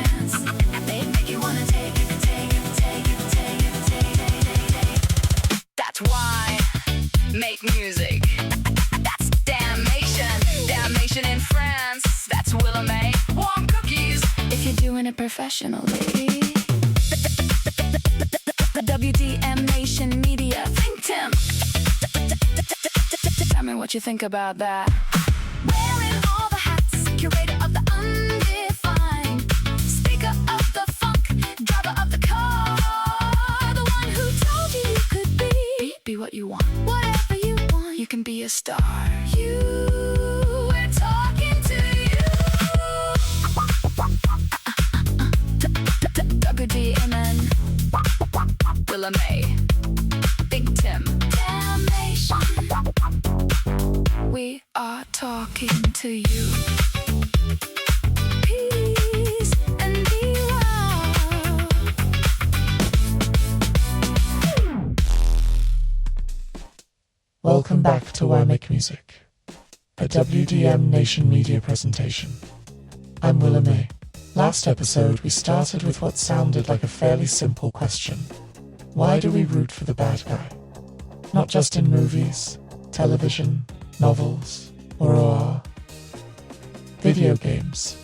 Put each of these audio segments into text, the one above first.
chance. They make you wanna take it, take it, take it, take it, take it, take it. That's why make music. That's damnation. Damnation in France. That's Willamette. Warm cookies. If you're doing it professionally. WDM Nation Media. Think Tim. Tell me what you think about that. Wearing all the hats, curator of the undefined, speaker of the funk, driver of the car, the one who told you you could be what you want, whatever you want, you can be a star. We're talking to you. WDMN, Willa May, Big Tim, Damnation. We are talking to you. Peace and be well. Welcome back to Why Make Music, a WDM Nation Media presentation. I'm Willa May. Last episode, we started with what sounded like a fairly simple question. Why do we root for the bad guy? Not just in movies, television, novels, or video games.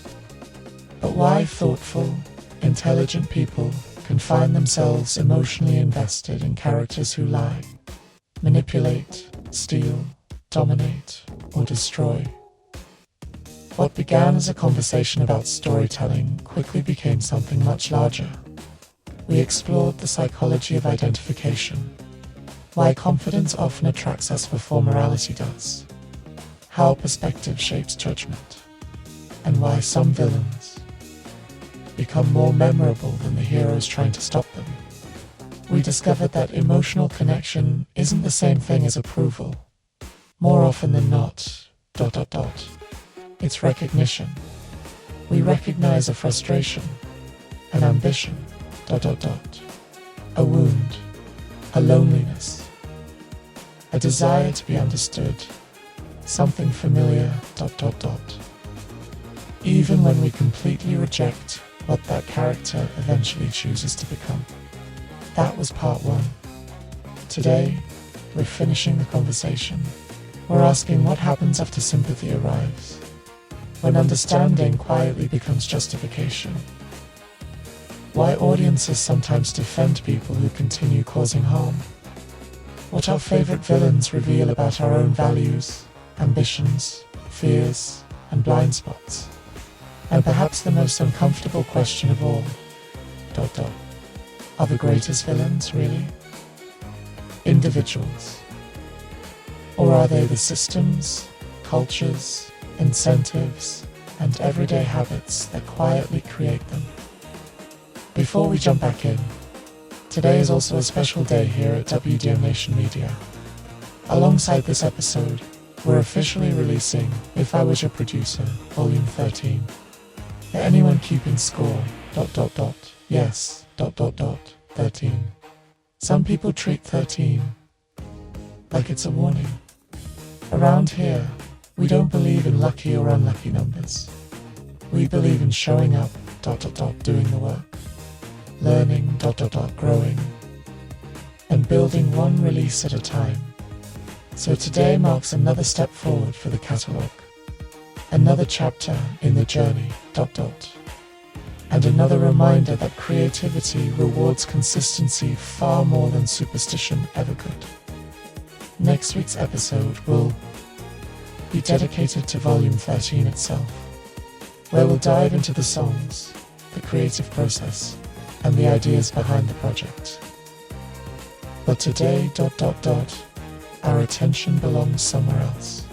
But why thoughtful, intelligent people can find themselves emotionally invested in characters who lie, manipulate, steal, dominate, or destroy. What began as a conversation about storytelling quickly became something much larger. We explored the psychology of identification, why confidence often attracts us before morality does, how perspective shapes judgment, and why some villains become more memorable than the heroes trying to stop them. We discovered that emotional connection isn't the same thing as approval. More often than not, ... It's recognition. We recognize a frustration, an ambition, ... a wound, a loneliness, a desire to be understood, something familiar, ... even when we completely reject what that character eventually chooses to become. That was part one. Today, we're finishing the conversation. We're asking what happens after sympathy arrives, when understanding quietly becomes justification. Why audiences sometimes defend people who continue causing harm. What our favorite villains reveal about our own values, ambitions, fears, and blind spots. And perhaps the most uncomfortable question of all, ... Are the greatest villains really individuals? Or are they the systems, cultures, incentives, and everyday habits that quietly create them? Before we jump back in, today is also a special day here at WDM Nation Media. Alongside this episode, we're officially releasing If I Was Your Producer, Volume 13. For anyone keeping score, ... Yes, ... 13. Some people treat 13 like it's a warning. Around here, we don't believe in lucky or unlucky numbers. We believe in showing up, ... doing the work, learning, ... growing, and building one release at a time. So today marks another step forward for the catalogue, another chapter in the journey, ... and another reminder that creativity rewards consistency far more than superstition ever could. Next week's episode will be dedicated to Volume 13 itself, where we'll dive into the songs, the creative process, and the ideas behind the project. But today, ... our attention belongs somewhere else,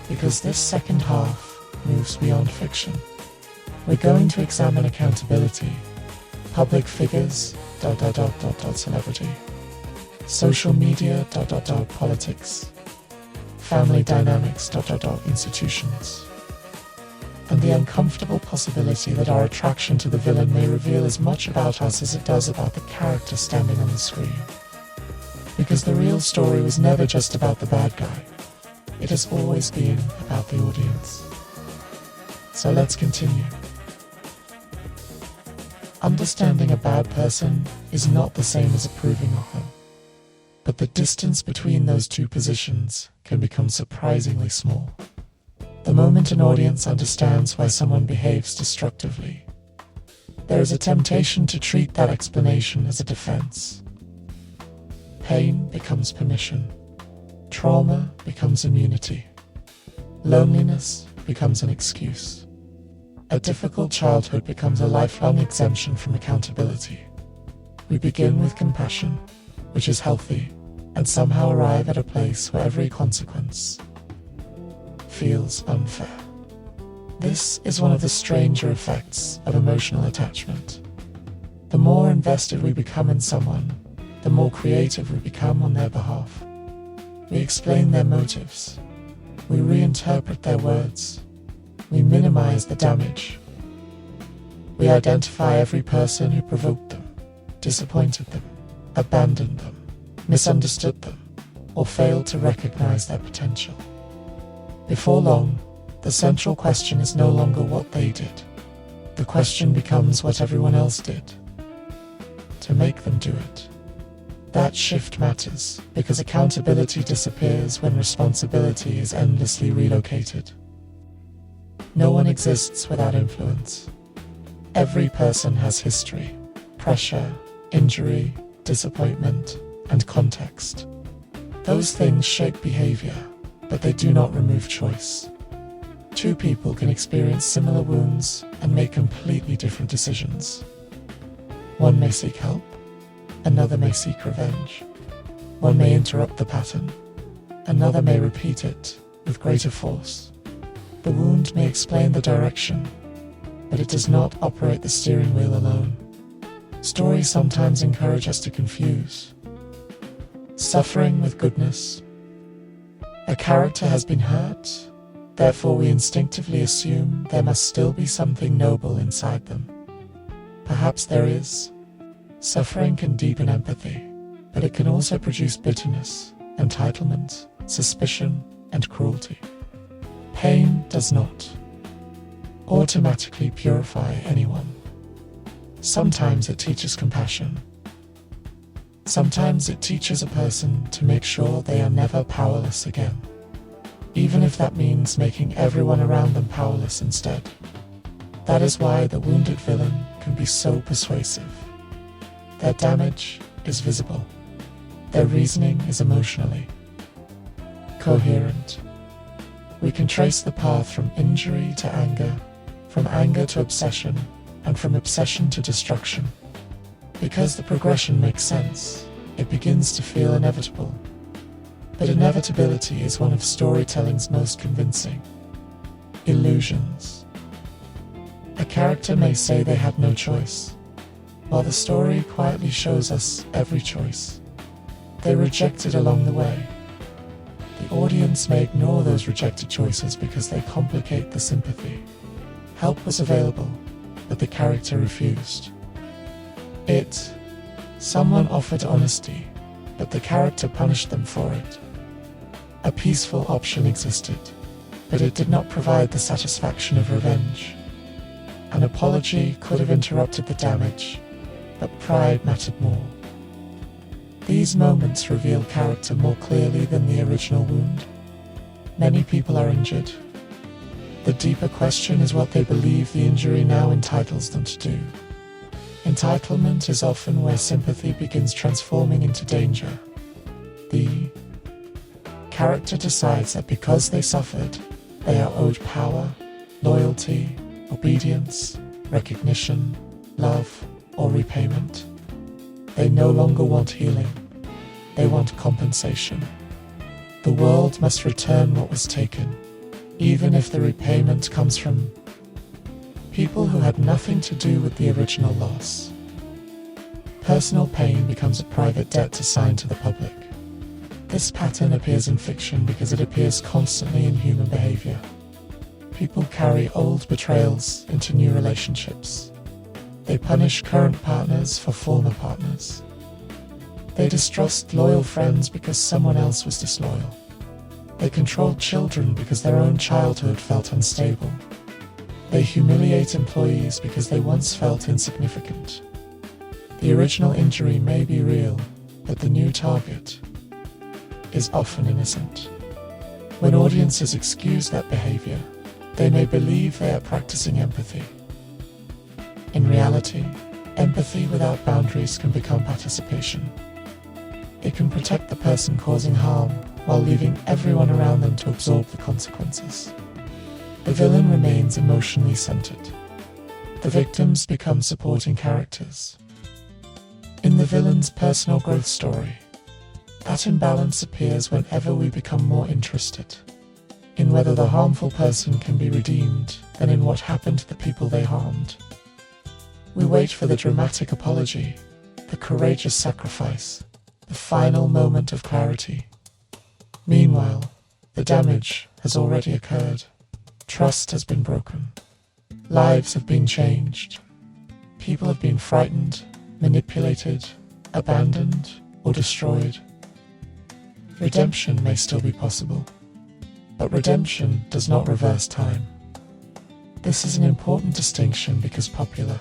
because this second half moves beyond fiction. We're going to examine accountability, public figures, ... celebrity, social media, ... politics, family dynamics, ... institutions, and the uncomfortable possibility that our attraction to the villain may reveal as much about us as it does about the character standing on the screen. Because the real story was never just about the bad guy. It has always been about the audience. So let's continue. Understanding a bad person is not the same as approving of them. But the distance between those two positions can become surprisingly small. The moment an audience understands why someone behaves destructively, there is a temptation to treat that explanation as a defense. Pain becomes permission. Trauma becomes immunity. Loneliness becomes an excuse. A difficult childhood becomes a lifelong exemption from accountability. We begin with compassion, which is healthy, and somehow arrive at a place where every consequence feels unfair. This is one of the stranger effects of emotional attachment. The more invested we become in someone, the more creative we become on their behalf. We explain their motives. We reinterpret their words. We minimize the damage. We identify every person who provoked them, disappointed them, abandoned them, misunderstood them, or failed to recognize their potential. Before long, the central question is no longer what they did. The question becomes what everyone else did to make them do it. That shift matters because accountability disappears when responsibility is endlessly relocated. No one exists without influence. Every person has history, pressure, injury, disappointment, and context. Those things shape behavior, but they do not remove choice. Two people can experience similar wounds and make completely different decisions. One may seek help, another may seek revenge. One may interrupt the pattern, another may repeat it with greater force. The wound may explain the direction, but it does not operate the steering wheel alone. Stories sometimes encourage us to confuse suffering with goodness. A character has been hurt, therefore we instinctively assume there must still be something noble inside them. Perhaps there is. Suffering can deepen empathy, but it can also produce bitterness, entitlement, suspicion, and cruelty. Pain does not automatically purify anyone. Sometimes it teaches compassion. Sometimes it teaches a person to make sure they are never powerless again, even if that means making everyone around them powerless instead. That is why the wounded villain can be so persuasive. Their damage is visible. Their reasoning is emotionally coherent. We can trace the path from injury to anger, from anger to obsession, and from obsession to destruction. Because the progression makes sense, it begins to feel inevitable. But inevitability is one of storytelling's most convincing illusions. A character may say they had no choice, while the story quietly shows us every choice they rejected along the way. The audience may ignore those rejected choices because they complicate the sympathy. Help was available, but the character refused. Someone offered honesty, but the character punished them for it. A peaceful option existed, but it did not provide the satisfaction of revenge. An apology could have interrupted the damage, but pride mattered more. These moments reveal character more clearly than the original wound. Many people are injured. The deeper question is what they believe the injury now entitles them to do. Entitlement is often where sympathy begins transforming into danger. The character decides that because they suffered, they are owed power, loyalty, obedience, recognition, love, or repayment. They no longer want healing. They want compensation. The world must return what was taken, even if the repayment comes from people who had nothing to do with the original loss. Personal pain becomes a private debt to sign to the public. This pattern appears in fiction because it appears constantly in human behavior. People carry old betrayals into new relationships. They punish current partners for former partners. They distrust loyal friends because someone else was disloyal. They control children because their own childhood felt unstable. They humiliate employees because they once felt insignificant. The original injury may be real, but the new target is often innocent. When audiences excuse that behavior, they may believe they are practicing empathy. In reality, empathy without boundaries can become participation. It can protect the person causing harm while leaving everyone around them to absorb the consequences. The villain remains emotionally centered. The victims become supporting characters. In the villain's personal growth story, that imbalance appears whenever we become more interested in whether the harmful person can be redeemed than in what happened to the people they harmed. We wait for the dramatic apology, the courageous sacrifice, the final moment of clarity. Meanwhile, the damage has already occurred. Trust has been broken. Lives have been changed. People have been frightened, manipulated, abandoned, or destroyed. Redemption may still be possible, but redemption does not reverse time. This is an important distinction because popular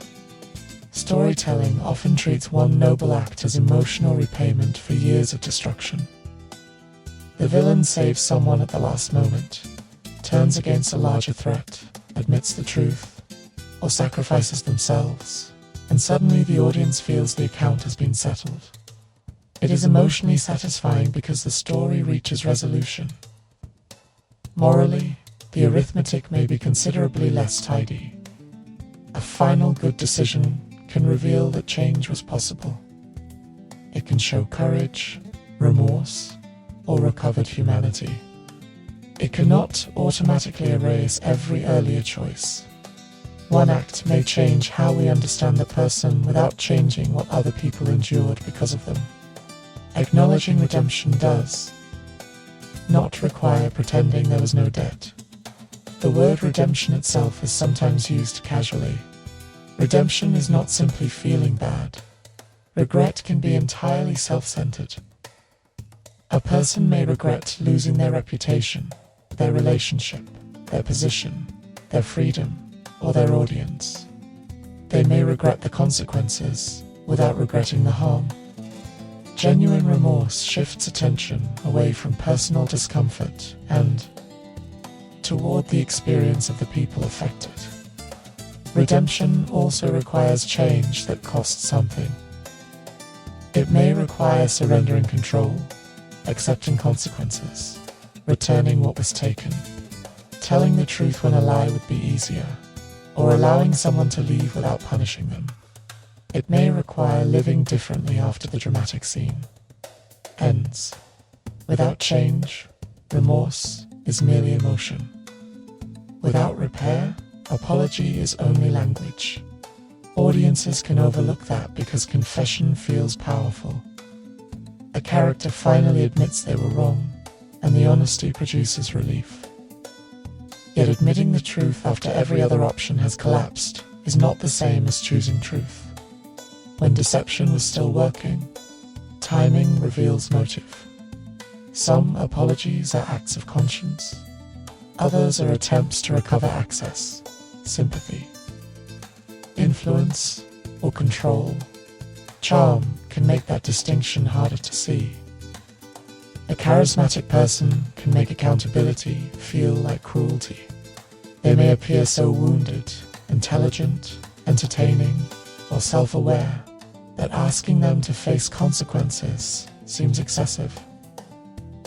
storytelling often treats one noble act as emotional repayment for years of destruction. The villain saves someone at the last moment, turns against a larger threat, admits the truth, or sacrifices themselves, and suddenly the audience feels the account has been settled. It is emotionally satisfying because the story reaches resolution. Morally, the arithmetic may be considerably less tidy. A final good decision can reveal that change was possible. It can show courage, remorse, or recovered humanity. It cannot automatically erase every earlier choice. One act may change how we understand the person without changing what other people endured because of them. Acknowledging redemption does not require pretending there was no debt. The word redemption itself is sometimes used casually. Redemption is not simply feeling bad. Regret can be entirely self-centered. A person may regret losing their reputation, their relationship, their position, their freedom, or their audience. They may regret the consequences without regretting the harm. Genuine remorse shifts attention away from personal discomfort and toward the experience of the people affected. Redemption also requires change that costs something. It may require surrendering control, accepting consequences, returning what was taken, telling the truth when a lie would be easier, or allowing someone to leave without punishing them. It may require living differently after the dramatic scene ends. Without change, remorse is merely emotion. Without repair, apology is only language. Audiences can overlook that because confession feels powerful. A character finally admits they were wrong, and the honesty produces relief. Yet admitting the truth after every other option has collapsed is not the same as choosing truth. When deception was still working, timing reveals motive. Some apologies are acts of conscience. Others are attempts to recover access, sympathy, influence, or control. Charm can make that distinction harder to see. A charismatic person can make accountability feel like cruelty. They may appear so wounded, intelligent, entertaining, or self-aware that asking them to face consequences seems excessive.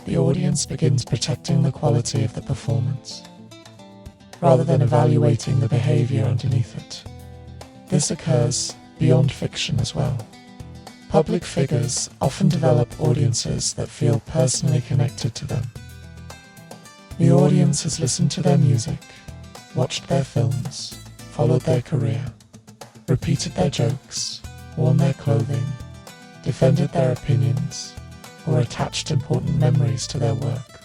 The audience begins protecting the quality of the performance, rather than evaluating the behavior underneath it. This occurs beyond fiction as well. Public figures often develop audiences that feel personally connected to them. The audience has listened to their music, watched their films, followed their career, repeated their jokes, worn their clothing, defended their opinions, or attached important memories to their work.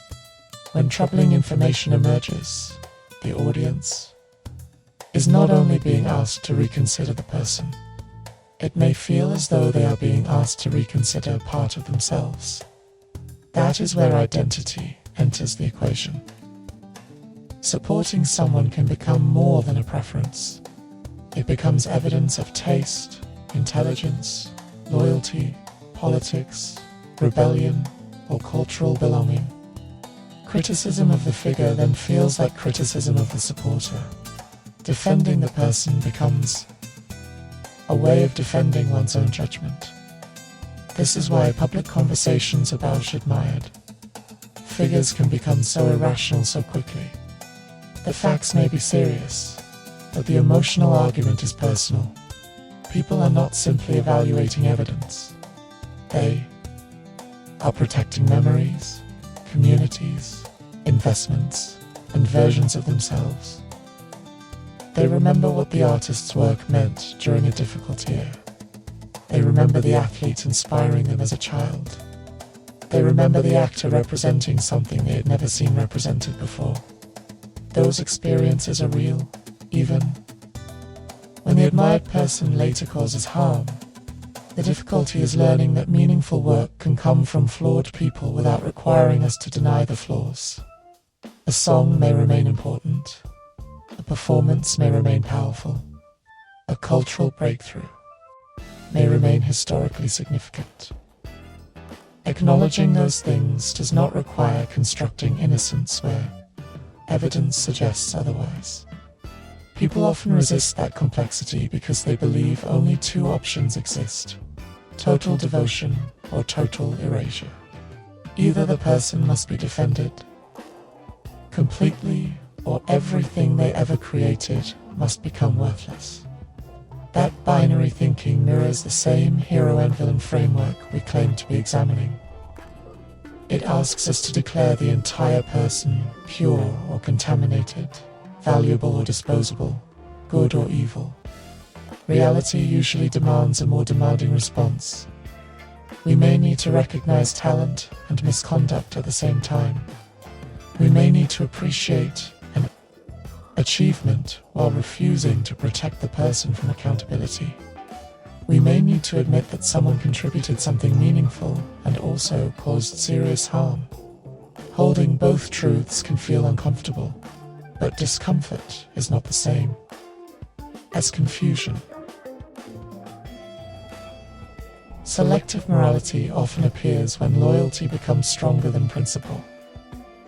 When troubling information emerges, the audience is not only being asked to reconsider the person, it may feel as though they are being asked to reconsider part of themselves. That is where identity enters the equation. Supporting someone can become more than a preference. It becomes evidence of taste, intelligence, loyalty, politics, rebellion, or cultural belonging. Criticism of the figure then feels like criticism of the supporter. Defending the person becomes a way of defending one's own judgment. This is why public conversations about admired figures can become so irrational so quickly. The facts may be serious, but the emotional argument is personal. People are not simply evaluating evidence. They are protecting memories, communities, investments, and versions of themselves. They remember what the artist's work meant during a difficult year. They remember the athlete inspiring them as a child. They remember the actor representing something they had never seen represented before. Those experiences are real, even when the admired person later causes harm. The difficulty is learning that meaningful work can come from flawed people without requiring us to deny the flaws. A song may remain important. A performance may remain powerful. A cultural breakthrough may remain historically significant. Acknowledging those things does not require constructing innocence where evidence suggests otherwise. People often resist that complexity because they believe only two options exist: total devotion or total erasure. Either the person must be defended completely, or everything they ever created must become worthless. That binary thinking mirrors the same hero and villain framework we claim to be examining. It asks us to declare the entire person pure or contaminated, valuable or disposable, good or evil. Reality usually demands a more demanding response. We may need to recognize talent and misconduct at the same time. We may need to appreciate an achievement while refusing to protect the person from accountability. We may need to admit that someone contributed something meaningful and also caused serious harm. Holding both truths can feel uncomfortable, but discomfort is not the same as confusion. Selective morality often appears when loyalty becomes stronger than principle.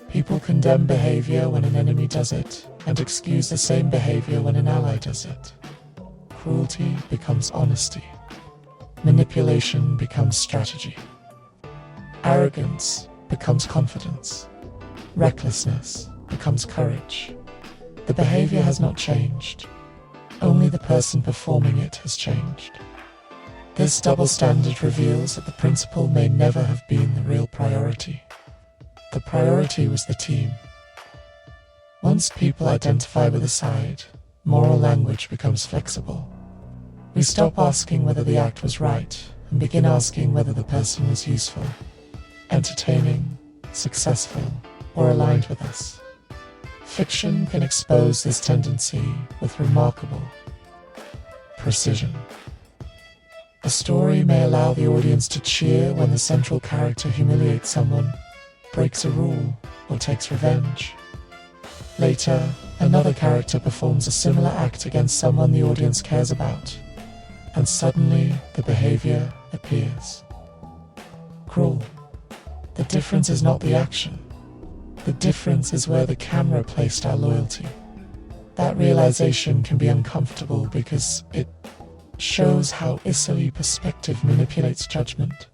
People condemn behavior when an enemy does it, and excuse the same behavior when an ally does it. Cruelty becomes honesty. Manipulation becomes strategy. Arrogance becomes confidence. Recklessness becomes courage. The behavior has not changed. Only the person performing it has changed. This double standard reveals that the principle may never have been the real priority. The priority was the team. Once people identify with a side, moral language becomes flexible. We stop asking whether the act was right and begin asking whether the person was useful, entertaining, successful, or aligned with us. Fiction can expose this tendency with remarkable precision. A story may allow the audience to cheer when the central character humiliates someone, breaks a rule, or takes revenge. Later, another character performs a similar act against someone the audience cares about, and suddenly the behavior appears cruel. The difference is not the action. The difference is where the camera placed our loyalty. That realization can be uncomfortable because it shows how easily perspective manipulates judgment.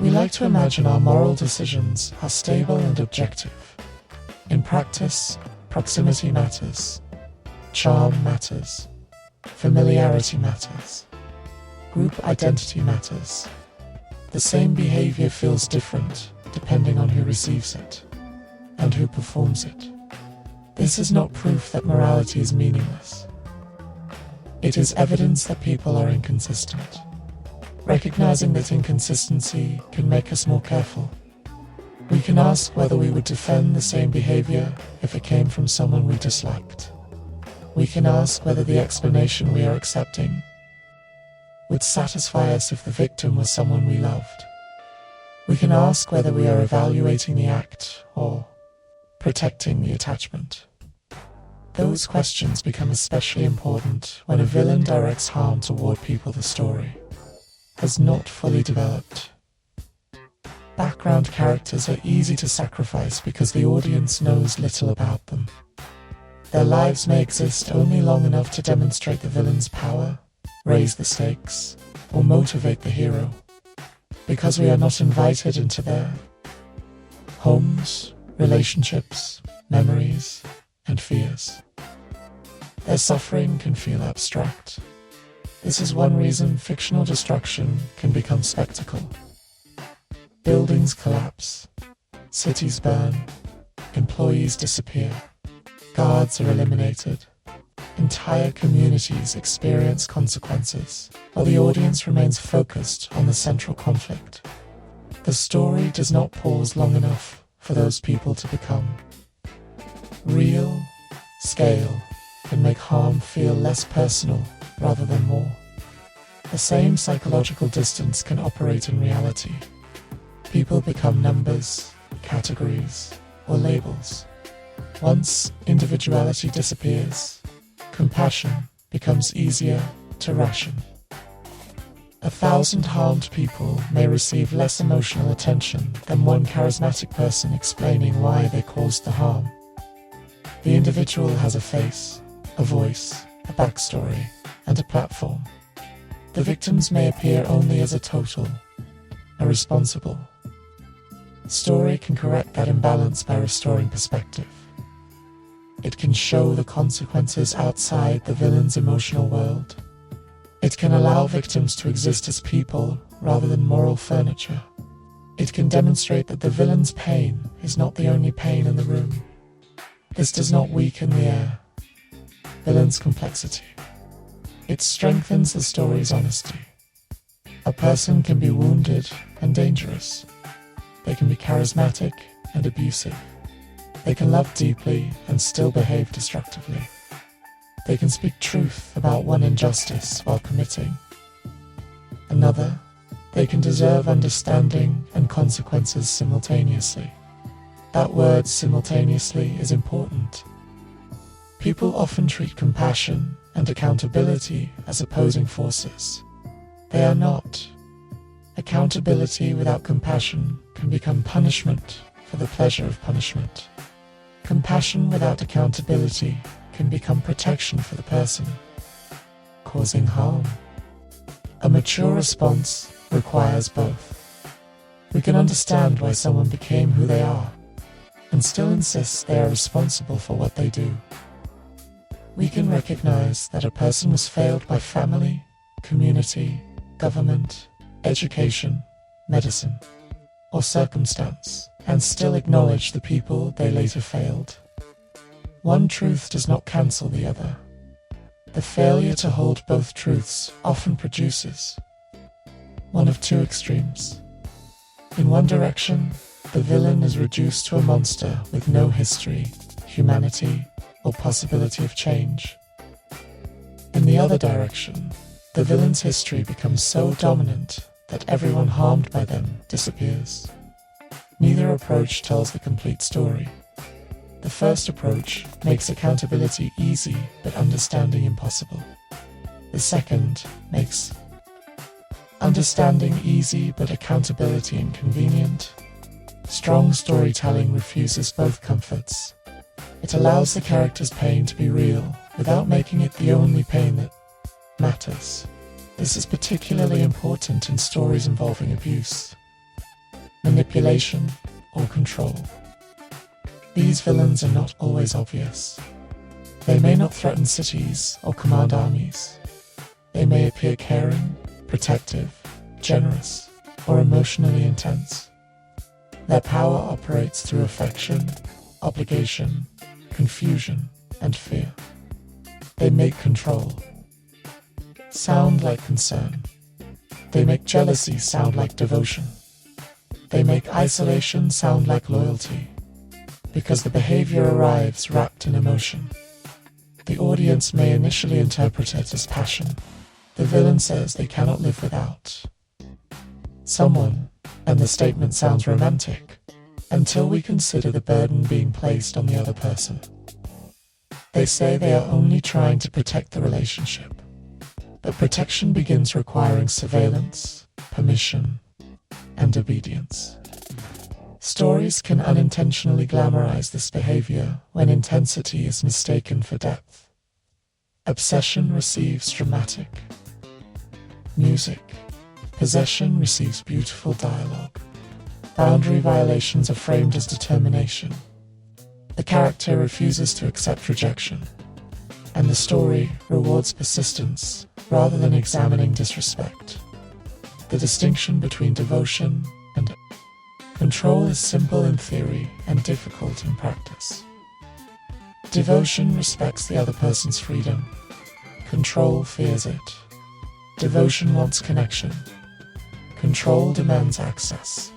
We like to imagine our moral decisions are stable and objective. In practice, proximity matters. Charm matters. Familiarity matters. Group identity matters. The same behavior feels different depending on who receives it and who performs it. This is not proof that morality is meaningless. It is evidence that people are inconsistent. Recognizing that inconsistency can make us more careful. We can ask whether we would defend the same behavior if it came from someone we disliked. We can ask whether the explanation we are accepting would satisfy us if the victim was someone we loved. We can ask whether we are evaluating the act or protecting the attachment? Those questions become especially important when a villain directs harm toward people the story has not fully developed. Background characters are easy to sacrifice because the audience knows little about them. Their lives may exist only long enough to demonstrate the villain's power, raise the stakes, or motivate the hero. Because we are not invited into their homes, relationships, memories, and fears, their suffering can feel abstract. This is one reason fictional destruction can become spectacle. Buildings collapse, cities burn, employees disappear, guards are eliminated, entire communities experience consequences, while the audience remains focused on the central conflict. The story does not pause long enough for those people to become real. Scale can make harm feel less personal rather than more. The same psychological distance can operate in reality. People become numbers, categories, or labels. Once individuality disappears, compassion becomes easier to ration. 1,000 harmed people may receive less emotional attention than one charismatic person explaining why they caused the harm. The individual has a face, a voice, a backstory, and a platform. The victims may appear only as a total, a responsible. Story can correct that imbalance by restoring perspective. It can show the consequences outside the villain's emotional world. It can allow victims to exist as people rather than moral furniture. It can demonstrate that the villain's pain is not the only pain in the room. This does not weaken the villain's complexity. It strengthens the story's honesty. A person can be wounded and dangerous. They can be charismatic and abusive. They can love deeply and still behave destructively. They can speak truth about one injustice while committing another. They can deserve understanding and consequences simultaneously. That word simultaneously is important. People often treat compassion and accountability as opposing forces. They are not. Accountability without compassion can become punishment for the pleasure of punishment. Compassion without accountability can become protection for the person causing harm. A mature response requires both. We can understand why someone became who they are and still insist they are responsible for what they do. We can recognize that a person was failed by family, community, government, education, medicine, or circumstance, and still acknowledge the people they later failed. One truth does not cancel the other. The failure to hold both truths often produces one of two extremes. In one direction, the villain is reduced to a monster with no history, humanity, or possibility of change. In the other direction, the villain's history becomes so dominant that everyone harmed by them disappears. Neither approach tells the complete story. The first approach makes accountability easy but understanding impossible. The second makes understanding easy but accountability inconvenient. Strong storytelling refuses both comforts. It allows the character's pain to be real without making it the only pain that matters. This is particularly important in stories involving abuse, manipulation, or control. These villains are not always obvious. They may not threaten cities or command armies. They may appear caring, protective, generous, or emotionally intense. Their power operates through affection, obligation, confusion, and fear. They make control sound like concern. They make jealousy sound like devotion. They make isolation sound like loyalty, because the behavior arrives wrapped in emotion. The audience may initially interpret it as passion. The villain says they cannot live without someone, and the statement sounds romantic, until we consider the burden being placed on the other person. They say they are only trying to protect the relationship, but protection begins requiring surveillance, permission, and obedience. Stories can unintentionally glamorize this behavior when intensity is mistaken for depth. Obsession receives dramatic music. Possession receives beautiful dialogue. Boundary violations are framed as determination. The character refuses to accept rejection, and the story rewards persistence rather than examining disrespect. The distinction between devotion and control is simple in theory and difficult in practice. Devotion respects the other person's freedom. Control fears it. Devotion wants connection. Control demands access.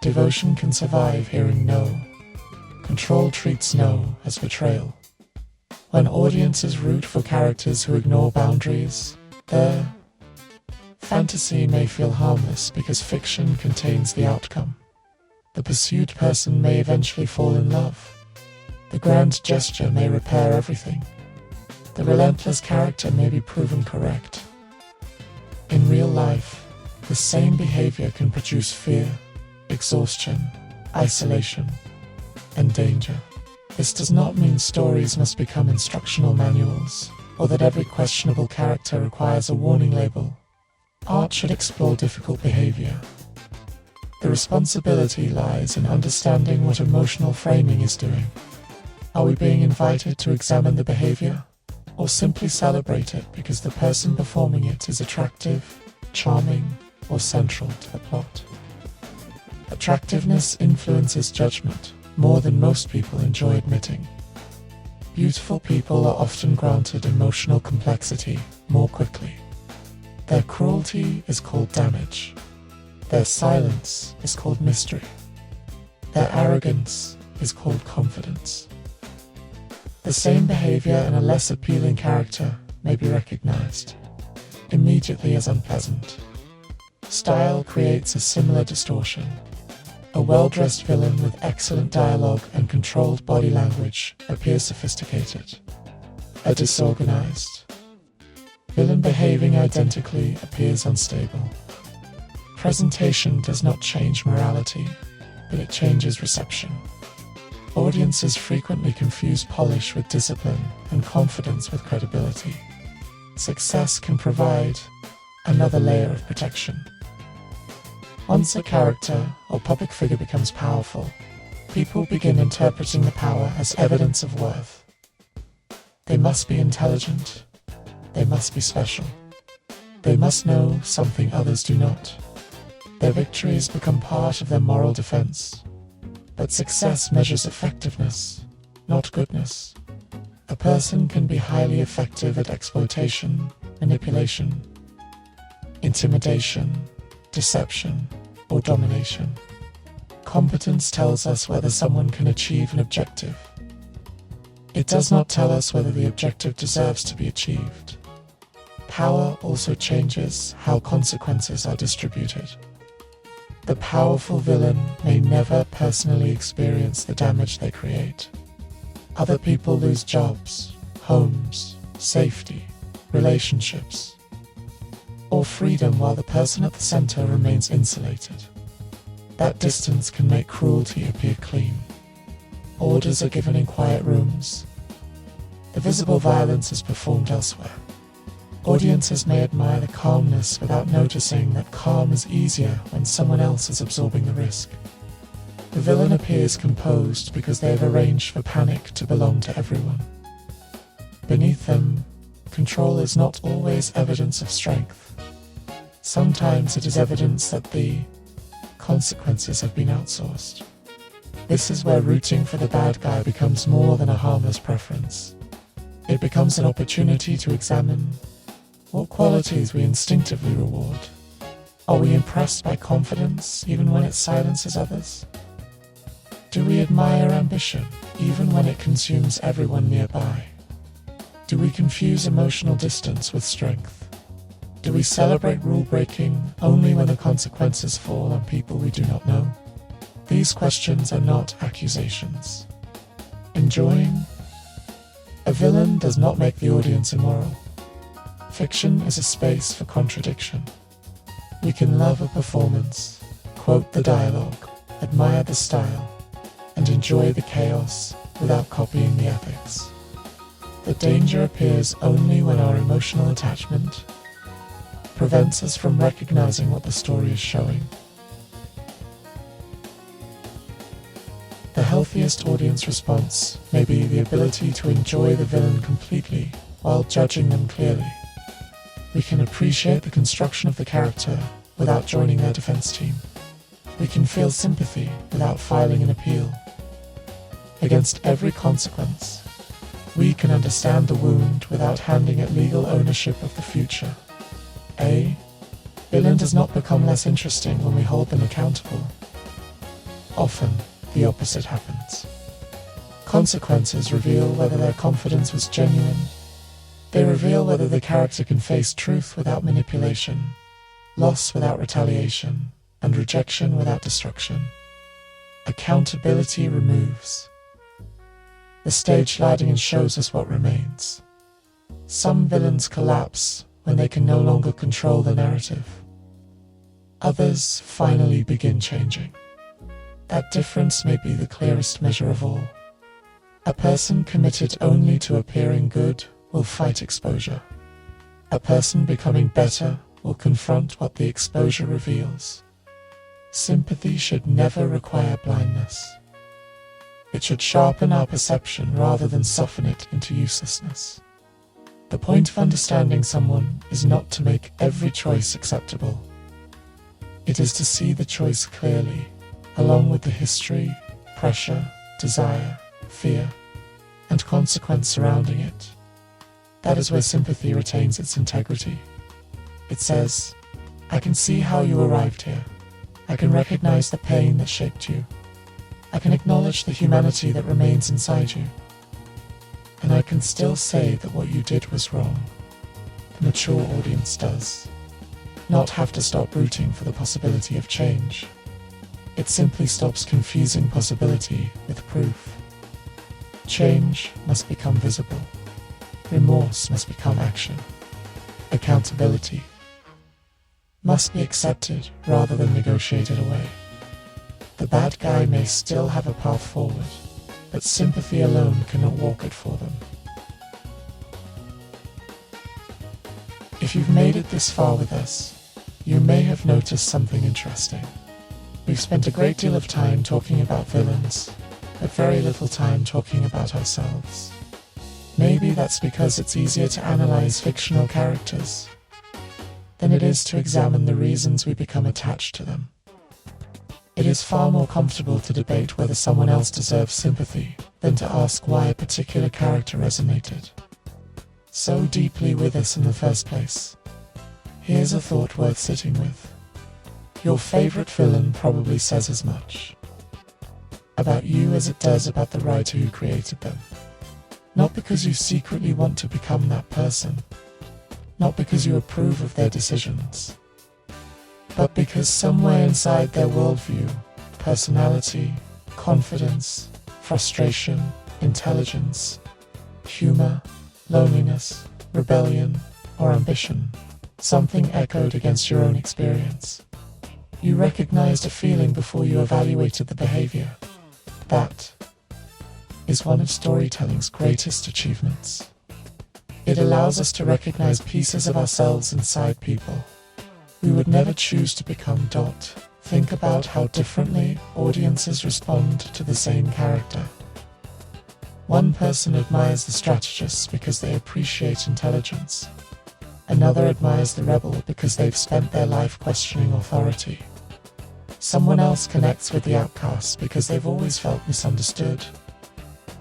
Devotion can survive hearing no. Control treats no as betrayal. When audiences root for characters who ignore boundaries, their fantasy may feel harmless because fiction contains the outcome. The pursued person may eventually fall in love. The grand gesture may repair everything. The relentless character may be proven correct. In real life, the same behavior can produce fear, exhaustion, isolation, and danger. This does not mean stories must become instructional manuals, or that every questionable character requires a warning label. Art should explore difficult behavior. The responsibility lies in understanding what emotional framing is doing. Are we being invited to examine the behavior, or simply celebrate it because the person performing it is attractive, charming, or central to the plot? Attractiveness influences judgment more than most people enjoy admitting. Beautiful people are often granted emotional complexity more quickly. Their cruelty is called damage. Their silence is called mystery. Their arrogance is called confidence. The same behavior in a less appealing character may be recognized immediately as unpleasant. Style creates a similar distortion. A well-dressed villain with excellent dialogue and controlled body language appears sophisticated. A disorganized villain behaving identically appears unstable. Presentation does not change morality, but it changes reception. Audiences frequently confuse polish with discipline and confidence with credibility. Success can provide another layer of protection. Once a character or public figure becomes powerful, people begin interpreting the power as evidence of worth. They must be intelligent. They must be special. They must know something others do not. Their victories become part of their moral defense. But success measures effectiveness, not goodness. A person can be highly effective at exploitation, manipulation, intimidation, deception, or domination. Competence tells us whether someone can achieve an objective. It does not tell us whether the objective deserves to be achieved. Power also changes how consequences are distributed. The powerful villain may never personally experience the damage they create. Other people lose jobs, homes, safety, relationships, or freedom while the person at the center remains insulated. That distance can make cruelty appear clean. Orders are given in quiet rooms. The visible violence is performed elsewhere. Audiences may admire the calmness without noticing that calm is easier when someone else is absorbing the risk. The villain appears composed because they have arranged for panic to belong to everyone. Beneath them, control is not always evidence of strength. Sometimes it is evidence that the consequences have been outsourced. This is where rooting for the bad guy becomes more than a harmless preference. It becomes an opportunity to examine what qualities we instinctively reward. Are we impressed by confidence even when it silences others? Do we admire ambition even when it consumes everyone nearby? Do we confuse emotional distance with strength? Do we celebrate rule breaking only when the consequences fall on people we do not know? These questions are not accusations. Enjoying a villain does not make the audience immoral. Fiction is a space for contradiction. We can love a performance, quote the dialogue, admire the style, and enjoy the chaos without copying the ethics. The danger appears only when our emotional attachment prevents us from recognizing what the story is showing. The healthiest audience response may be the ability to enjoy the villain completely while judging them clearly. We can appreciate the construction of the character without joining their defense team. We can feel sympathy without filing an appeal. Against every consequence, we can understand the wound without handing it legal ownership of the future. A villain does not become less interesting when we hold them accountable. Often, the opposite happens. Consequences reveal whether their confidence was genuine. They reveal whether the character can face truth without manipulation, loss without retaliation, and rejection without destruction. Accountability removes. The stage lighting and shows us what remains. Some villains collapse when they can no longer control the narrative. Others finally begin changing. That difference may be the clearest measure of all. A person committed only to appearing good will fight exposure. A person becoming better will confront what the exposure reveals. Sympathy should never require blindness. It should sharpen our perception rather than soften it into uselessness. The point of understanding someone is not to make every choice acceptable. It is to see the choice clearly, along with the history, pressure, desire, fear, and consequence surrounding it. That is where sympathy retains its integrity. It says, I can see how you arrived here. I can recognize the pain that shaped you. I can acknowledge the humanity that remains inside you. And I can still say that what you did was wrong. The mature audience does not have to stop rooting for the possibility of change. It simply stops confusing possibility with proof. Change must become visible. Remorse must become action. Accountability must be accepted rather than negotiated away. The bad guy may still have a path forward, but sympathy alone cannot walk it for them. If you've made it this far with us, you may have noticed something interesting. We've spent a great deal of time talking about villains, but very little time talking about ourselves. Maybe that's because it's easier to analyze fictional characters than it is to examine the reasons we become attached to them. It is far more comfortable to debate whether someone else deserves sympathy than to ask why a particular character resonated so deeply with us in the first place. Here's a thought worth sitting with. Your favorite villain probably says as much about you as it does about the writer who created them. Not because you secretly want to become that person, not because you approve of their decisions, but because somewhere inside their worldview, personality, confidence, frustration, intelligence, humor, loneliness, rebellion, or ambition, something echoed against your own experience. You recognized a feeling before you evaluated the behavior. That is one of storytelling's greatest achievements. It allows us to recognize pieces of ourselves inside people we would never choose to become. Think about how differently audiences respond to the same character. One person admires the strategist because they appreciate intelligence. Another admires the rebel because they've spent their life questioning authority. Someone else connects with the outcast because they've always felt misunderstood.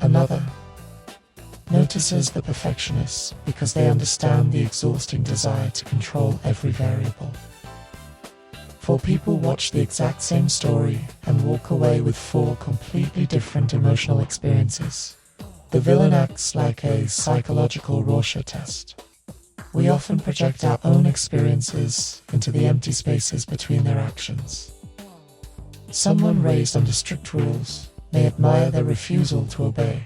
Another notices the perfectionist because they understand the exhausting desire to control every variable. Four people watch the exact same story and walk away with four completely different emotional experiences. The villain acts like a psychological Rorschach test. We often project our own experiences into the empty spaces between their actions. Someone raised under strict rules may admire their refusal to obey.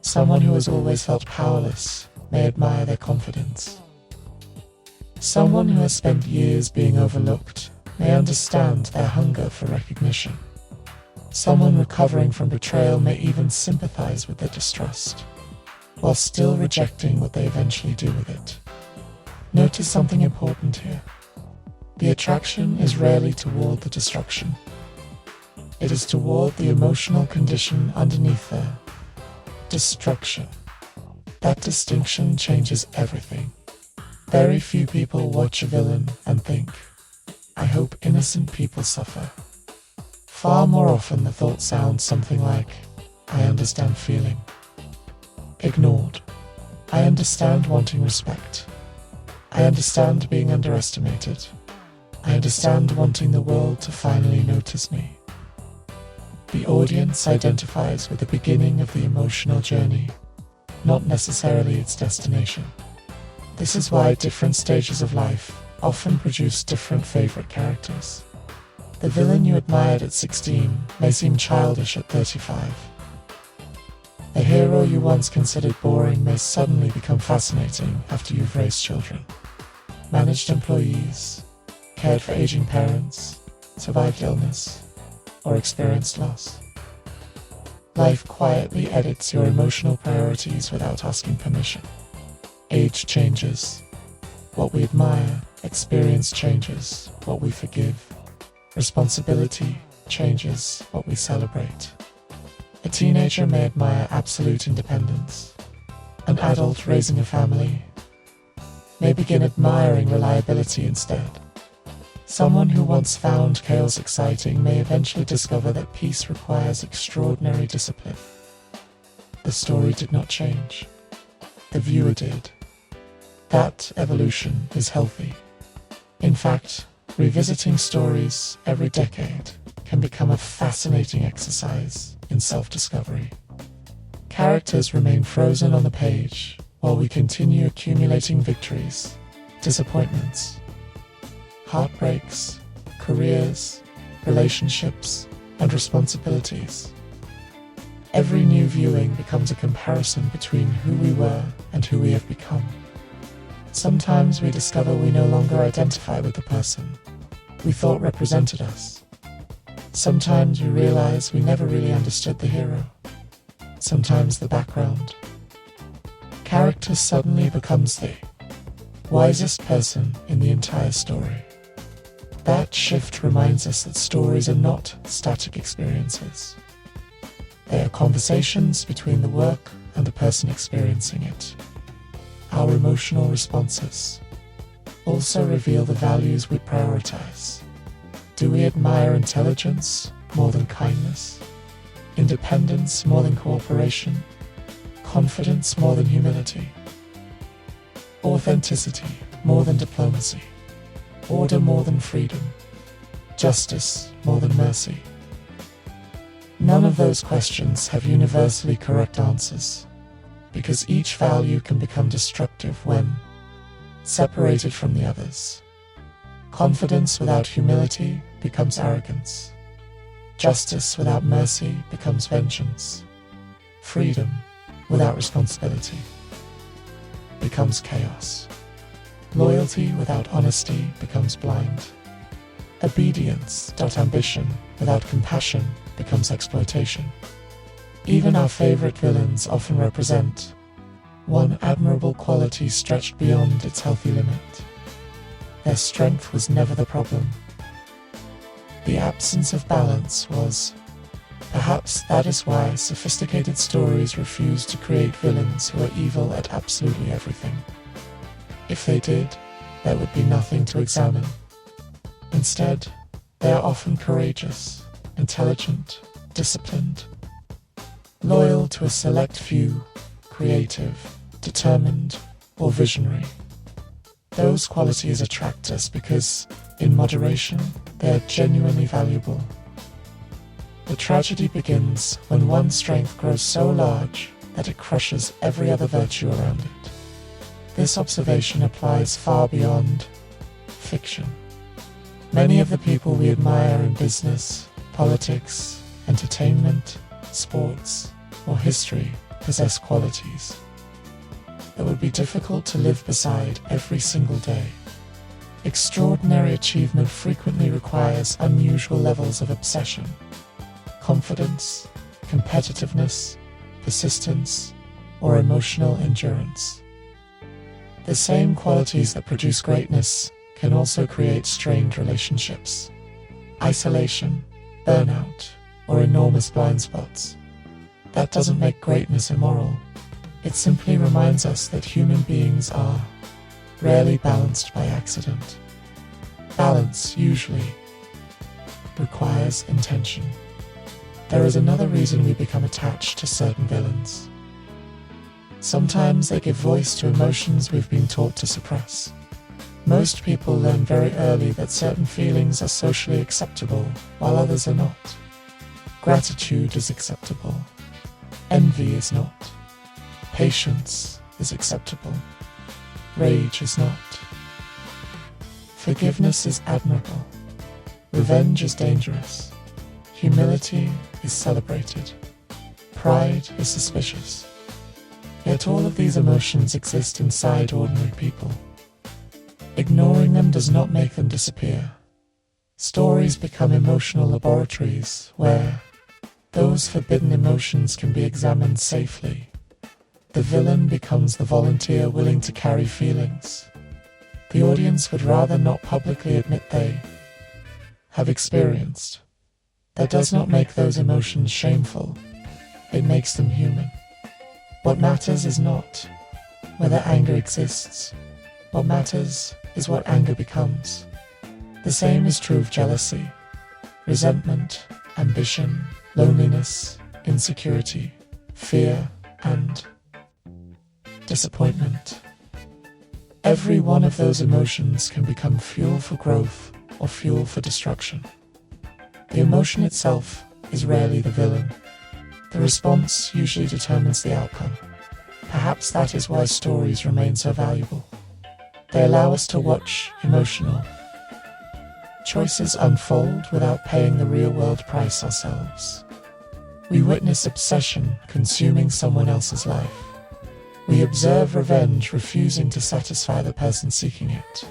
Someone who has always felt powerless may admire their confidence. Someone who has spent years being overlooked may understand their hunger for recognition. Someone recovering from betrayal may even sympathize with their distrust, while still rejecting what they eventually do with it. Notice something important here. The attraction is rarely toward the destruction. It is toward the emotional condition underneath there. Destruction. That distinction changes everything. Very few people watch a villain and think, I hope innocent people suffer. Far more often the thought sounds something like, I understand feeling ignored. I understand wanting respect. I understand being underestimated. I understand wanting the world to finally notice me. The audience identifies with the beginning of the emotional journey, not necessarily its destination. This is why different stages of life often produce different favorite characters. The villain you admired at 16 may seem childish at 35. The hero you once considered boring may suddenly become fascinating after you've raised children, managed employees, cared for aging parents, survived illness, or experienced loss. Life quietly edits your emotional priorities without asking permission. Age changes what we admire, experience changes what we forgive, responsibility changes what we celebrate. A teenager may admire absolute independence. An adult raising a family may begin admiring reliability instead. Someone who once found chaos exciting may eventually discover that peace requires extraordinary discipline. The story did not change. The viewer did. That evolution is healthy. In fact, revisiting stories every decade can become a fascinating exercise in self-discovery. Characters remain frozen on the page while we continue accumulating victories, disappointments, heartbreaks, careers, relationships, and responsibilities. Every new viewing becomes a comparison between who we were and who we have become. Sometimes we discover we no longer identify with the person we thought represented us. Sometimes we realize we never really understood the hero. Sometimes the background. Character suddenly becomes the wisest person in the entire story. That shift reminds us that stories are not static experiences. They are conversations between the work and the person experiencing it. Our emotional responses also reveal the values we prioritize. Do we admire intelligence more than kindness? Independence more than cooperation? Confidence more than humility? Authenticity more than diplomacy? Order more than freedom? Justice more than mercy? None of those questions have universally correct answers, because each value can become destructive when separated from the others. Confidence without humility becomes arrogance. Justice without mercy becomes vengeance. Freedom without responsibility becomes chaos. Loyalty without honesty becomes blind. Obedience without ambition, without compassion, becomes exploitation. Even our favorite villains often represent one admirable quality stretched beyond its healthy limit. Their strength was never the problem. The absence of balance was. Perhaps that is why sophisticated stories refuse to create villains who are evil at absolutely everything. If they did, there would be nothing to examine. Instead, they are often courageous, intelligent, disciplined, loyal to a select few, creative, determined, or visionary. Those qualities attract us because, in moderation, they are genuinely valuable. The tragedy begins when one strength grows so large that it crushes every other virtue around it. This observation applies far beyond fiction. Many of the people we admire in business, politics, entertainment, sports, or history possess qualities that would be difficult to live beside every single day. Extraordinary achievement frequently requires unusual levels of obsession, confidence, competitiveness, persistence, or emotional endurance. The same qualities that produce greatness can also create strained relationships, isolation, burnout, or enormous blind spots. That doesn't make greatness immoral. It simply reminds us that human beings are rarely balanced by accident. Balance usually requires intention. There is another reason we become attached to certain villains. Sometimes they give voice to emotions we've been taught to suppress. Most people learn very early that certain feelings are socially acceptable, while others are not. Gratitude is acceptable. Envy is not. Patience is acceptable. Rage is not. Forgiveness is admirable. Revenge is dangerous. Humility is celebrated. Pride is suspicious. Yet all of these emotions exist inside ordinary people. Ignoring them does not make them disappear. Stories become emotional laboratories where those forbidden emotions can be examined safely. The villain becomes the volunteer willing to carry feelings the audience would rather not publicly admit they have experienced. That does not make those emotions shameful. It makes them human. What matters is not whether anger exists. What matters is what anger becomes. The same is true of jealousy, resentment, ambition, loneliness, insecurity, fear, and disappointment. Every one of those emotions can become fuel for growth or fuel for destruction. The emotion itself is rarely the villain. The response usually determines the outcome. Perhaps that is why stories remain so valuable. They allow us to watch emotional choices unfold without paying the real-world price ourselves. We witness obsession consuming someone else's life. We observe revenge refusing to satisfy the person seeking it.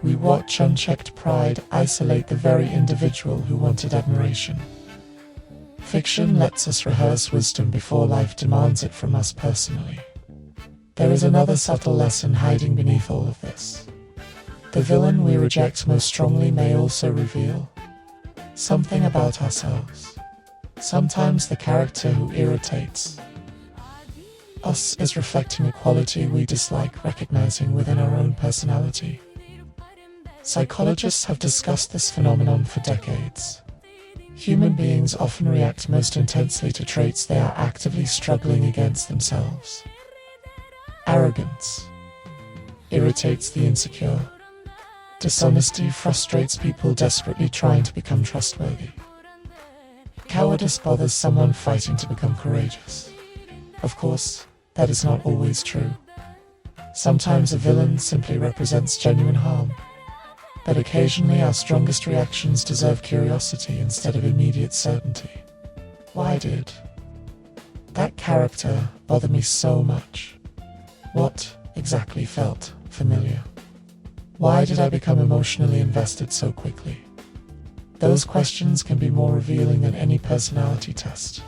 We watch unchecked pride isolate the very individual who wanted admiration. Fiction lets us rehearse wisdom before life demands it from us personally. There is another subtle lesson hiding beneath all of this. The villain we reject most strongly may also reveal something about ourselves. Sometimes the character who irritates us is reflecting a quality we dislike recognizing within our own personality. Psychologists have discussed this phenomenon for decades. Human beings often react most intensely to traits they are actively struggling against themselves. Arrogance irritates the insecure. Dishonesty frustrates people desperately trying to become trustworthy. Cowardice bothers someone fighting to become courageous. Of course, that is not always true. Sometimes a villain simply represents genuine harm. But occasionally our strongest reactions deserve curiosity instead of immediate certainty. Why did that character bother me so much? What exactly felt familiar? Why did I become emotionally invested so quickly? Those questions can be more revealing than any personality test.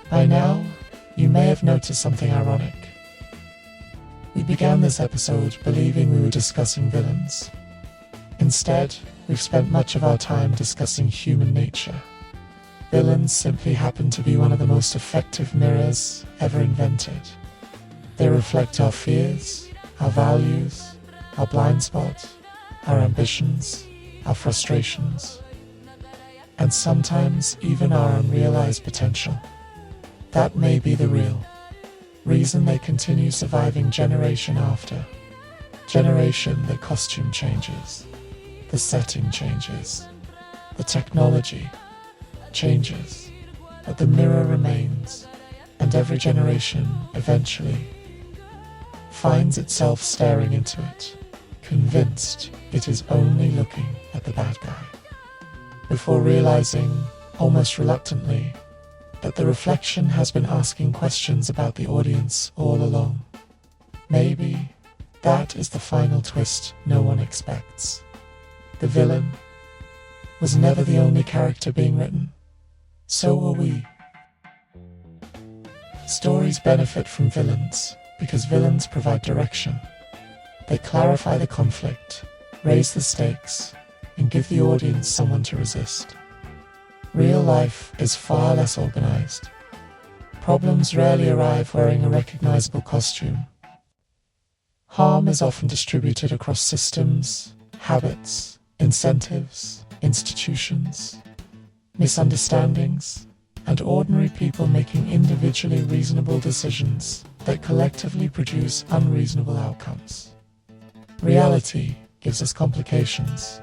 By now, you may have noticed something ironic. We began this episode believing we were discussing villains. Instead, we've spent much of our time discussing human nature. Villains simply happen to be one of the most effective mirrors ever invented. They reflect our fears, our values, our blind spots, our ambitions, our frustrations, and sometimes even our unrealized potential. That may be the real reason they continue surviving generation after generation. The costume changes, the setting changes, the technology changes, but the mirror remains, and every generation eventually finds itself staring into it, convinced it is only looking at the bad guy, before realizing almost reluctantly, that the reflection has been asking questions about the audience all along. Maybe that is the final twist no one expects. The villain was never the only character being written. So were we. Stories benefit from villains because villains provide direction. They clarify the conflict, raise the stakes, and give the audience someone to resist. Real life is far less organized. Problems rarely arrive wearing a recognizable costume. Harm is often distributed across systems, habits, incentives, institutions, misunderstandings, and ordinary people making individually reasonable decisions that collectively produce unreasonable outcomes. Reality gives us complications.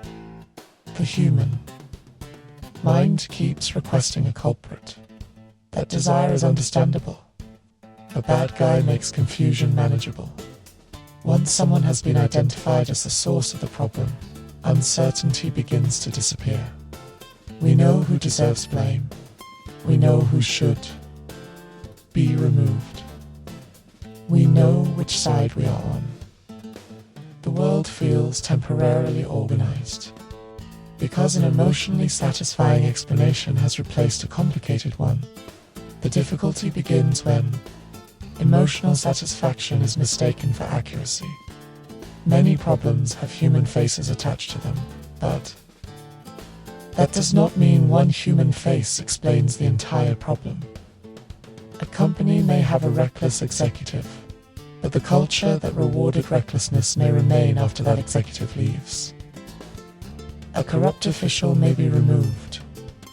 The human mind keeps requesting a culprit. That desire is understandable. A bad guy makes confusion manageable. Once someone has been identified as the source of the problem, uncertainty begins to disappear. We know who deserves blame. We know who should be removed. We know which side we are on. The world feels temporarily organized because an emotionally satisfying explanation has replaced a complicated one. The difficulty begins when emotional satisfaction is mistaken for accuracy. Many problems have human faces attached to them, but that does not mean one human face explains the entire problem. A company may have a reckless executive, but the culture that rewarded recklessness may remain after that executive leaves. A corrupt official may be removed,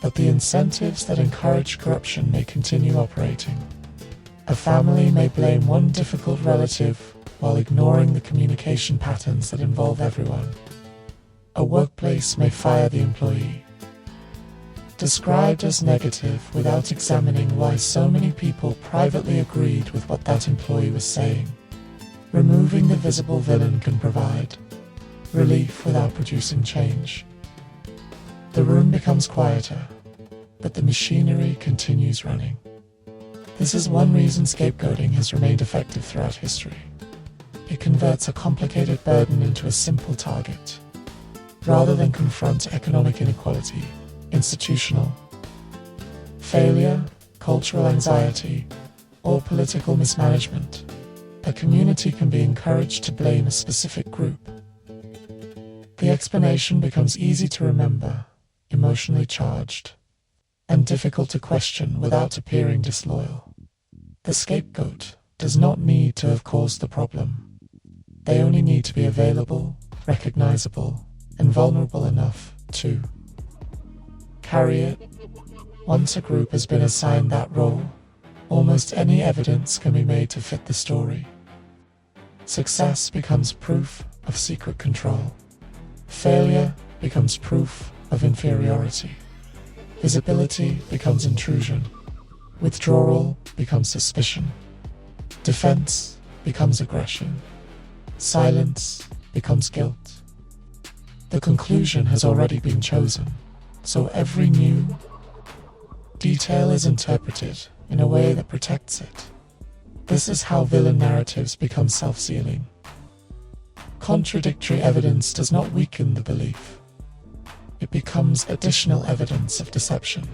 but the incentives that encourage corruption may continue operating. A family may blame one difficult relative while ignoring the communication patterns that involve everyone. A workplace may fire the employee. Described as negative without examining why so many people privately agreed with what that employee was saying. Removing the visible villain can provide relief without producing change. The room becomes quieter, but the machinery continues running. This is one reason scapegoating has remained effective throughout history. It converts a complicated burden into a simple target. Rather than confront economic inequality, institutional failure, cultural anxiety, or political mismanagement, a community can be encouraged to blame a specific group. The explanation becomes easy to remember, emotionally charged, and difficult to question without appearing disloyal. The scapegoat does not need to have caused the problem. They only need to be available, recognizable, and vulnerable enough to carry it. Once a group has been assigned that role, almost any evidence can be made to fit the story. Success becomes proof of secret control. Failure becomes proof of inferiority. Visibility becomes intrusion. Withdrawal becomes suspicion. Defense becomes aggression. Silence becomes guilt. The conclusion has already been chosen, so every new detail is interpreted in a way that protects it. This is how villain narratives become self-sealing. Contradictory evidence does not weaken the belief. It becomes additional evidence of deception.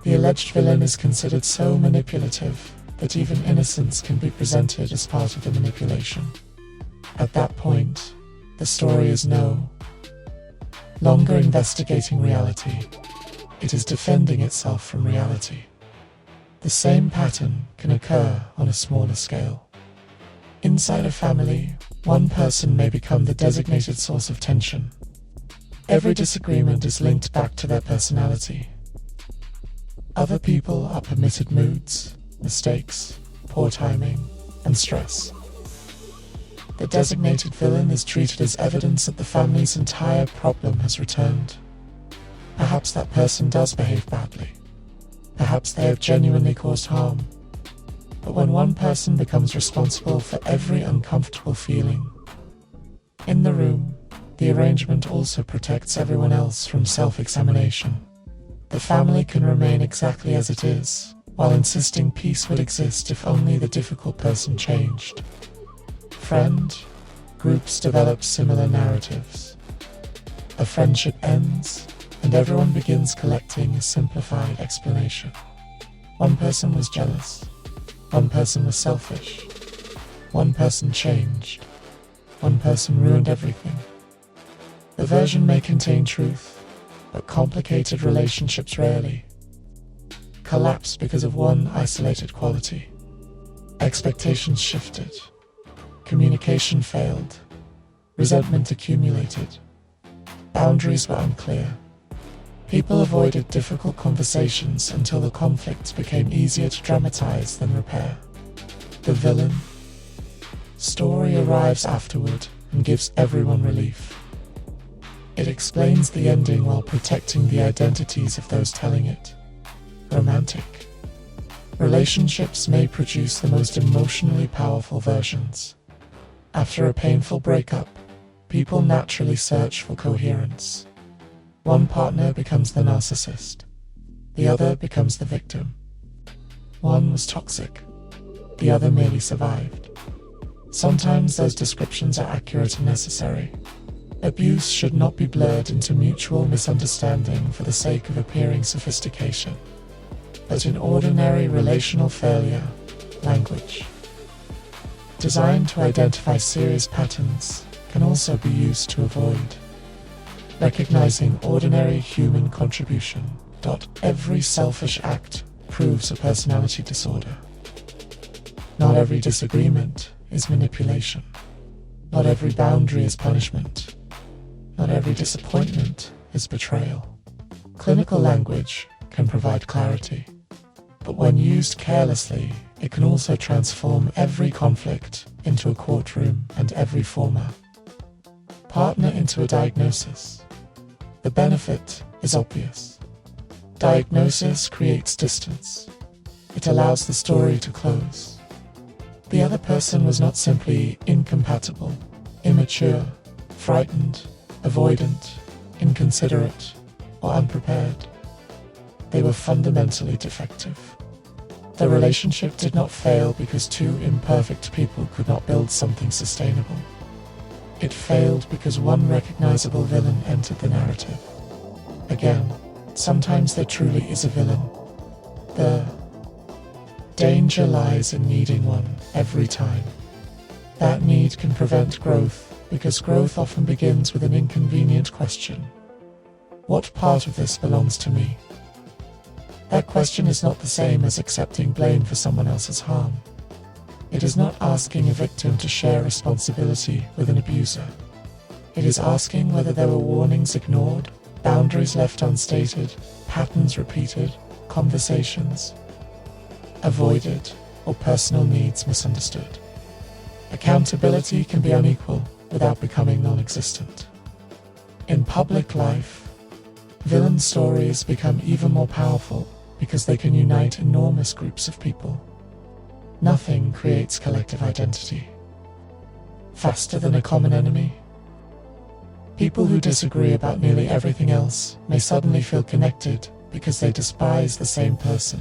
The alleged villain is considered so manipulative that even innocence can be presented as part of the manipulation. At that point, the story is no longer investigating reality. It is defending itself from reality. The same pattern can occur on a smaller scale. Inside a family, one person may become the designated source of tension. Every disagreement is linked back to their personality. Other people are permitted moods, mistakes, poor timing, and stress. The designated villain is treated as evidence that the family's entire problem has returned. Perhaps that person does behave badly. Perhaps they have genuinely caused harm. But when one person becomes responsible for every uncomfortable feeling in the room, the arrangement also protects everyone else from self-examination. The family can remain exactly as it is, while insisting peace would exist if only the difficult person changed. Friend groups develop similar narratives. A friendship ends, and everyone begins collecting a simplified explanation. One person was jealous. One person was selfish. One person changed. One person ruined everything. The version may contain truth, but complicated relationships rarely collapse because of one isolated quality. Expectations shifted. Communication failed. Resentment accumulated. Boundaries were unclear. People avoided difficult conversations until the conflicts became easier to dramatize than repair. The villain story arrives afterward and gives everyone relief. It explains the ending while protecting the identities of those telling it. Romantic relationships may produce the most emotionally powerful versions. After a painful breakup, people naturally search for coherence. One partner becomes the narcissist. The other becomes the victim. One was toxic. The other merely survived. Sometimes those descriptions are accurate and necessary. Abuse should not be blurred into mutual misunderstanding for the sake of appearing sophistication. But in ordinary relational failure, language designed to identify serious patterns can also be used to avoid. Recognizing ordinary human contribution. Every selfish act proves a personality disorder. Not every disagreement is manipulation. Not every boundary is punishment. Not every disappointment is betrayal. Clinical language can provide clarity, but when used carelessly, it can also transform every conflict into a courtroom and every former partner into a diagnosis. The benefit is obvious. Diagnosis creates distance. It allows the story to close. The other person was not simply incompatible, immature, frightened, avoidant, inconsiderate, or unprepared. They were fundamentally defective. The relationship did not fail because two imperfect people could not build something sustainable. It failed because one recognizable villain entered the narrative. Again, sometimes there truly is a villain. The danger lies in needing one every time. That need can prevent growth because growth often begins with an inconvenient question. What part of this belongs to me? That question is not the same as accepting blame for someone else's harm. It is not asking a victim to share responsibility with an abuser. It is asking whether there were warnings ignored, boundaries left unstated, patterns repeated, conversations avoided, or personal needs misunderstood. Accountability can be unequal without becoming non-existent. In public life, villain stories become even more powerful because they can unite enormous groups of people. Nothing creates collective identity faster than a common enemy. People who disagree about nearly everything else may suddenly feel connected because they despise the same person,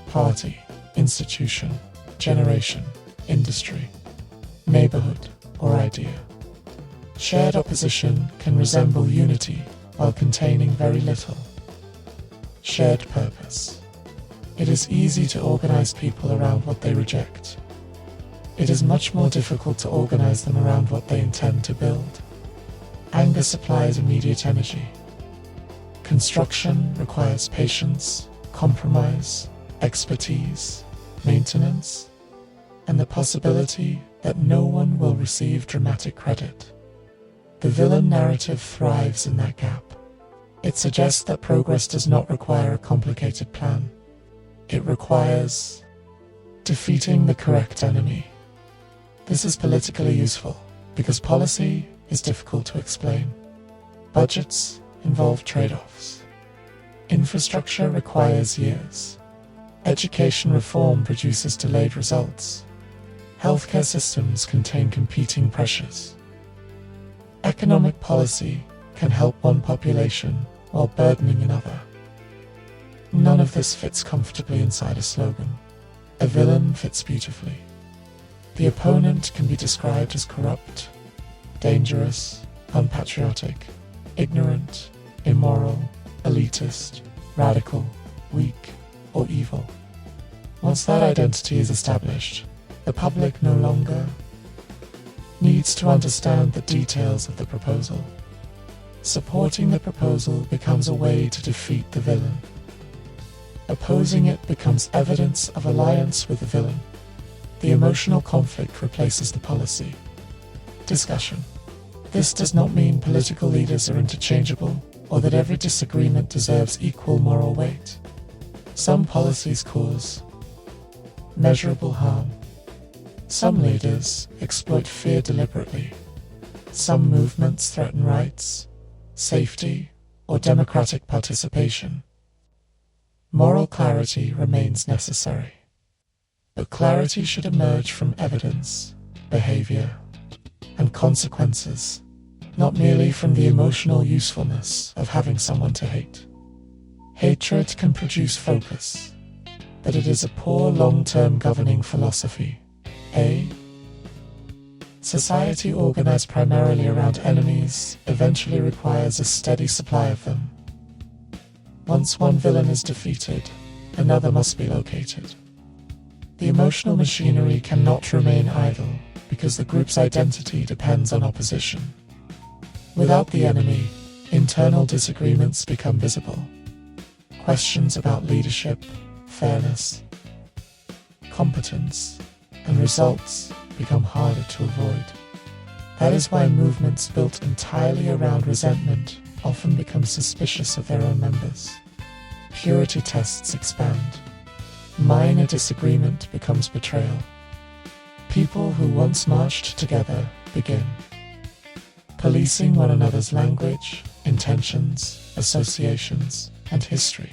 party, institution, generation, industry, neighborhood, or idea. Shared opposition can resemble unity while containing very little shared purpose. It is easy to organize people around what they reject. It is much more difficult to organize them around what they intend to build. Anger supplies immediate energy. Construction requires patience, compromise, expertise, maintenance, and the possibility that no one will receive dramatic credit. The villain narrative thrives in that gap. It suggests that progress does not require a complicated plan. It requires defeating the correct enemy. This is politically useful because policy is difficult to explain. Budgets involve trade-offs. Infrastructure requires years. Education reform produces delayed results. Healthcare systems contain competing pressures. Economic policy can help one population while burdening another. None of this fits comfortably inside a slogan. A villain fits beautifully. The opponent can be described as corrupt, dangerous, unpatriotic, ignorant, immoral, elitist, radical, weak, or evil. Once that identity is established, the public no longer needs to understand the details of the proposal. Supporting the proposal becomes a way to defeat the villain. Opposing it becomes evidence of alliance with the villain. The emotional conflict replaces the policy. Discussion. This does not mean political leaders are interchangeable or that every disagreement deserves equal moral weight. Some policies cause measurable harm. Some leaders exploit fear deliberately. Some movements threaten rights, safety, or democratic participation. Moral clarity remains necessary. But clarity should emerge from evidence, behavior, and consequences, not merely from the emotional usefulness of having someone to hate. Hatred can produce focus, but it is a poor long-term governing philosophy. A society organized primarily around enemies eventually requires a steady supply of them. Once one villain is defeated, another must be located. The emotional machinery cannot remain idle because the group's identity depends on opposition. Without the enemy, internal disagreements become visible. Questions about leadership, fairness, competence, and results become harder to avoid. That is why movements built entirely around resentment often become suspicious of their own members. Purity tests expand. Minor disagreement becomes betrayal. People who once marched together begin policing one another's language, intentions, associations, and history.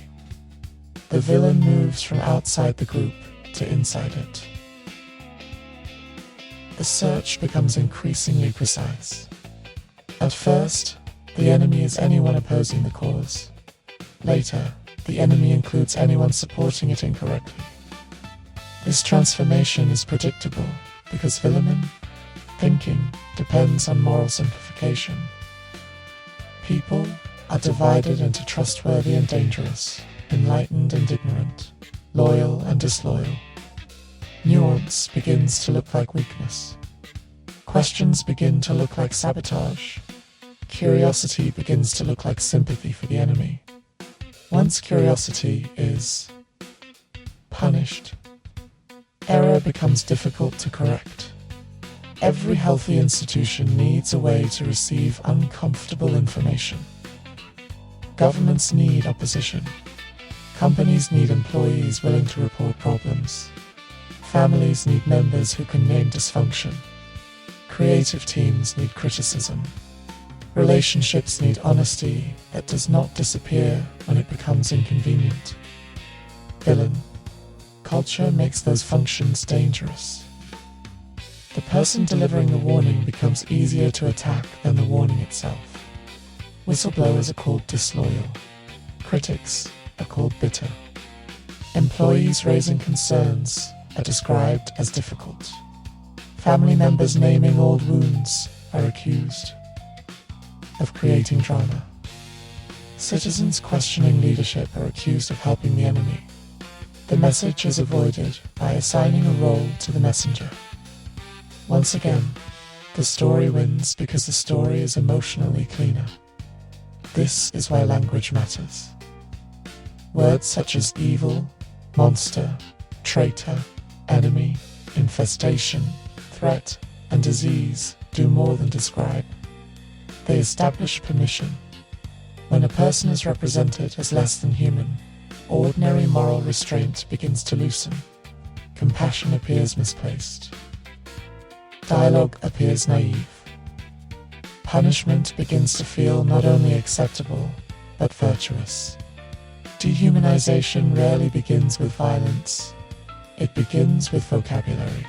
The villain moves from outside the group to inside it. The search becomes increasingly precise. At first, the enemy is anyone opposing the cause. Later, the enemy includes anyone supporting it incorrectly. This transformation is predictable because villain thinking depends on moral simplification. People are divided into trustworthy and dangerous, enlightened and ignorant, loyal and disloyal. Nuance begins to look like weakness. Questions begin to look like sabotage. Curiosity begins to look like sympathy for the enemy. Once curiosity is punished, error becomes difficult to correct. Every healthy institution needs a way to receive uncomfortable information. Governments need opposition. Companies need employees willing to report problems. Families need members who can name dysfunction. Creative teams need criticism. Relationships need honesty that does not disappear when it becomes inconvenient. Villain culture makes those functions dangerous. The person delivering the warning becomes easier to attack than the warning itself. Whistleblowers are called disloyal. Critics are called bitter. Employees raising concerns are described as difficult. Family members naming old wounds are accused of creating drama. Citizens questioning leadership are accused of helping the enemy. The message is avoided by assigning a role to the messenger. Once again, the story wins because the story is emotionally cleaner. This is why language matters. Words such as evil, monster, traitor, enemy, infestation, threat, and disease do more than describe. They establish permission. When a person is represented as less than human, ordinary moral restraint begins to loosen. Compassion appears misplaced. Dialogue appears naive. Punishment begins to feel not only acceptable, but virtuous. Dehumanization rarely begins with violence. It begins with vocabulary.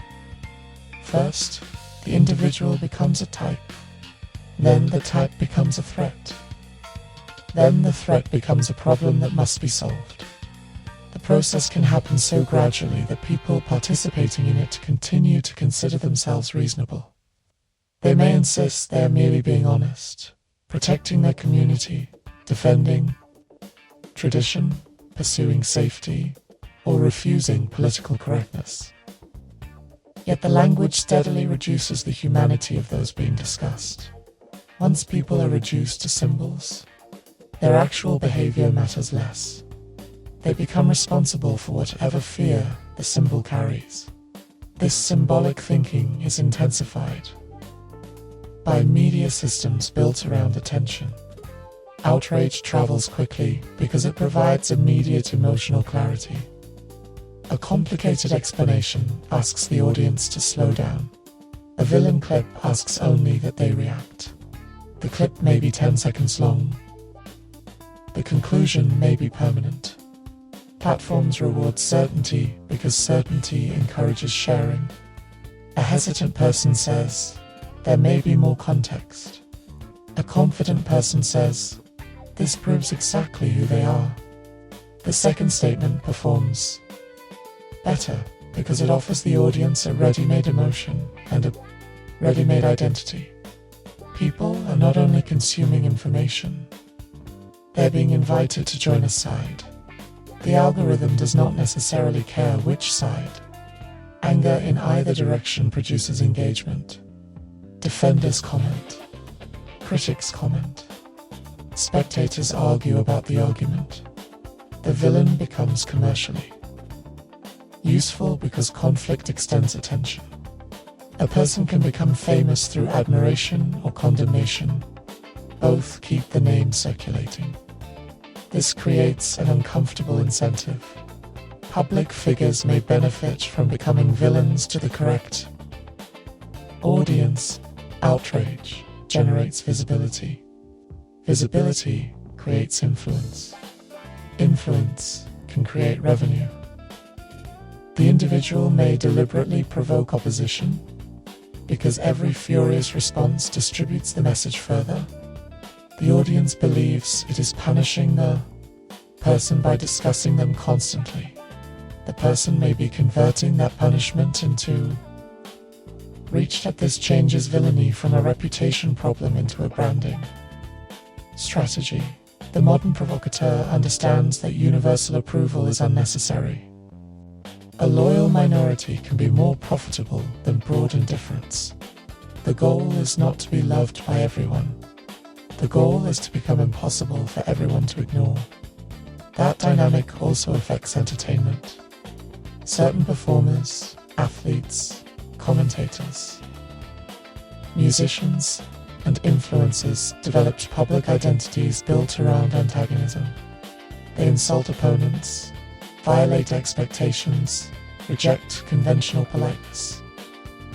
First, the individual becomes a type. Then the type becomes a threat. Then the threat becomes a problem that must be solved. process can happen so gradually that people participating in it continue to consider themselves reasonable. They may insist they are merely being honest, protecting their community, defending tradition, pursuing safety, or refusing political correctness. Yet the language steadily reduces the humanity of those being discussed. Once people are reduced to symbols, their actual behavior matters less. They become responsible for whatever fear the symbol carries. This symbolic thinking is intensified by media systems built around attention. Outrage travels quickly because it provides immediate emotional clarity. A complicated explanation asks the audience to slow down. A villain clip asks only that they react. The clip may be 10 seconds long. The conclusion may be permanent. Platforms reward certainty because certainty encourages sharing. A hesitant person says, "There may be more context." A confident person says, "This proves exactly who they are." The second statement performs better because it offers the audience a ready-made emotion and a ready-made identity. People are not only consuming information, they're being invited to join a side. The algorithm does not necessarily care which side. Anger in either direction produces engagement. Defenders comment. Critics comment. Spectators argue about the argument. The villain becomes commercially useful because conflict extends attention. A person can become famous through admiration or condemnation. Both keep the name circulating. This creates an uncomfortable incentive. Public figures may benefit from becoming villains to the correct audience. Outrage generates visibility. Visibility creates influence. Influence can create revenue. The individual may deliberately provoke opposition because every furious response distributes the message further. The audience believes it is punishing the person by discussing them constantly. The person may be converting that punishment into reach. That this changes villainy from a reputation problem into a branding strategy. The modern provocateur understands that universal approval is unnecessary. A loyal minority can be more profitable than broad indifference. The goal is not to be loved by everyone. The goal is to become impossible for everyone to ignore. That dynamic also affects entertainment. Certain performers, athletes, commentators, musicians, and influencers developed public identities built around antagonism. They insult opponents, violate expectations, reject conventional politeness,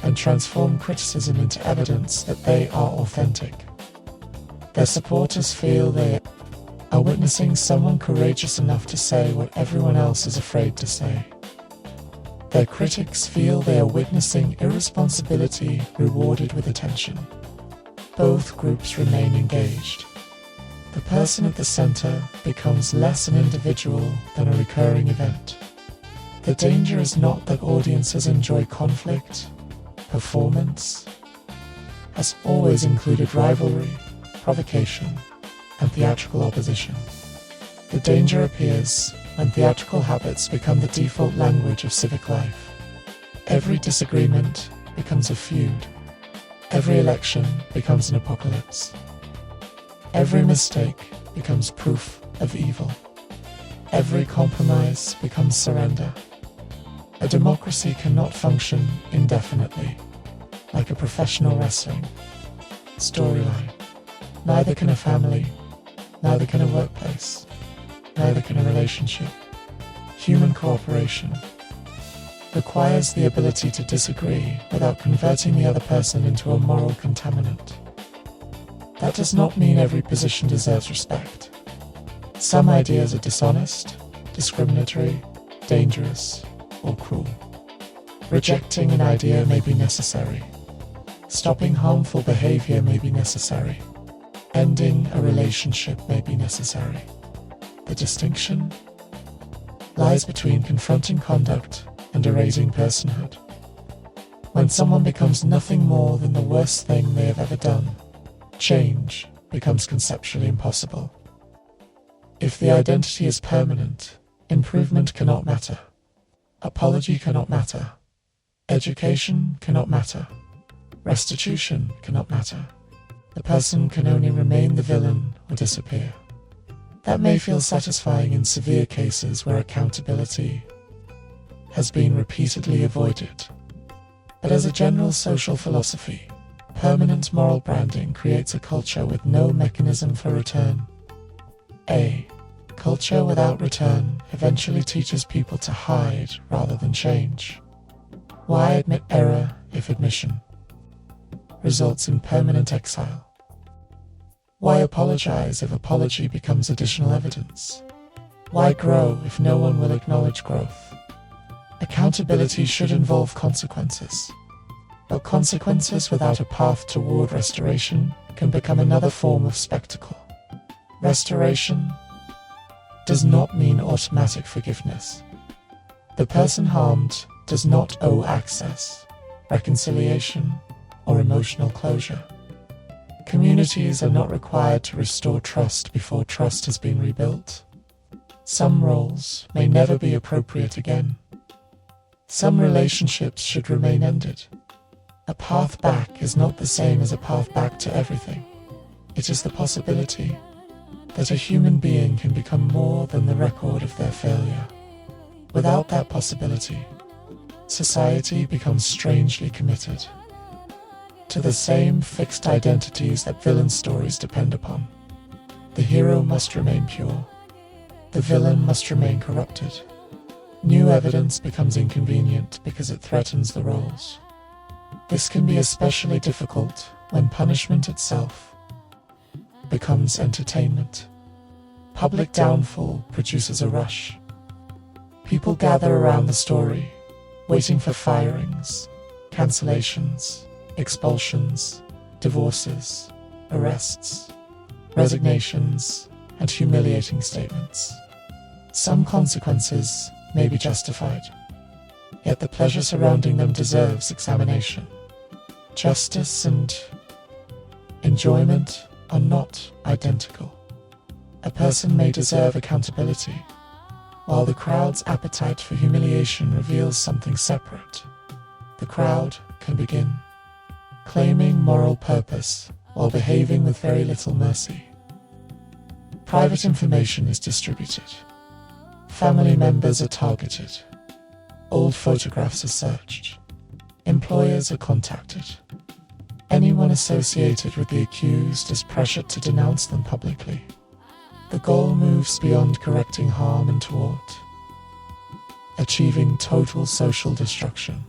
and transform criticism into evidence that they are authentic. Their supporters feel they are witnessing someone courageous enough to say what everyone else is afraid to say. Their critics feel they are witnessing irresponsibility rewarded with attention. Both groups remain engaged. The person at the center becomes less an individual than a recurring event. The danger is not that audiences enjoy conflict. Performance has always included rivalry, provocation, and theatrical opposition. The danger appears when theatrical habits become the default language of civic life. Every disagreement becomes a feud. Every election becomes an apocalypse. Every mistake becomes proof of evil. Every compromise becomes surrender. A democracy cannot function indefinitely, like a professional wrestling storyline. Neither can a family, neither can a workplace, neither can a relationship. Human cooperation requires the ability to disagree without converting the other person into a moral contaminant. That does not mean every position deserves respect. Some ideas are dishonest, discriminatory, dangerous, or cruel. Rejecting an idea may be necessary. Stopping harmful behavior may be necessary. Ending a relationship may be necessary. The distinction lies between confronting conduct and erasing personhood. When someone becomes nothing more than the worst thing they have ever done, change becomes conceptually impossible. If the identity is permanent, improvement cannot matter. Apology cannot matter. Education cannot matter. Restitution cannot matter. The person can only remain the villain or disappear. That may feel satisfying in severe cases where accountability has been repeatedly avoided. But as a general social philosophy, permanent moral branding creates a culture with no mechanism for return. A culture without return eventually teaches people to hide rather than change. Why admit error if admission results in permanent exile? Why apologize if apology becomes additional evidence? Why grow if no one will acknowledge growth? Accountability should involve consequences, but consequences without a path toward restoration can become another form of spectacle. Restoration does not mean automatic forgiveness. The person harmed does not owe access, reconciliation, or emotional closure. Communities are not required to restore trust before trust has been rebuilt. Some roles may never be appropriate again. Some relationships should remain ended. A path back is not the same as a path back to everything. It is the possibility that a human being can become more than the record of their failure. Without that possibility, society becomes strangely committed to the same fixed identities that villain stories depend upon. The hero must remain pure. The villain must remain corrupted. New evidence becomes inconvenient because it threatens the roles. This can be especially difficult when punishment itself becomes entertainment. Public downfall produces a rush. People gather around the story, waiting for firings, cancellations, expulsions, divorces, arrests, resignations, and humiliating statements. Some consequences may be justified, yet the pleasure surrounding them deserves examination. Justice and enjoyment are not identical. A person may deserve accountability, while the crowd's appetite for humiliation reveals something separate. The crowd can begin claiming moral purpose while behaving with very little mercy. Private information is distributed. Family members are targeted. Old photographs are searched. Employers are contacted. Anyone associated with the accused is pressured to denounce them publicly. The goal moves beyond correcting harm and toward achieving total social destruction.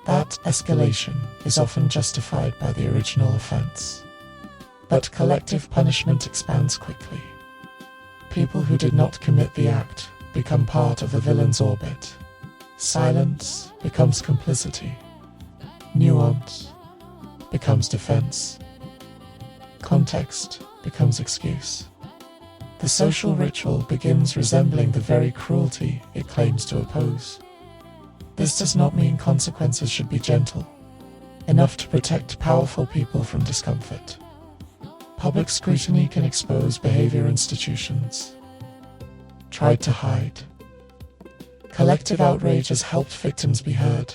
That escalation is often justified by the original offense. But collective punishment expands quickly. People who did not commit the act become part of the villain's orbit. Silence becomes complicity. Nuance becomes defense. Context becomes excuse. The social ritual begins resembling the very cruelty it claims to oppose. This does not mean consequences should be gentle, enough to protect powerful people from discomfort. Public scrutiny can expose behavior institutions tried to hide. Collective outrage has helped victims be heard,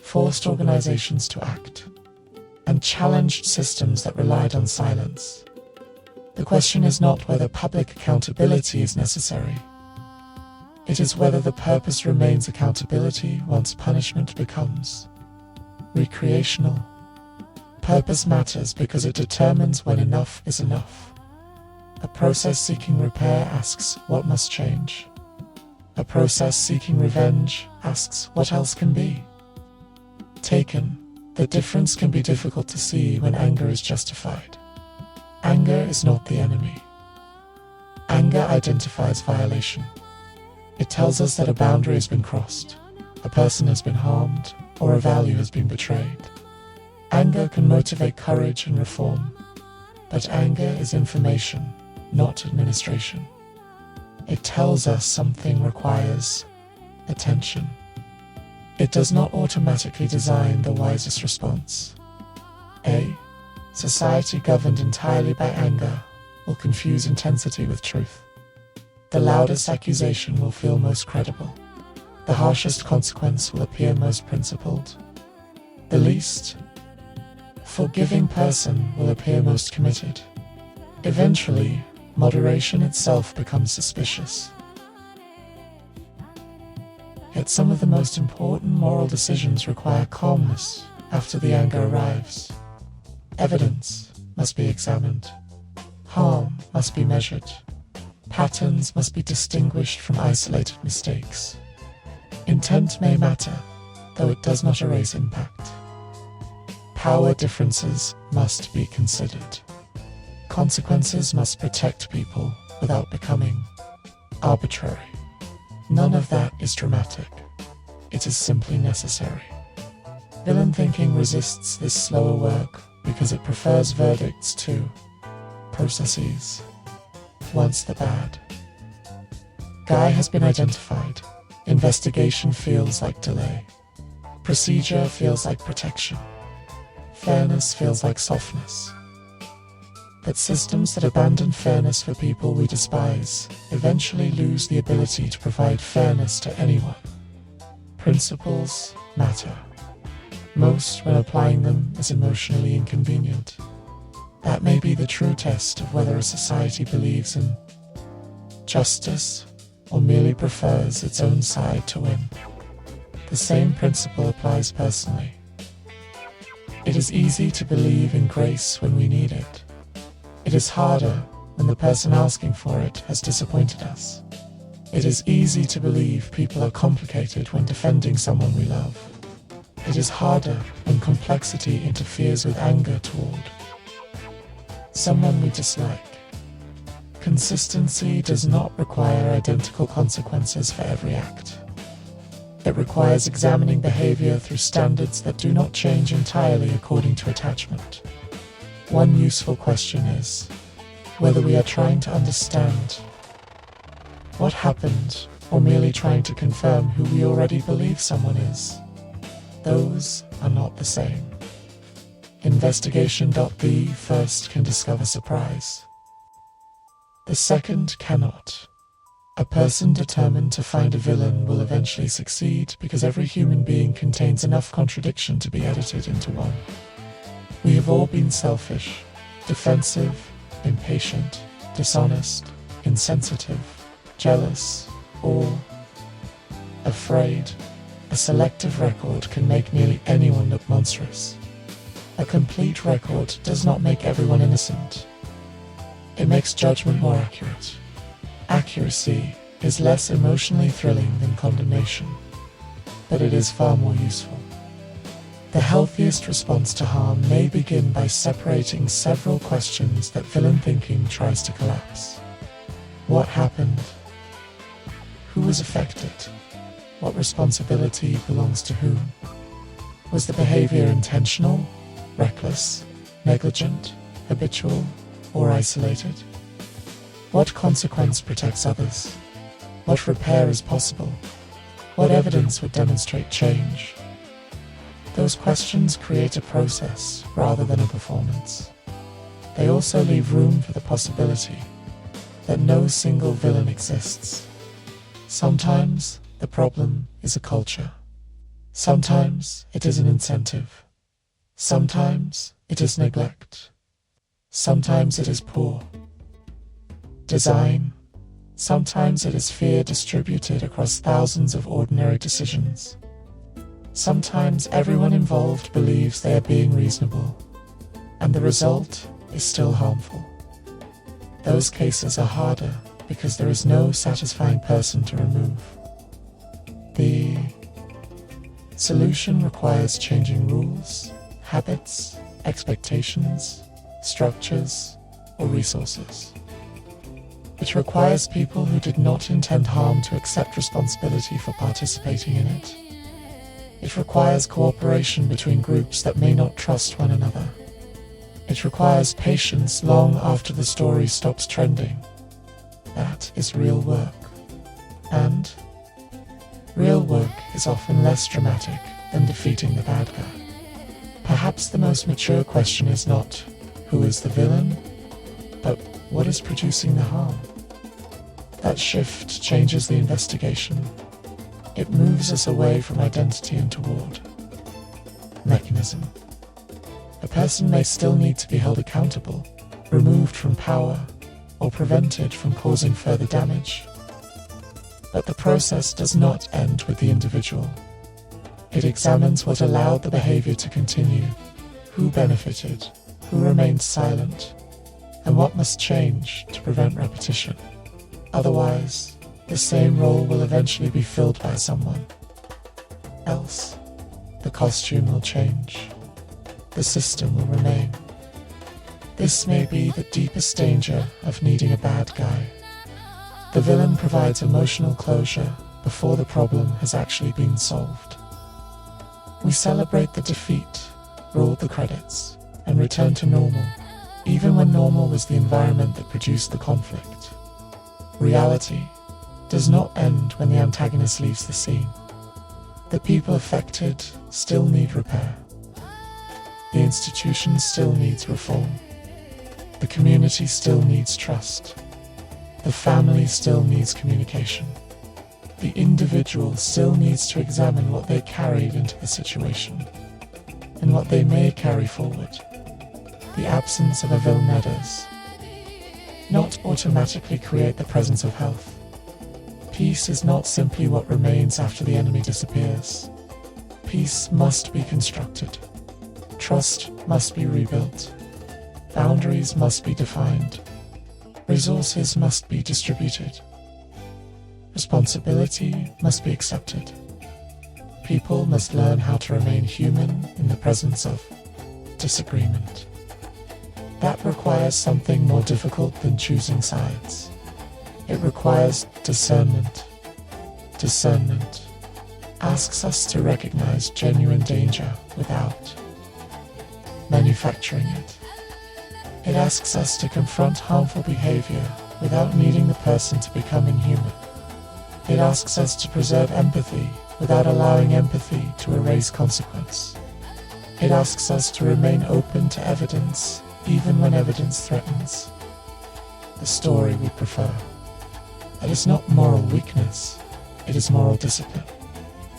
forced organizations to act, and challenged systems that relied on silence. The question is not whether public accountability is necessary. It is whether the purpose remains accountability once punishment becomes recreational. Purpose matters because it determines when enough is enough. A process seeking repair asks what must change. A process seeking revenge asks what else can be. Taken, the difference can be difficult to see when anger is justified. Anger is not the enemy. Anger identifies violation. It tells us that a boundary has been crossed, a person has been harmed, or a value has been betrayed. Anger can motivate courage and reform, but anger is information, not administration. It tells us something requires attention. It does not automatically design the wisest response. A society governed entirely by anger will confuse intensity with truth. The loudest accusation will feel most credible. The harshest consequence will appear most principled. The least forgiving person will appear most committed. Eventually, moderation itself becomes suspicious. Yet some of the most important moral decisions require calmness after the anger arrives. Evidence must be examined. Harm must be measured. Patterns must be distinguished from isolated mistakes. Intent may matter, though it does not erase impact. Power differences must be considered. Consequences must protect people without becoming arbitrary. None of that is dramatic. It is simply necessary. Villain thinking resists this slower work because it prefers verdicts to processes. Once the bad guy has been identified, investigation feels like delay. Procedure feels like protection. Fairness feels like softness. But systems that abandon fairness for people we despise eventually lose the ability to provide fairness to anyone. Principles matter. Most when applying them is emotionally inconvenient. That may be the true test of whether a society believes in justice or merely prefers its own side to win. The same principle applies personally. It is easy to believe in grace when we need it. It is harder when the person asking for it has disappointed us. It is easy to believe people are complicated when defending someone we love. It is harder when complexity interferes with anger toward someone we dislike. Consistency does not require identical consequences for every act. It requires examining behavior through standards that do not change entirely according to attachment. One useful question is whether we are trying to understand what happened or merely trying to confirm who we already believe someone is. Those are not the same. Investigation.the first can discover surprise. The second cannot. A person determined to find a villain will eventually succeed because every human being contains enough contradiction to be edited into one. We have all been selfish, defensive, impatient, dishonest, insensitive, jealous, or afraid. A selective record can make nearly anyone look monstrous. A complete record does not make everyone innocent. It makes judgment more accurate. Accuracy is less emotionally thrilling than condemnation, but it is far more useful. The healthiest response to harm may begin by separating several questions that villain thinking tries to collapse. What happened? Who was affected? What responsibility belongs to whom? Was the behavior intentional, reckless, negligent, habitual, or isolated? What consequence protects others? What repair is possible? What evidence would demonstrate change? Those questions create a process rather than a performance. They also leave room for the possibility that no single villain exists. Sometimes the problem is a culture. Sometimes it is an incentive. Sometimes it is neglect. Sometimes it is poor design. Sometimes it is fear distributed across thousands of ordinary decisions. Sometimes everyone involved believes they are being reasonable, and the result is still harmful. Those cases are harder because there is no satisfying person to remove. The solution requires changing rules, habits, expectations, structures, or resources. It requires people who did not intend harm to accept responsibility for participating in it. It requires cooperation between groups that may not trust one another. It requires patience long after the story stops trending. That that is real work. And real work is often less dramatic than defeating the bad guy. Perhaps the most mature question is not who is the villain, but what is producing the harm? That shift changes the investigation. It moves us away from identity and toward mechanism. A person may still need to be held accountable, removed from power, or prevented from causing further damage. But the process does not end with the individual. It examines what allowed the behavior to continue, who benefited, who remained silent, and what must change to prevent repetition. Otherwise, the same role will eventually be filled by someone else. The costume will change. The system will remain. This may be the deepest danger of needing a bad guy. The villain provides emotional closure before the problem has actually been solved. We celebrate the defeat, roll the credits, and return to normal, even when normal was the environment that produced the conflict. Reality does not end when the antagonist leaves the scene. The people affected still need repair. The institution still needs reform. The community still needs trust. The family still needs communication. The individual still needs to examine what they carried into the situation and what they may carry forward. The absence of a villain does not automatically create the presence of health. Peace is not simply what remains after the enemy disappears. Peace must be constructed. Trust must be rebuilt. Boundaries must be defined. Resources must be distributed. Responsibility must be accepted. People must learn how to remain human in the presence of disagreement. That requires something more difficult than choosing sides. It requires discernment. Discernment asks us to recognize genuine danger without manufacturing it. It asks us to confront harmful behavior without needing the person to become inhuman. It asks us to preserve empathy without allowing empathy to erase consequence. It asks us to remain open to evidence even when evidence threatens the story we prefer. It is not moral weakness, it is moral discipline.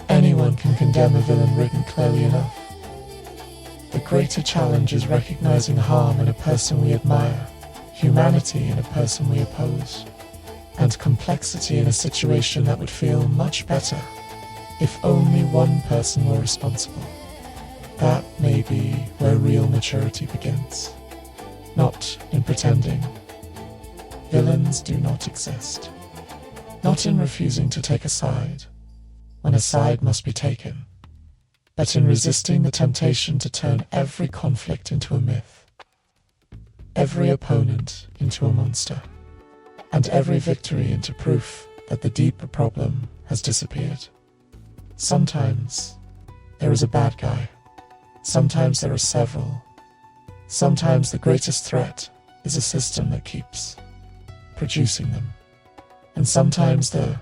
Anyone can condemn a villain written clearly enough. The greater challenge is recognizing harm in a person we admire, humanity in a person we oppose, and complexity in a situation that would feel much better if only one person were responsible. That may be where real maturity begins. Not in pretending. Villains do not exist. Not in refusing to take a side, when a side must be taken, but in resisting the temptation to turn every conflict into a myth, every opponent into a monster, and every victory into proof that the deeper problem has disappeared. Sometimes there is a bad guy. Sometimes there are several. Sometimes the greatest threat is a system that keeps producing them. And sometimes the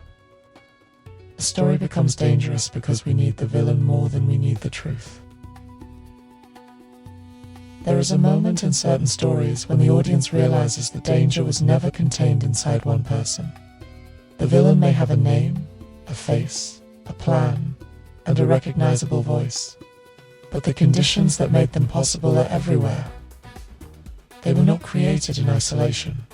story becomes dangerous because we need the villain more than we need the truth. There is a moment in certain stories when the audience realizes the danger was never contained inside one person. The villain may have a name, a face, a plan, and a recognizable voice, but the conditions that made them possible are everywhere. They were not created in isolation.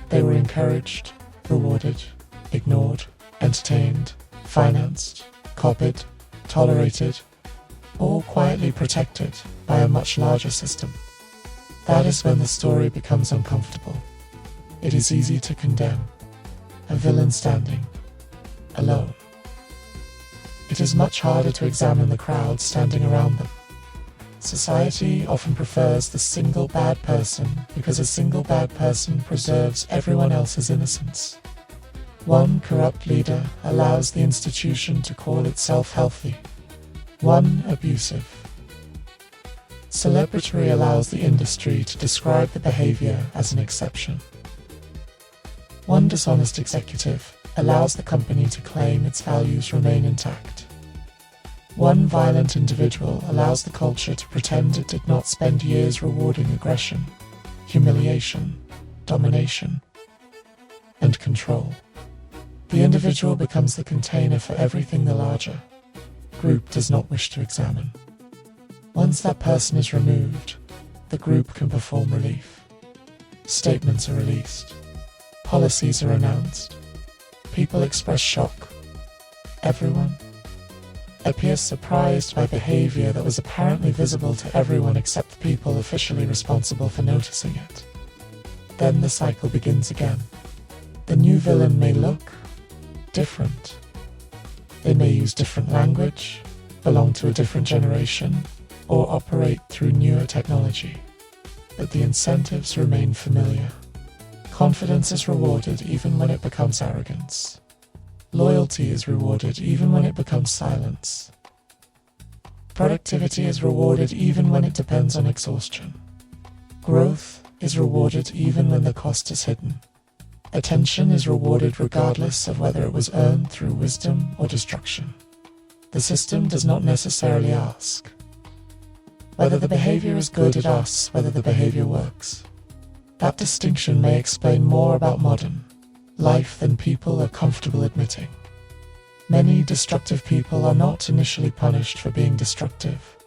They were encouraged, rewarded, ignored, entertained, financed, copied, tolerated, or quietly protected by a much larger system. That is when the story becomes uncomfortable. It is easy to condemn a villain standing alone. It is much harder to examine the crowd standing around them. Society often prefers the single bad person because a single bad person preserves everyone else's innocence. One corrupt leader allows the institution to call itself healthy. One abusive celebrity allows the industry to describe the behavior as an exception. One dishonest executive allows the company to claim its values remain intact. One violent individual allows the culture to pretend it did not spend years rewarding aggression, humiliation, domination, and control. The individual becomes the container for everything the larger group does not wish to examine. Once that person is removed, the group can perform relief. Statements are released. Policies are announced. People express shock. Everyone appears surprised by behavior that was apparently visible to everyone except the people officially responsible for noticing it. Then the cycle begins again. The new villain may look different. They may use different language, belong to a different generation, or operate through newer technology. But the incentives remain familiar. Confidence is rewarded even when it becomes arrogance. Loyalty is rewarded even when it becomes silence. Productivity is rewarded even when it depends on exhaustion. Growth is rewarded even when the cost is hidden. Attention is rewarded regardless of whether it was earned through wisdom or destruction. The system does not necessarily ask whether the behavior is good, it asks whether the behavior works. That distinction may explain more about modern life than people are comfortable admitting. Many destructive people are not initially punished for being destructive.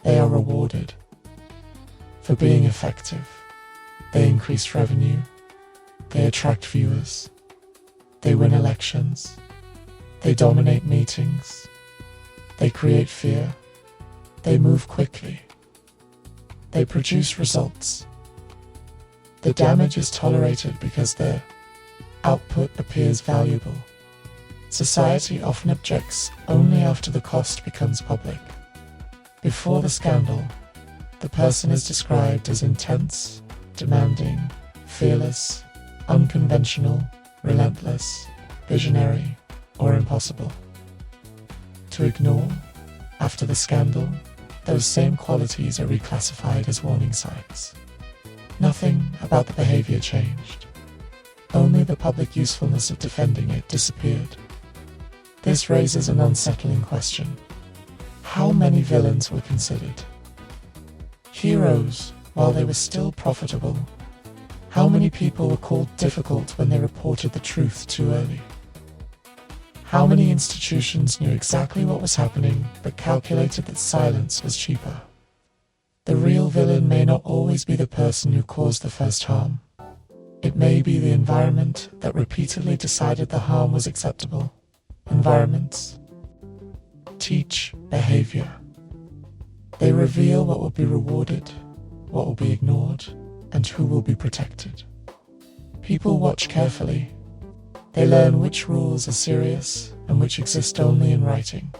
They are rewarded for being effective. They increase revenue. They attract viewers. They win elections. They dominate meetings. They create fear. They move quickly. They produce results. The damage is tolerated because their output appears valuable. Society often objects only after the cost becomes public. Before the scandal, the person is described as intense, demanding, fearless, unconventional, relentless, visionary, or impossible. To ignore, after the scandal, those same qualities are reclassified as warning signs. Nothing about the behavior changed. Only the public usefulness of defending it disappeared. This raises an unsettling question. How many villains were considered heroes while they were still profitable? How many people were called difficult when they reported the truth too early? How many institutions knew exactly what was happening but calculated that silence was cheaper? The real villain may not always be the person who caused the first harm. It may be the environment that repeatedly decided the harm was acceptable. Environments teach behavior. They reveal what will be rewarded, what will be ignored, and who will be protected. People watch carefully. They learn which rules are serious and which exist only in writing.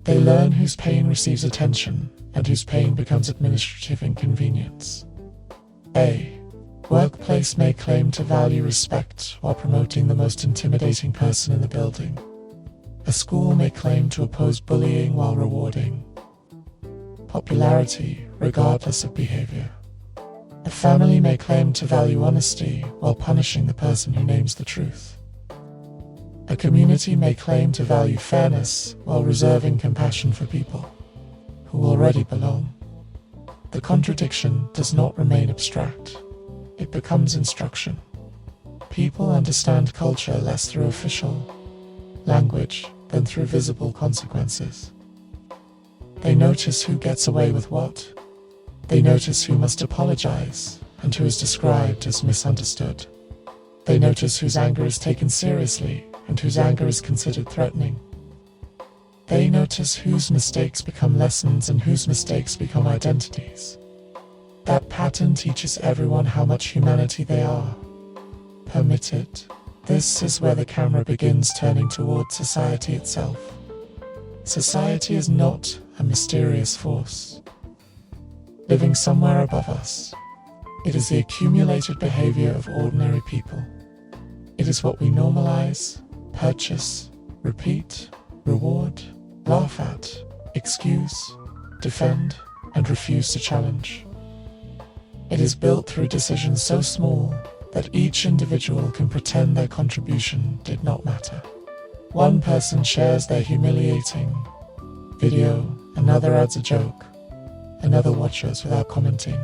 They learn whose pain receives attention and whose pain becomes administrative inconvenience. A workplace may claim to value respect while promoting the most intimidating person in the building. A school may claim to oppose bullying while rewarding popularity regardless of behavior. A family may claim to value honesty while punishing the person who names the truth. A community may claim to value fairness while reserving compassion for people who already belong. The contradiction does not remain abstract. It becomes instruction. People understand culture less through official language than through visible consequences. They notice who gets away with what. They notice who must apologize and who is described as misunderstood. They notice whose anger is taken seriously and whose anger is considered threatening. They notice whose mistakes become lessons and whose mistakes become identities. That pattern teaches everyone how much humanity they are. Permitted. This is where the camera begins turning toward society itself. Society is not a mysterious force living somewhere above us. It is the accumulated behavior of ordinary people. It is what we normalize, purchase, repeat, reward, laugh at, excuse, defend, and refuse to challenge. It is built through decisions so small that each individual can pretend their contribution did not matter. One person shares their humiliating video, another adds a joke, another watches without commenting,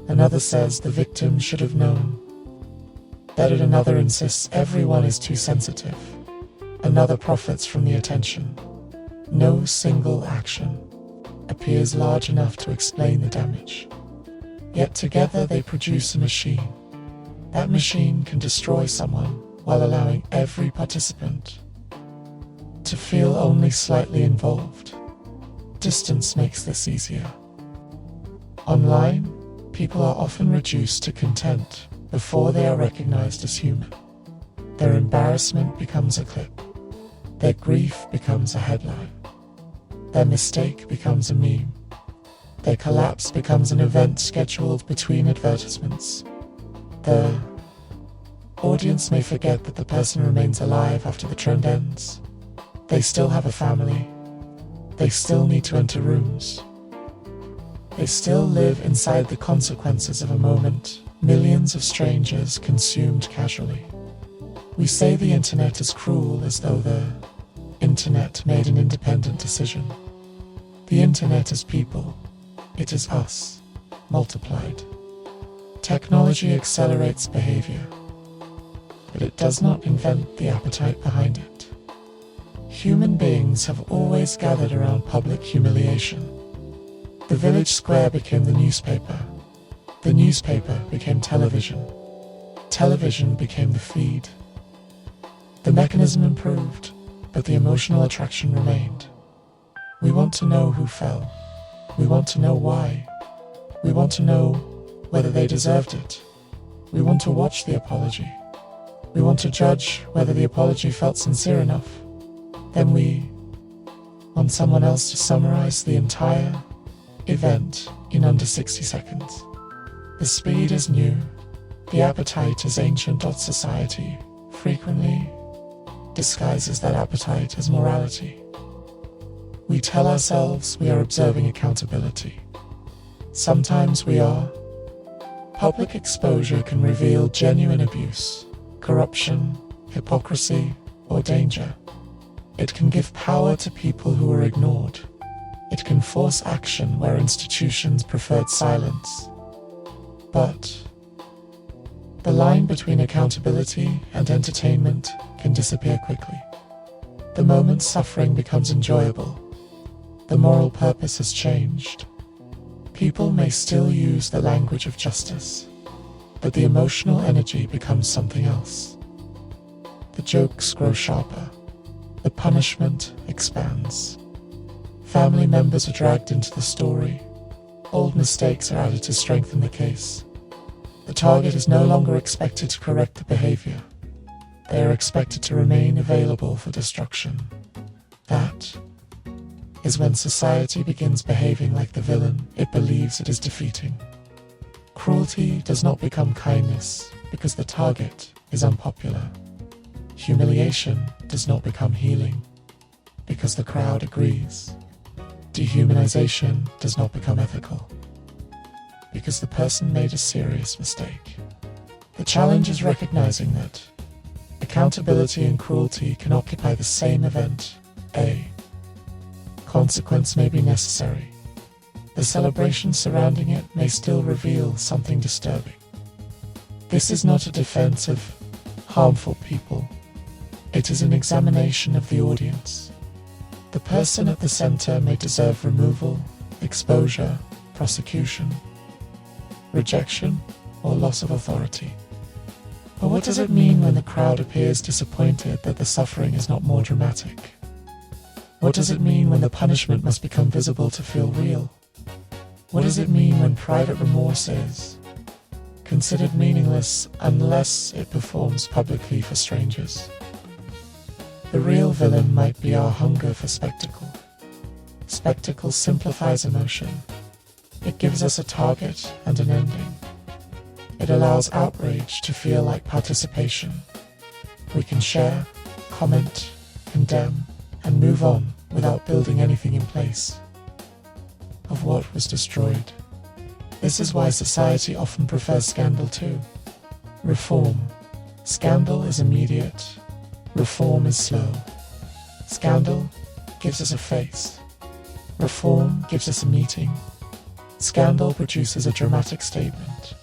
another says the victim should have known better, another insists everyone is too sensitive, another profits from the attention. No single action appears large enough to explain the damage. Yet together they produce a machine. That machine can destroy someone while allowing every participant to feel only slightly involved. Distance makes this easier. Online, people are often reduced to content before they are recognized as human. Their embarrassment becomes a clip. Their grief becomes a headline. Their mistake becomes a meme. Their collapse becomes an event scheduled between advertisements. The audience may forget that the person remains alive after the trend ends. They still have a family. They still need to enter rooms. They still live inside the consequences of a moment millions of strangers consumed casually. We say the internet is cruel as though the internet made an independent decision. The internet is people. It is us, multiplied. Technology accelerates behavior, but it does not invent the appetite behind it. Human beings have always gathered around public humiliation. The village square became the newspaper. The newspaper became television. Television became the feed. The mechanism improved, but the emotional attraction remained. We want to know who fell. We want to know why. We want to know whether they deserved it. We want to watch the apology. We want to judge whether the apology felt sincere enough. Then we want someone else to summarize the entire event in under 60 seconds. The speed is new. The appetite is ancient. Society frequently disguises that appetite as morality. We tell ourselves we are observing accountability. Sometimes we are. Public exposure can reveal genuine abuse, corruption, hypocrisy, or danger. It can give power to people who are ignored. It can force action where institutions preferred silence. But the line between accountability and entertainment can disappear quickly. The moment suffering becomes enjoyable, the moral purpose has changed. People may still use the language of justice, but the emotional energy becomes something else. The jokes grow sharper. The punishment expands. Family members are dragged into the story. Old mistakes are added to strengthen the case. The target is no longer expected to correct the behavior. They are expected to remain available for destruction. That is when society begins behaving like the villain it believes it is defeating. Cruelty does not become kindness because the target is unpopular. Humiliation does not become healing because the crowd agrees. Dehumanization does not become ethical because the person made a serious mistake. The challenge is recognizing that accountability and cruelty can occupy the same event. A consequence may be necessary. The celebration surrounding it may still reveal something disturbing. This is not a defense of harmful people. It is an examination of the audience. The person at the center may deserve removal, exposure, prosecution, rejection, or loss of authority. But what does it mean when the crowd appears disappointed that the suffering is not more dramatic? What does it mean when the punishment must become visible to feel real? What does it mean when private remorse is considered meaningless unless it performs publicly for strangers? The real villain might be our hunger for spectacle. Spectacle simplifies emotion. It gives us a target and an ending. It allows outrage to feel like participation. We can share, comment, condemn, and move on without building anything in place of what was destroyed. This is why society often prefers scandal too. Reform. Scandal is immediate. Reform is slow. Scandal gives us a face. Reform gives us a meeting. Scandal produces a dramatic statement.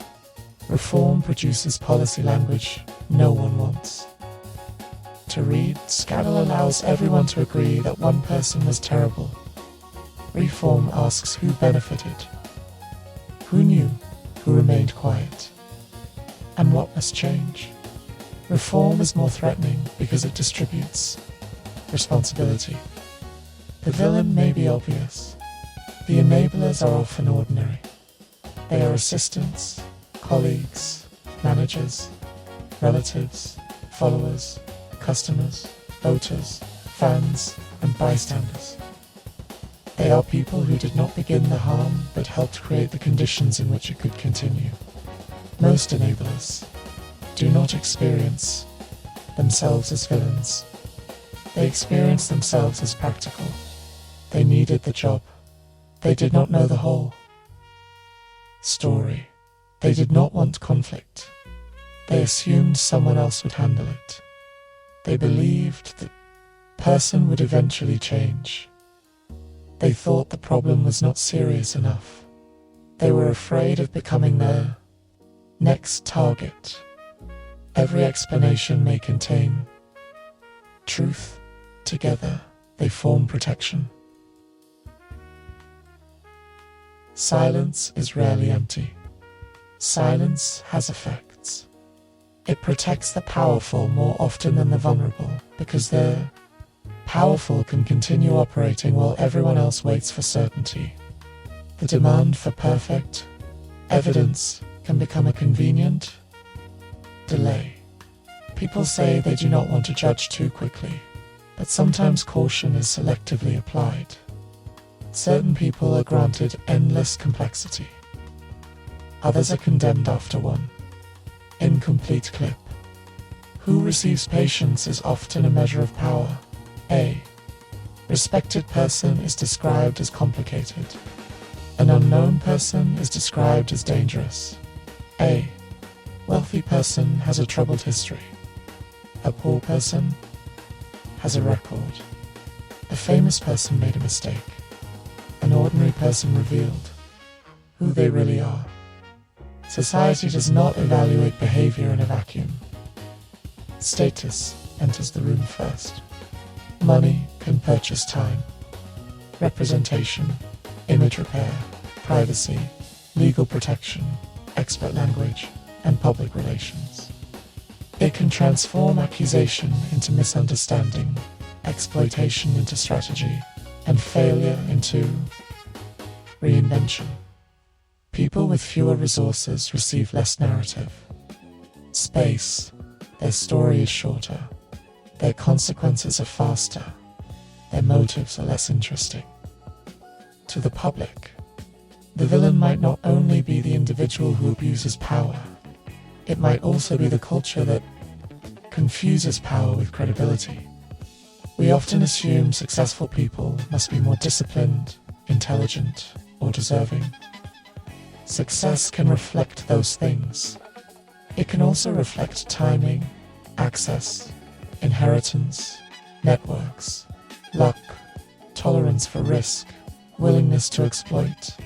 Reform produces policy language no one wants to read. Scandal allows everyone to agree that one person was terrible. Reform asks who benefited, who knew, who remained quiet, and what must change. Reform is more threatening because it distributes responsibility. The villain may be obvious. The enablers are often ordinary. They are assistants, colleagues, managers, relatives, followers, customers, voters, fans, and bystanders. They are people who did not begin the harm but helped create the conditions in which it could continue. Most enablers do not experience themselves as villains. They experience themselves as practical. They needed the job. They did not know the whole story. They did not want conflict. They assumed someone else would handle it. They believed the person would eventually change. They thought the problem was not serious enough. They were afraid of becoming their next target. Every explanation may contain truth. Together, they form protection. Silence is rarely empty. Silence has effects. It protects the powerful more often than the vulnerable, because the powerful can continue operating while everyone else waits for certainty. The demand for perfect evidence can become a convenient delay. People say they do not want to judge too quickly, but sometimes caution is selectively applied. Certain people are granted endless complexity. Others are condemned after one incomplete clip. Who receives patience is often a measure of power. A respected person is described as complicated. An unknown person is described as dangerous. A wealthy person has a troubled history. A poor person has a record. A famous person made a mistake. An ordinary person revealed who they really are. Society does not evaluate behavior in a vacuum. Status enters the room first. Money can purchase time. Representation, image repair, privacy, legal protection, expert language, and public relations. It can transform accusation into misunderstanding, exploitation into strategy, and failure into reinvention. People with fewer resources receive less narrative space. Their story is shorter. Their consequences are faster. Their motives are less interesting. To the public, the villain might not only be the individual who abuses power, it might also be the culture that confuses power with credibility. We often assume successful people must be more disciplined, intelligent, or deserving. Success can reflect those things. It can also reflect timing, access, inheritance, networks, luck, tolerance for risk, willingness to exploit,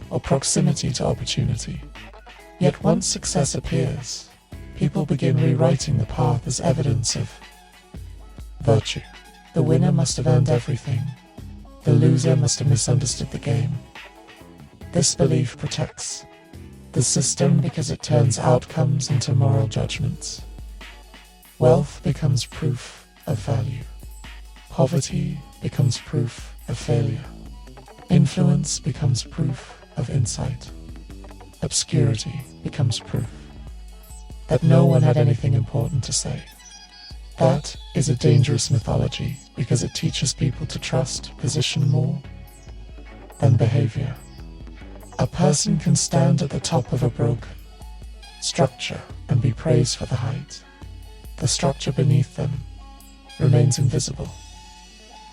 or proximity to opportunity. Yet once success appears, people begin rewriting the path as evidence of virtue. The winner must have earned everything. The loser must have misunderstood the game. This belief protects the system because it turns outcomes into moral judgments. Wealth becomes proof of value. Poverty becomes proof of failure. Influence becomes proof of insight. Obscurity becomes proof that no one had anything important to say. That is a dangerous mythology because it teaches people to trust position more than behavior. A person can stand at the top of a broken structure and be praised for the height. The structure beneath them remains invisible.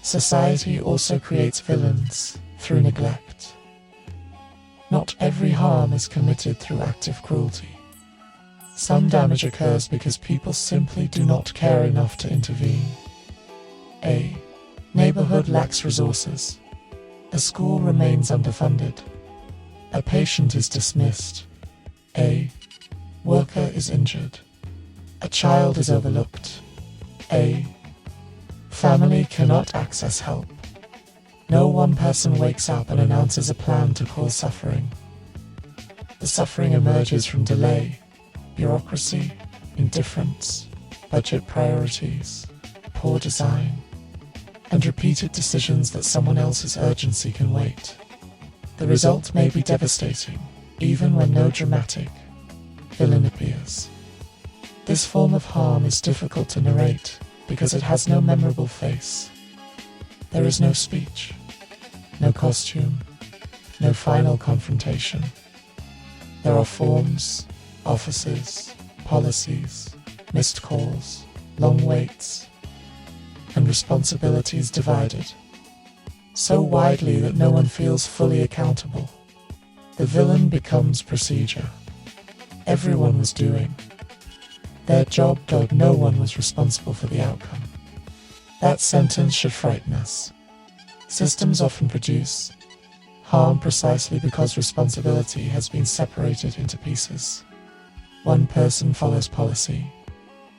Society also creates villains through neglect. Not every harm is committed through active cruelty. Some damage occurs because people simply do not care enough to intervene. A neighborhood lacks resources. A school remains underfunded. A patient is dismissed. A worker is injured. A child is overlooked. A family cannot access help. No one person wakes up and announces a plan to cause suffering. The suffering emerges from delay, bureaucracy, indifference, budget priorities, poor design, and repeated decisions that someone else's urgency can wait. The result may be devastating, even when no dramatic villain appears. This form of harm is difficult to narrate because it has no memorable face. There is no speech, no costume, no final confrontation. There are forms, offices, policies, missed calls, long waits, and responsibilities divided so widely that no one feels fully accountable. The villain becomes procedure. Everyone was doing their job, though no one was responsible for the outcome. That sentence should frighten us. Systems often produce harm precisely because responsibility has been separated into pieces. One person follows policy,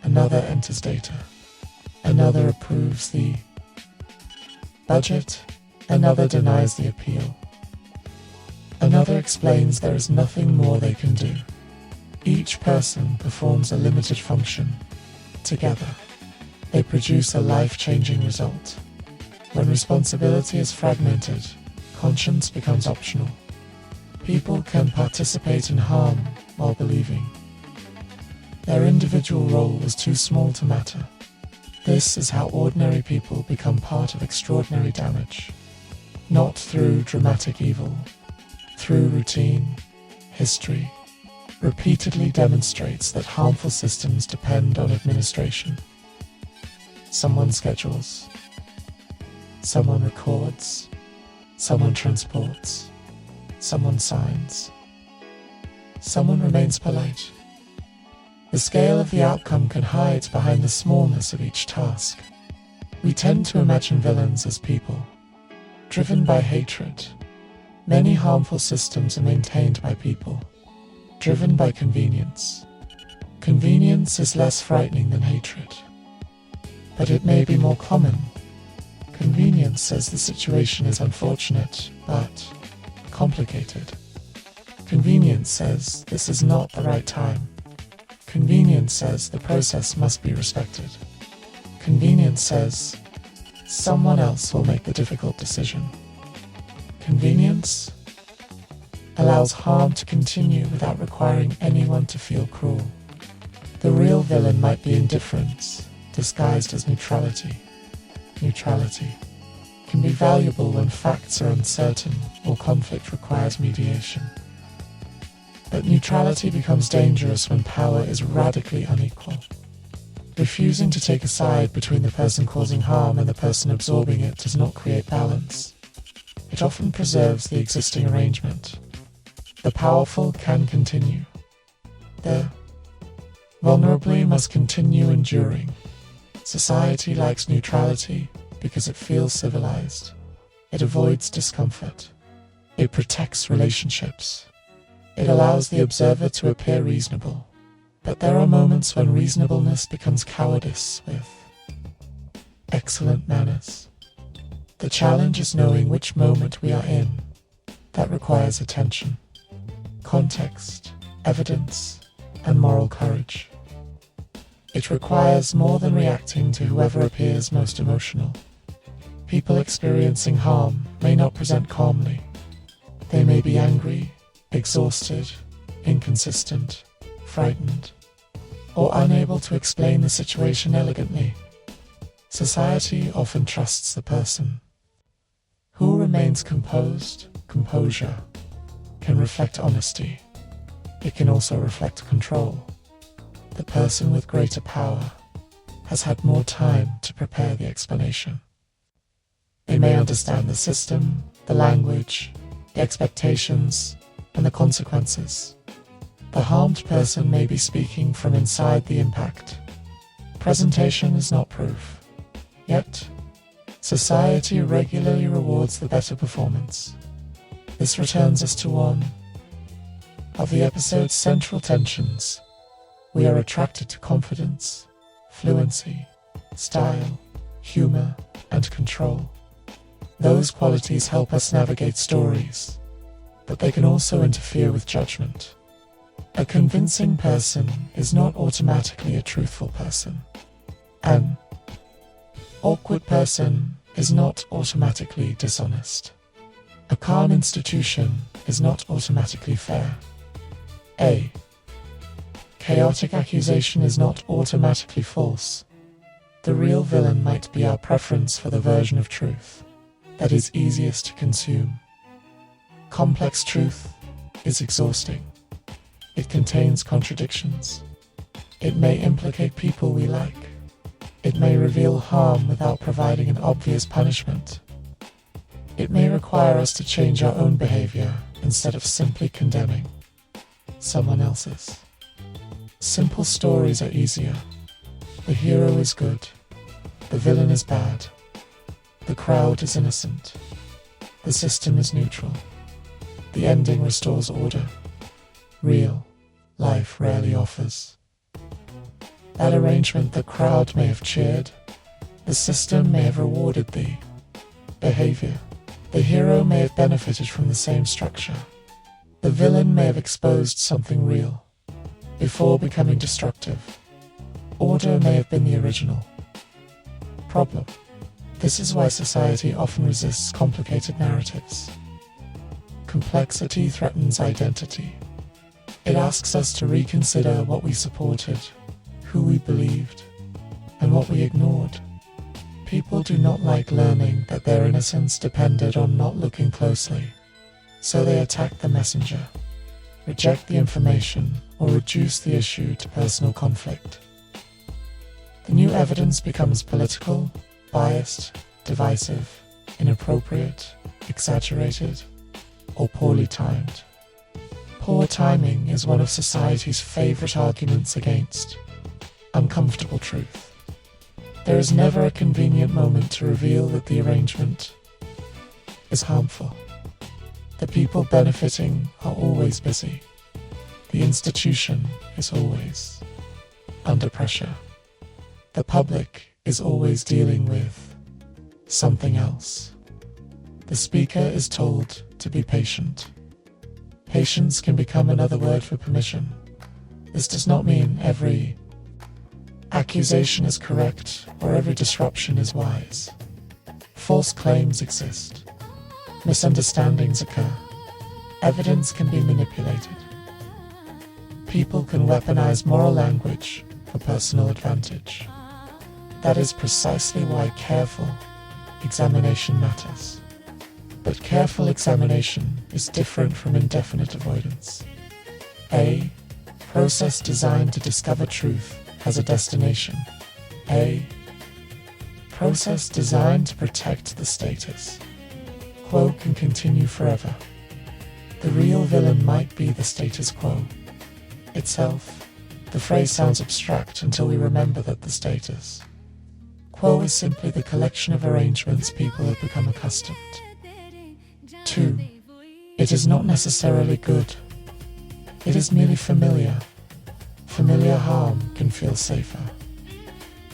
another enters data, another approves the budget, another denies the appeal, another explains there is nothing more they can do. Each person performs a limited function. Together, they produce a life-changing result. When responsibility is fragmented, conscience becomes optional. People can participate in harm while believing their individual role was too small to matter. This is how ordinary people become part of extraordinary damage. Not through dramatic evil, through routine. History repeatedly demonstrates that harmful systems depend on administration. Someone schedules, someone records, someone transports, someone signs, someone remains polite. The scale of the outcome can hide behind the smallness of each task. We tend to imagine villains as people, driven by hatred. Many harmful systems are maintained by people, driven by convenience. Convenience is less frightening than hatred, but it may be more common. Convenience says the situation is unfortunate, but complicated. Convenience says this is not the right time. Convenience says the process must be respected. Convenience says someone else will make the difficult decision. Convenience allows harm to continue without requiring anyone to feel cruel. The real villain might be indifference, disguised as neutrality. Neutrality can be valuable when facts are uncertain or conflict requires mediation. But neutrality becomes dangerous when power is radically unequal. Refusing to take a side between the person causing harm and the person absorbing it does not create balance. It often preserves the existing arrangement. The powerful can continue. The vulnerable must continue enduring. Society likes neutrality because it feels civilized. It avoids discomfort. It protects relationships. It allows the observer to appear reasonable. But there are moments when reasonableness becomes cowardice with excellent manners. The challenge is knowing which moment we are in. That requires attention, context, evidence, and moral courage. It requires more than reacting to whoever appears most emotional. People experiencing harm may not present calmly. They may be angry, exhausted, inconsistent, frightened, or unable to explain the situation elegantly. Society often trusts the person who remains composed. Composure can reflect honesty. It can also reflect control. The person with greater power has had more time to prepare the explanation. They may understand the system, the language, the expectations, and the consequences. The harmed person may be speaking from inside the impact. Presentation is not proof. Yet, society regularly rewards the better performance. This returns us to one of the episode's central tensions. We are attracted to confidence, fluency, style, humor, and control. Those qualities help us navigate stories, but they can also interfere with judgment. A convincing person is not automatically a truthful person. An awkward person is not automatically dishonest. A calm institution is not automatically fair. A chaotic accusation is not automatically false. The real villain might be our preference for the version of truth that is easiest to consume. Complex truth is exhausting. It contains contradictions. It may implicate people we like. It may reveal harm without providing an obvious punishment. It may require us to change our own behavior instead of simply condemning someone else's. Simple stories are easier. The hero is good. The villain is bad. The crowd is innocent. The system is neutral. The ending restores order. Real life rarely offers that arrangement. The crowd may have cheered. The system may have rewarded the behavior. The hero may have benefited from the same structure. The villain may have exposed something real before becoming destructive. Order may have been the original problem. This is why society often resists complicated narratives. Complexity threatens identity. It asks us to reconsider what we supported, who we believed, and what we ignored. People do not like learning that their innocence depended on not looking closely, so they attack the messenger, reject the information, or reduce the issue to personal conflict. The new evidence becomes political, biased, divisive, inappropriate, exaggerated, or poorly timed. Poor timing is one of society's favorite arguments against uncomfortable truth. There is never a convenient moment to reveal that the arrangement is harmful. The people benefiting are always busy. The institution is always under pressure. The public is always dealing with something else. The speaker is told to be patient. Patience can become another word for permission. This does not mean every accusation is correct or every disruption is wise. False claims exist. Misunderstandings occur. Evidence can be manipulated. People can weaponize moral language for personal advantage. That is precisely why careful examination matters. But careful examination is different from indefinite avoidance. A process designed to discover truth has a destination. A process designed to protect the status quo can continue forever. The real villain might be the status quo itself. The phrase sounds abstract until we remember that the status quo is simply the collection of arrangements people have become accustomed to. It is not necessarily good. It is merely familiar. Familiar harm can feel safer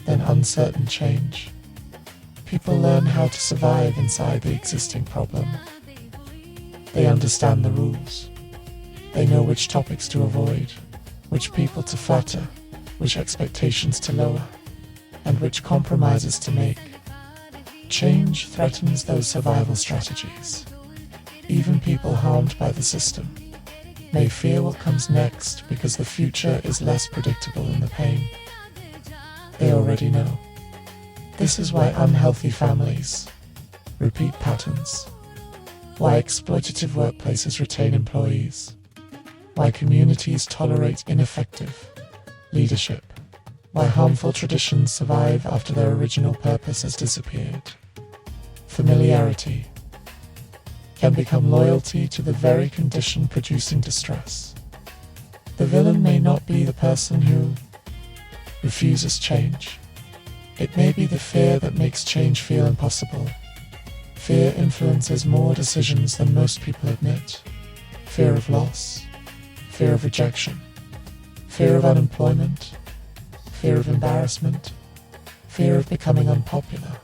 than uncertain change. People learn how to survive inside the existing problem. They understand the rules. They know which topics to avoid, which people to flatter, which expectations to lower, and which compromises to make. Change threatens those survival strategies. Even people harmed by the system may fear what comes next because the future is less predictable than the pain they already know. This is why unhealthy families repeat patterns, why exploitative workplaces retain employees, why communities tolerate ineffective leadership, why harmful traditions survive after their original purpose has disappeared. Familiarity can become loyalty to the very condition producing distress. The villain may not be the person who refuses change. It may be the fear that makes change feel impossible. Fear influences more decisions than most people admit. Fear of loss, fear of rejection, fear of unemployment, fear of embarrassment, fear of becoming unpopular,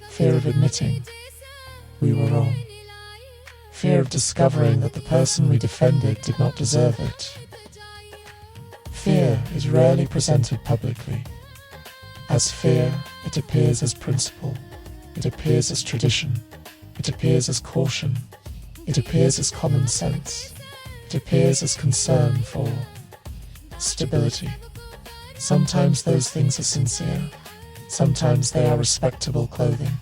fear of admitting we were wrong, fear of discovering that the person we defended did not deserve it. Fear is rarely presented publicly. As fear, it appears as principle, it appears as tradition, it appears as caution, it appears as common sense, it appears as concern for stability. Sometimes those things are sincere, sometimes they are respectable clothing.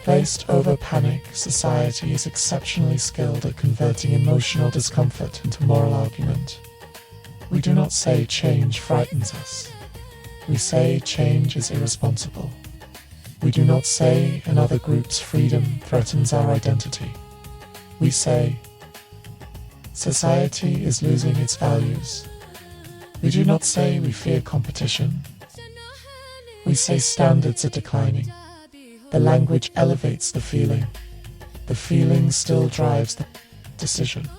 Placed over panic, society is exceptionally skilled at converting emotional discomfort into moral argument. We do not say change frightens us. We say change is irresponsible. We do not say another group's freedom threatens our identity. We say society is losing its values. We do not say we fear competition. We say standards are declining. The language elevates the feeling. The feeling still drives the decision.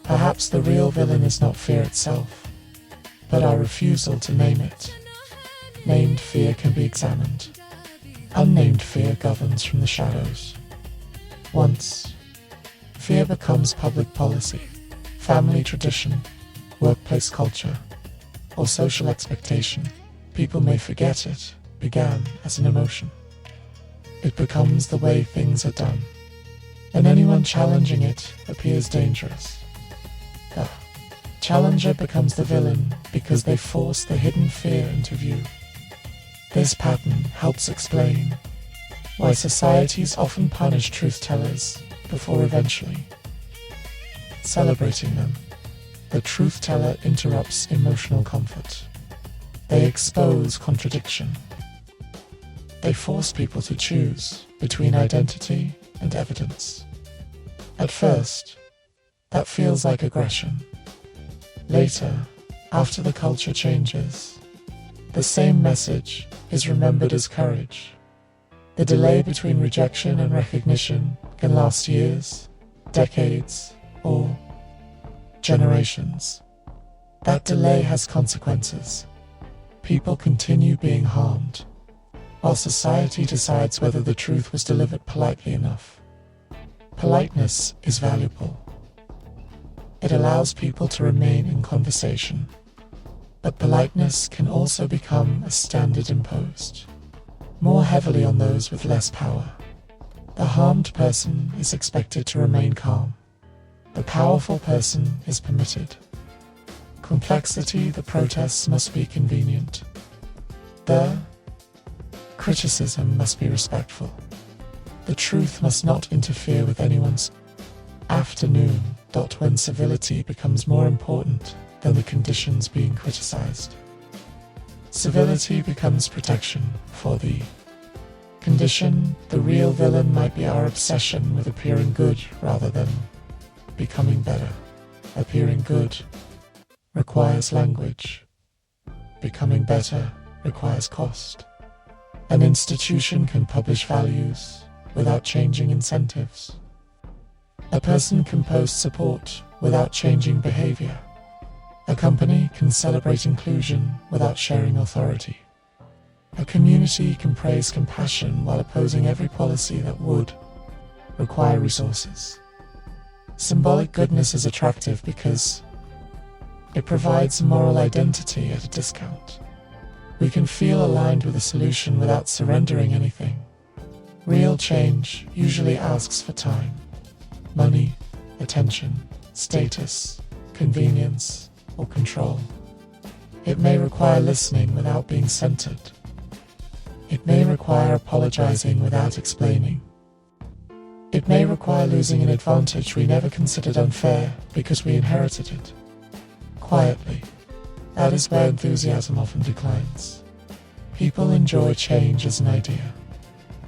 Perhaps the real villain is not fear itself, but our refusal to name it. Named fear can be examined. Unnamed fear governs from the shadows. Once, fear becomes public policy, family tradition, workplace culture, or social expectation. People may forget it began as an emotion. It becomes the way things are done, and anyone challenging it appears dangerous. The challenger becomes the villain because they force the hidden fear into view. This pattern helps explain why societies often punish truth-tellers before eventually celebrating them. The truth-teller interrupts emotional comfort. They expose contradiction. They force people to choose between identity and evidence. At first, that feels like aggression. Later, after the culture changes, the same message is remembered as courage. The delay between rejection and recognition can last years, decades, or generations. That delay has consequences. People continue being harmed, while society decides whether the truth was delivered politely enough. Politeness is valuable. It allows people to remain in conversation. But politeness can also become a standard imposed, more heavily on those with less power. The harmed person is expected to remain calm. The powerful person is permitted. Complexity, the protests must be convenient. The criticism must be respectful. The truth must not interfere with anyone's afternoon. When civility becomes more important than the conditions being criticized. Civility becomes protection for the condition. The real villain might be our obsession with appearing good rather than becoming better. Appearing good requires language. Becoming better requires cost. An institution can publish values without changing incentives. A person can post support without changing behavior. A company can celebrate inclusion without sharing authority. A community can praise compassion while opposing every policy that would require resources. Symbolic goodness is attractive because it provides a moral identity at a discount. We can feel aligned with a solution without surrendering anything. Real change usually asks for time, money, attention, status, convenience, or control. It may require listening without being centered. It may require apologizing without explaining. It may require losing an advantage we never considered unfair because we inherited it. Quietly, that is where enthusiasm often declines. People enjoy change as an idea.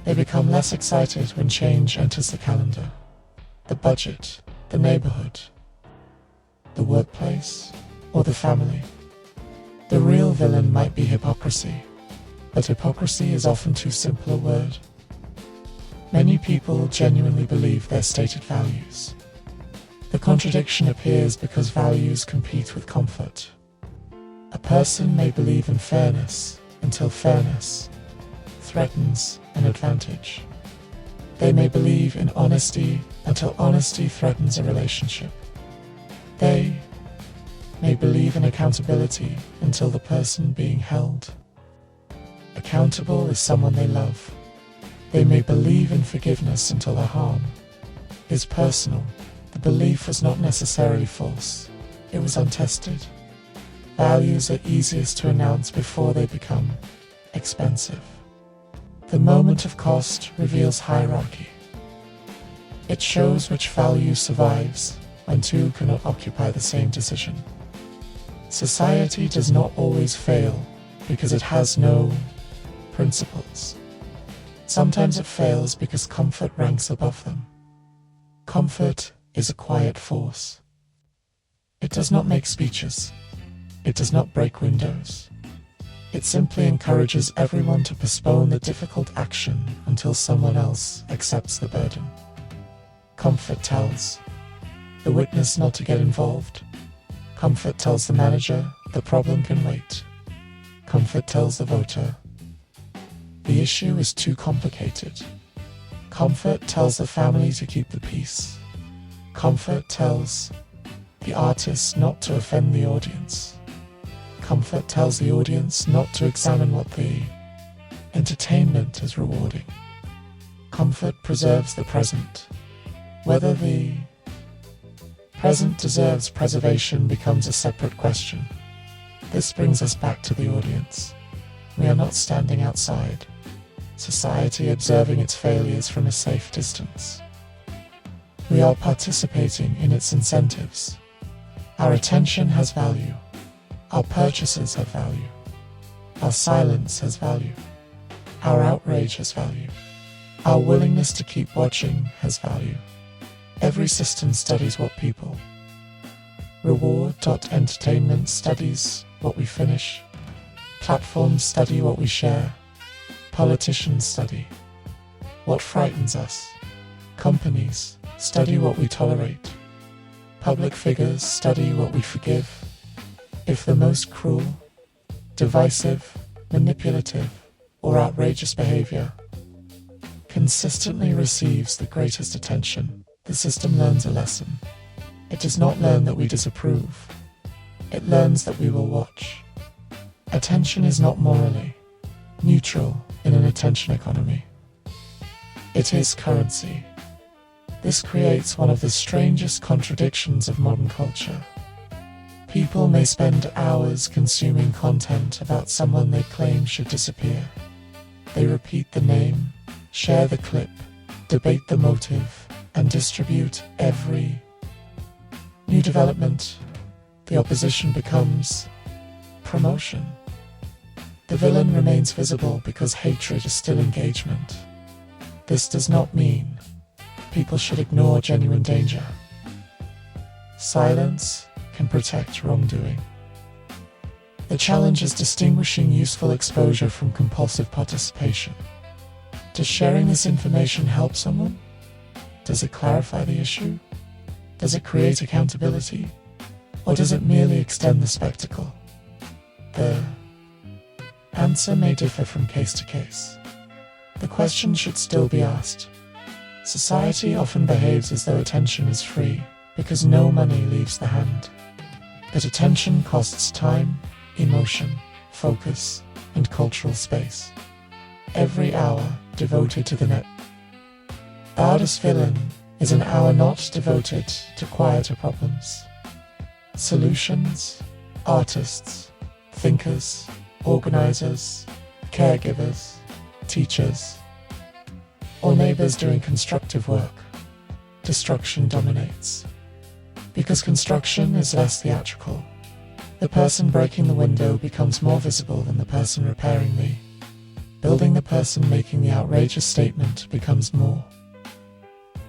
They become less excited when change enters the calendar, the budget, the neighborhood. the workplace, or the family. The real villain might be hypocrisy, but hypocrisy is often too simple a word. Many people genuinely believe their stated values. The contradiction appears because values compete with comfort. A person may believe in fairness until fairness threatens an advantage. They may believe in honesty until honesty threatens a relationship. They may believe in accountability until the person being held accountable is someone they love. They may believe in forgiveness until the harm is personal. The belief was not necessarily false, it was untested. Values are easiest to announce before they become expensive. The moment of cost reveals hierarchy. It shows which value survives when two cannot occupy the same decision. Society does not always fail because it has no principles. Sometimes it fails because comfort ranks above them. Comfort is a quiet force. It does not make speeches. It does not break windows. It simply encourages everyone to postpone the difficult action until someone else accepts the burden. Comfort tells the witness not to get involved. Comfort tells the manager the problem can wait. Comfort tells the voter the issue is too complicated. Comfort tells the family to keep the peace. Comfort tells the artist not to offend the audience. Comfort tells the audience not to examine what the entertainment is rewarding. Comfort preserves the present. Whether the present deserves preservation becomes a separate question. This brings us back to the audience. We are not standing outside society observing its failures from a safe distance. We are participating in its incentives. Our attention has value. Our purchases have value. Our silence has value. Our outrage has value. Our willingness to keep watching has value. Every system studies what people reward. Entertainment studies what we finish. Platforms study what we share. Politicians study what frightens us. Companies study what we tolerate. Public figures study what we forgive. If the most cruel, divisive, manipulative, or outrageous behavior consistently receives the greatest attention, the system learns a lesson. It does not learn that we disapprove. It learns that we will watch. Attention is not morally neutral in an attention economy. It is currency. This creates one of the strangest contradictions of modern culture. People may spend hours consuming content about someone they claim should disappear. They repeat the name, share the clip, debate the motive, and distribute every new development. The opposition becomes promotion. The villain remains visible because hatred is still engagement. This does not mean people should ignore genuine danger. Silence can protect wrongdoing. The challenge is distinguishing useful exposure from compulsive participation. Does sharing this information help someone? Does it clarify the issue? Does it create accountability? Or does it merely extend the spectacle? The answer may differ from case to case. The question should still be asked. Society often behaves as though attention is free because no money leaves the hand. But attention costs time, emotion, focus, and cultural space. Every hour devoted to the net. The artist villain is an hour not devoted to quieter problems. Solutions, artists, thinkers, organizers, caregivers, teachers, or neighbors doing constructive work. Destruction dominates. Because construction is less theatrical, the person breaking the window becomes more visible than the person repairing the building. The person making the outrageous statement becomes more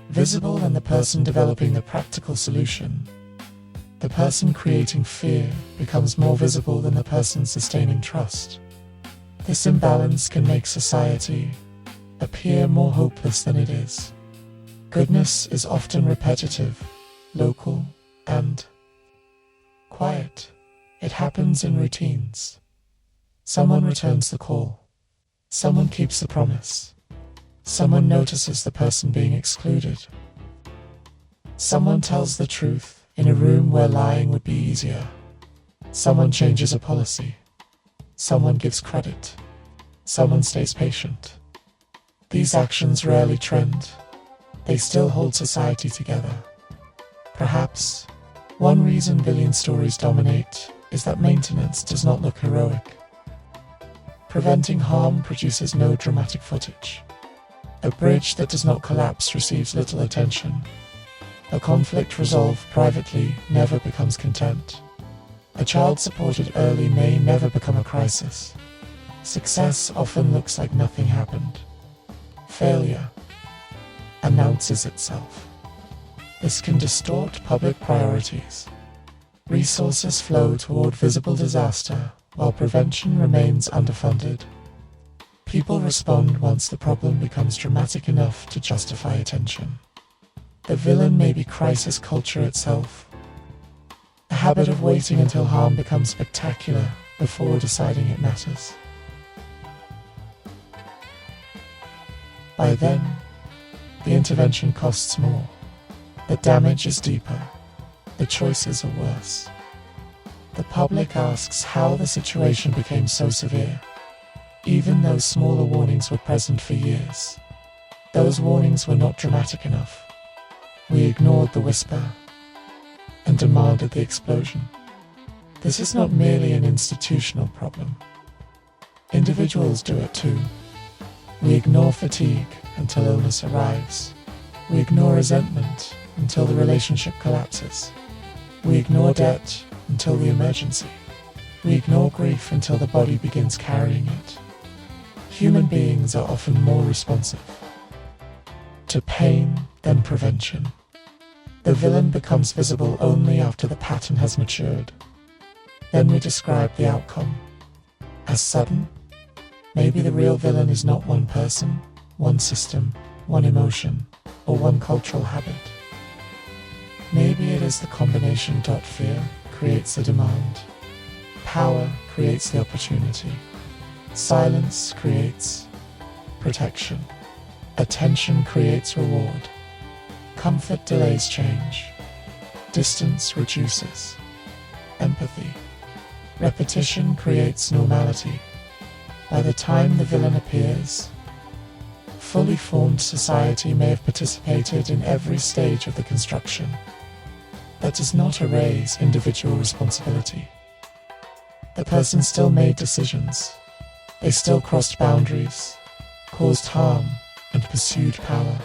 visible than the person developing the practical solution. The person creating fear becomes more visible than the person sustaining trust. This imbalance can make society appear more hopeless than it is. Goodness is often repetitive, local, and quiet. It happens in routines. Someone returns the call. Someone keeps the promise. Someone notices the person being excluded. Someone tells the truth in a room where lying would be easier. Someone changes a policy. Someone gives credit. Someone stays patient. These actions rarely trend. They still hold society together. Perhaps one reason villain stories dominate is that maintenance does not look heroic. Preventing harm produces no dramatic footage. A bridge that does not collapse receives little attention. A conflict resolved privately never becomes contempt. A child supported early may never become a crisis. Success often looks like nothing happened. Failure announces itself. This can distort public priorities. Resources flow toward visible disaster, while prevention remains underfunded. People respond once the problem becomes dramatic enough to justify attention. The villain may be crisis culture itself, a habit of waiting until harm becomes spectacular before deciding it matters. By then, the intervention costs more, the damage is deeper, the choices are worse. The public asks how the situation became so severe, even though smaller warnings were present for years. Those warnings were not dramatic enough. We ignored the whisper and demanded the explosion. This is not merely an institutional problem. Individuals do it too. We ignore fatigue until illness arrives. We ignore resentment until the relationship collapses. We ignore debt until the emergency. We ignore grief until the body begins carrying it. Human beings are often more responsive to pain than prevention. The villain becomes visible only after the pattern has matured. Then we describe the outcome as sudden. Maybe the real villain is not one person, one system, one emotion, or one cultural habit. Maybe it is the combination. Fear creates the demand. Power creates the opportunity. Silence creates protection. Attention creates reward. Comfort delays change. Distance reduces empathy. Repetition creates normality. By the time the villain appears, fully formed society may have participated in every stage of the construction. That does not erase individual responsibility. The person still made decisions. They still crossed boundaries, caused harm, and pursued power.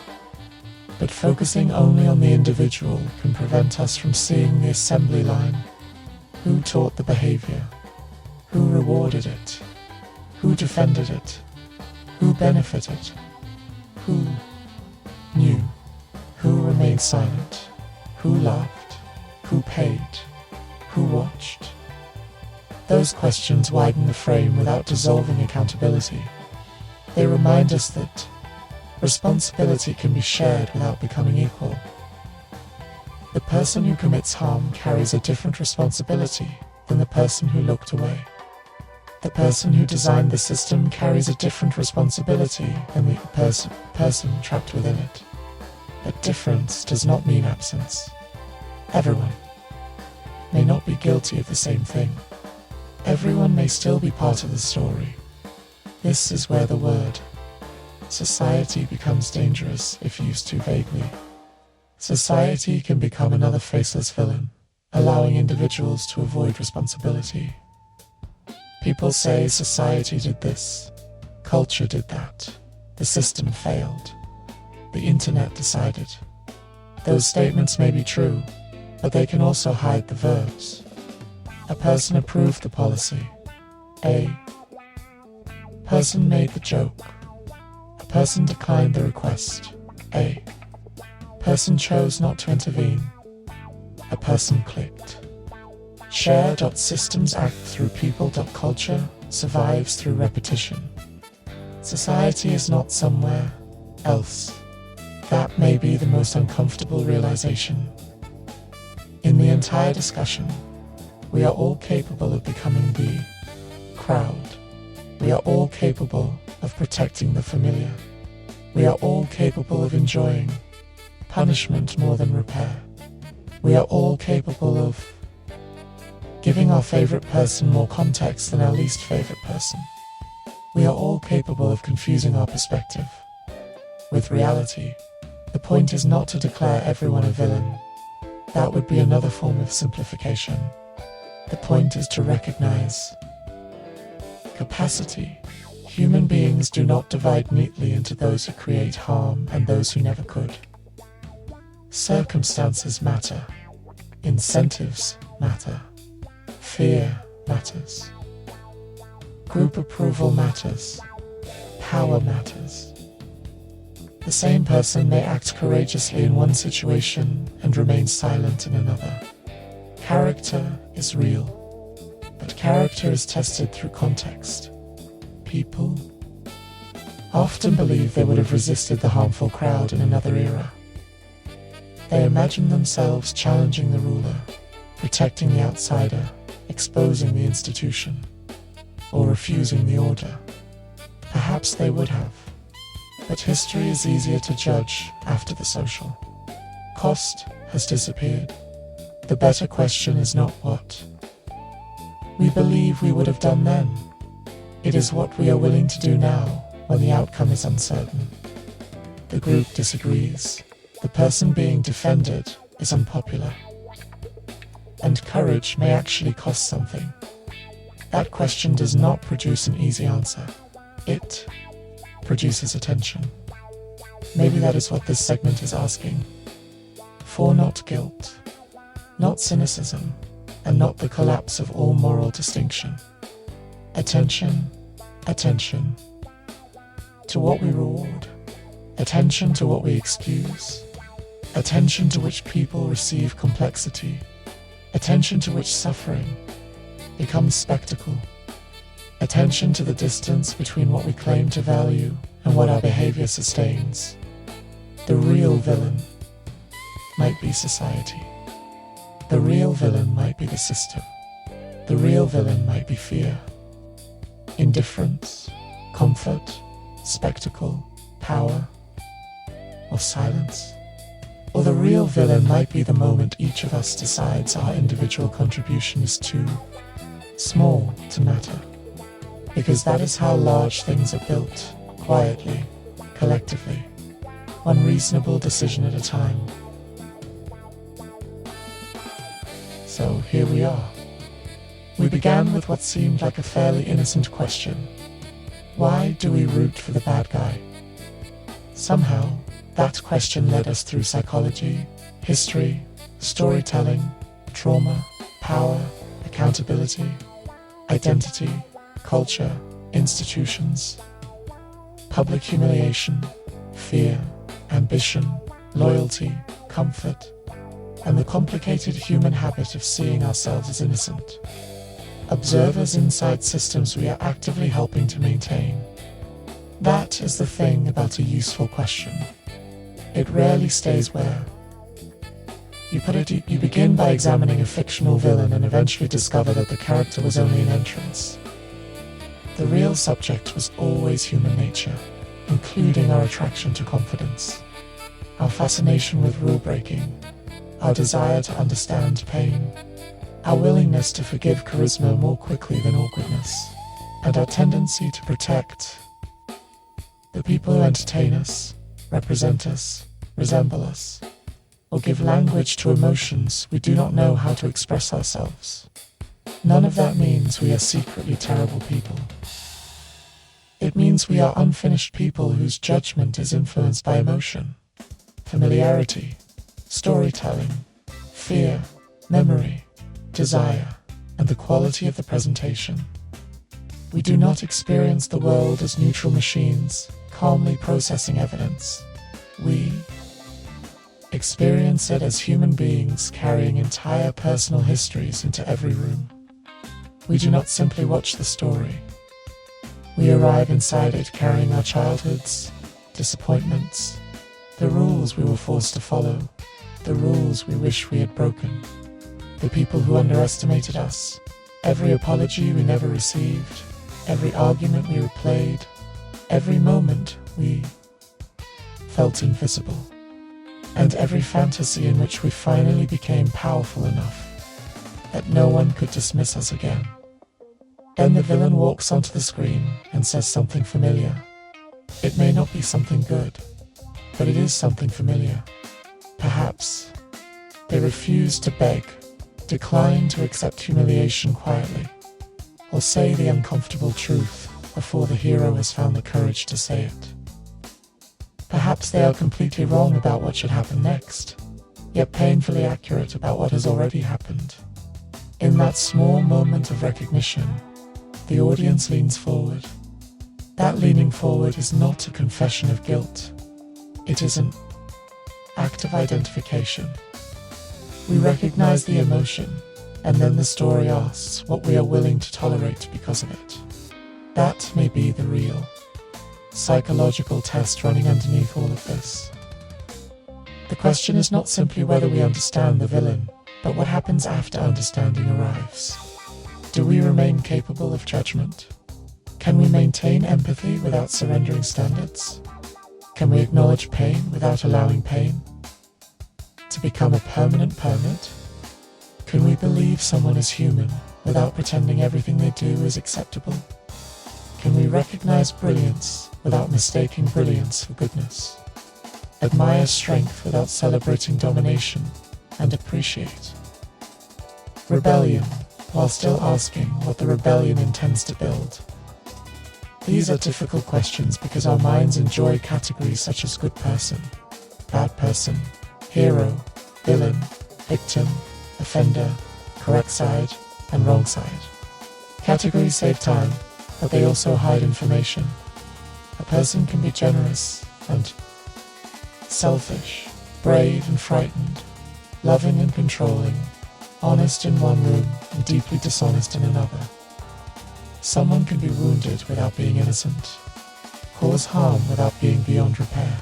But focusing only on the individual can prevent us from seeing the assembly line. Who taught the behavior? Who rewarded it? Who defended it? Who benefited? Who knew? Who remained silent? Who loved? Who paid? Who watched? Those questions widen the frame without dissolving accountability. They remind us that responsibility can be shared without becoming equal. The person who commits harm carries a different responsibility than the person who looked away. The person who designed the system carries a different responsibility than the person trapped within it. But difference does not mean absence. Everyone may not be guilty of the same thing. Everyone may still be part of the story. This is where the word society becomes dangerous if used too vaguely. Society can become another faceless villain, allowing individuals to avoid responsibility. People say society did this, culture did that, the system failed, the internet decided. Those statements may be true, but they can also hide the verbs. A person approved the policy. A person made the joke. A person declined the request. A person chose not to intervene. A person clicked. Share.systems act through people. Culture survives through repetition. Society is not somewhere else. That may be the most uncomfortable realization. In the entire discussion, we are all capable of becoming the crowd. We are all capable of protecting the familiar. We are all capable of enjoying punishment more than repair. We are all capable of giving our favorite person more context than our least favorite person. We are all capable of confusing our perspective with reality. The point is not to declare everyone a villain. That would be another form of simplification. The point is to recognize capacity. Human beings do not divide neatly into those who create harm and those who never could. Circumstances matter. Incentives matter. Fear matters. Group approval matters. Power matters. The same person may act courageously in one situation and remain silent in another. Character is real, but character is tested through context. People often believe they would have resisted the harmful crowd in another era. They imagine themselves challenging the ruler, protecting the outsider, exposing the institution, or refusing the order. Perhaps they would have, but history is easier to judge after the social cost has disappeared. The better question is not what we believe we would have done then. It is what we are willing to do now when the outcome is uncertain. The group disagrees. The person being defended is unpopular. And courage may actually cost something. That question does not produce an easy answer. It produces attention. Maybe that is what this segment is asking. For not guilt, not cynicism, and not the collapse of all moral distinction. Attention, attention to what we reward, attention to what we excuse, attention to which people receive complexity, attention to which suffering becomes spectacle, attention to the distance between what we claim to value and what our behavior sustains. The real villain might be society. The real villain might be the system. The real villain might be fear, indifference, comfort, spectacle, power, or silence. Or the real villain might be the moment each of us decides our individual contribution is too small to matter. Because that is how large things are built, quietly, collectively, one reasonable decision at a time. So here we are. We began with what seemed like a fairly innocent question. Why do we root for the bad guy? Somehow, that question led us through psychology, history, storytelling, trauma, power, accountability, identity, culture, institutions, public humiliation, fear, ambition, loyalty, comfort, and the complicated human habit of seeing ourselves as innocent observers inside systems we are actively helping to maintain. That is the thing about a useful question. It rarely stays where you put it. You begin by examining a fictional villain and eventually discover that the character was only an entrance. The real subject was always human nature, including our attraction to confidence, our fascination with rule-breaking, our desire to understand pain, our willingness to forgive charisma more quickly than awkwardness, and our tendency to protect the people who entertain us, represent us, resemble us, or give language to emotions we do not know how to express ourselves. None of that means we are secretly terrible people. It means we are unfinished people whose judgment is influenced by emotion, familiarity, storytelling, fear, memory, desire, and the quality of the presentation. We do not experience the world as neutral machines, calmly processing evidence. We experience it as human beings carrying entire personal histories into every room. We do not simply watch the story. We arrive inside it carrying our childhoods, disappointments, the rules we were forced to follow, the rules we wish we had broken, the people who underestimated us, every apology we never received, every argument we replayed, every moment we felt invisible, and every fantasy in which we finally became powerful enough that no one could dismiss us again. Then the villain walks onto the screen and says something familiar. It may not be something good, but it is something familiar. Perhaps they refuse to beg, decline to accept humiliation quietly, or say the uncomfortable truth before the hero has found the courage to say it. Perhaps they are completely wrong about what should happen next, yet painfully accurate about what has already happened. In that small moment of recognition, the audience leans forward. That leaning forward is not a confession of guilt. It is an act of identification. We recognize the emotion, and then the story asks what we are willing to tolerate because of it. That may be the real psychological test running underneath all of this. The question is not simply whether we understand the villain, but what happens after understanding arrives. Do we remain capable of judgment? Can we maintain empathy without surrendering standards? Can we acknowledge pain without allowing pain to become a permanent permit? Can we believe someone is human without pretending everything they do is acceptable? Can we recognize brilliance without mistaking brilliance for goodness? Admire strength without celebrating domination, and appreciate rebellion while still asking what the rebellion intends to build? These are difficult questions because our minds enjoy categories such as good person, bad person, hero, villain, victim, offender, correct side, and wrong side. Categories save time, but they also hide information. A person can be generous and selfish, brave and frightened, loving and controlling, honest in one room and deeply dishonest in another. Someone can be wounded without being innocent, cause harm without being beyond repair,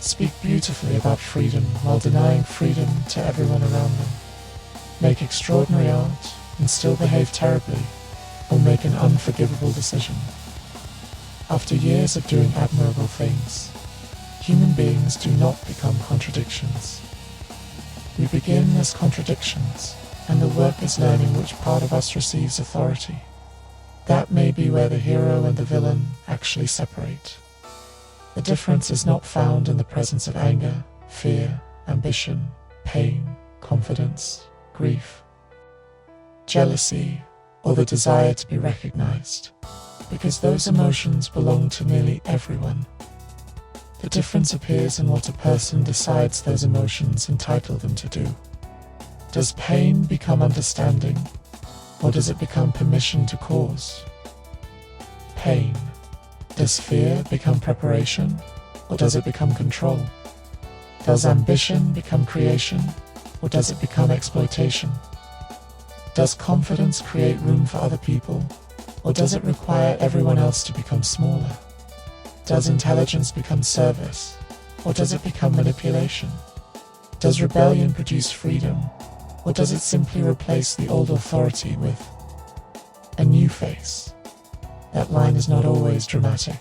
speak beautifully about freedom while denying freedom to everyone around them, make extraordinary art and still behave terribly, or make an unforgivable decision. After years of doing admirable things, human beings do not become contradictions. We begin as contradictions, and the work is learning which part of us receives authority. That may be where the hero and the villain actually separate. The difference is not found in the presence of anger, fear, ambition, pain, confidence, grief, jealousy, or the desire to be recognized, because those emotions belong to nearly everyone. The difference appears in what a person decides those emotions entitle them to do. Does pain become understanding, or does it become permission to cause pain? Does fear become preparation, or does it become control? Does ambition become creation, or does it become exploitation? Does confidence create room for other people, or does it require everyone else to become smaller? Does intelligence become service, or does it become manipulation? Does rebellion produce freedom, or does it simply replace the old authority with a new face? That line is not always dramatic.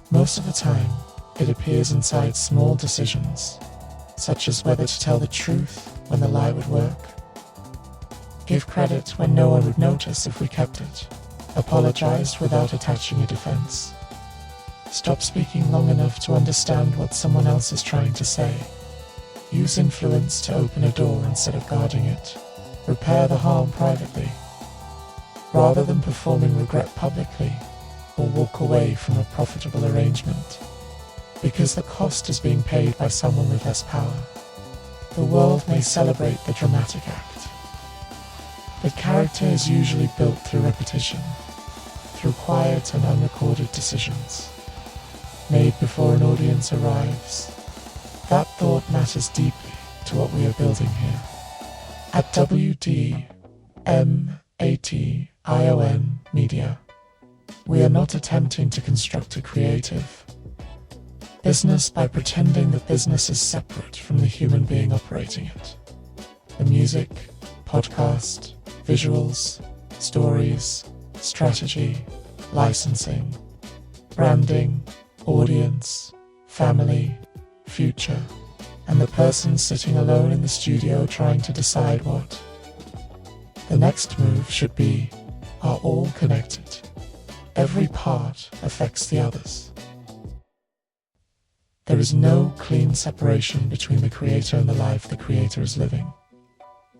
Most of the time, it appears inside small decisions, such as whether to tell the truth when the lie would work, give credit when no one would notice if we kept it, apologize without attaching a defense, stop speaking long enough to understand what someone else is trying to say, use influence to open a door instead of guarding it, repair the harm privately, rather than performing regret publicly, or walk away from a profitable arrangement, because the cost is being paid by someone with less power. The world may celebrate the dramatic act, but character is usually built through repetition, through quiet and unrecorded decisions, made before an audience arrives. that thought matters deeply to what we are building here. At WDMATION Media, we are not attempting to construct a creative business by pretending that business is separate from the human being operating it. The music, podcast, visuals, stories, strategy, licensing, branding, audience, family, future, and the person sitting alone in the studio trying to decide what the next move should be are all connected. Every part affects the others. There is no clean separation between the creator and the life the creator is living.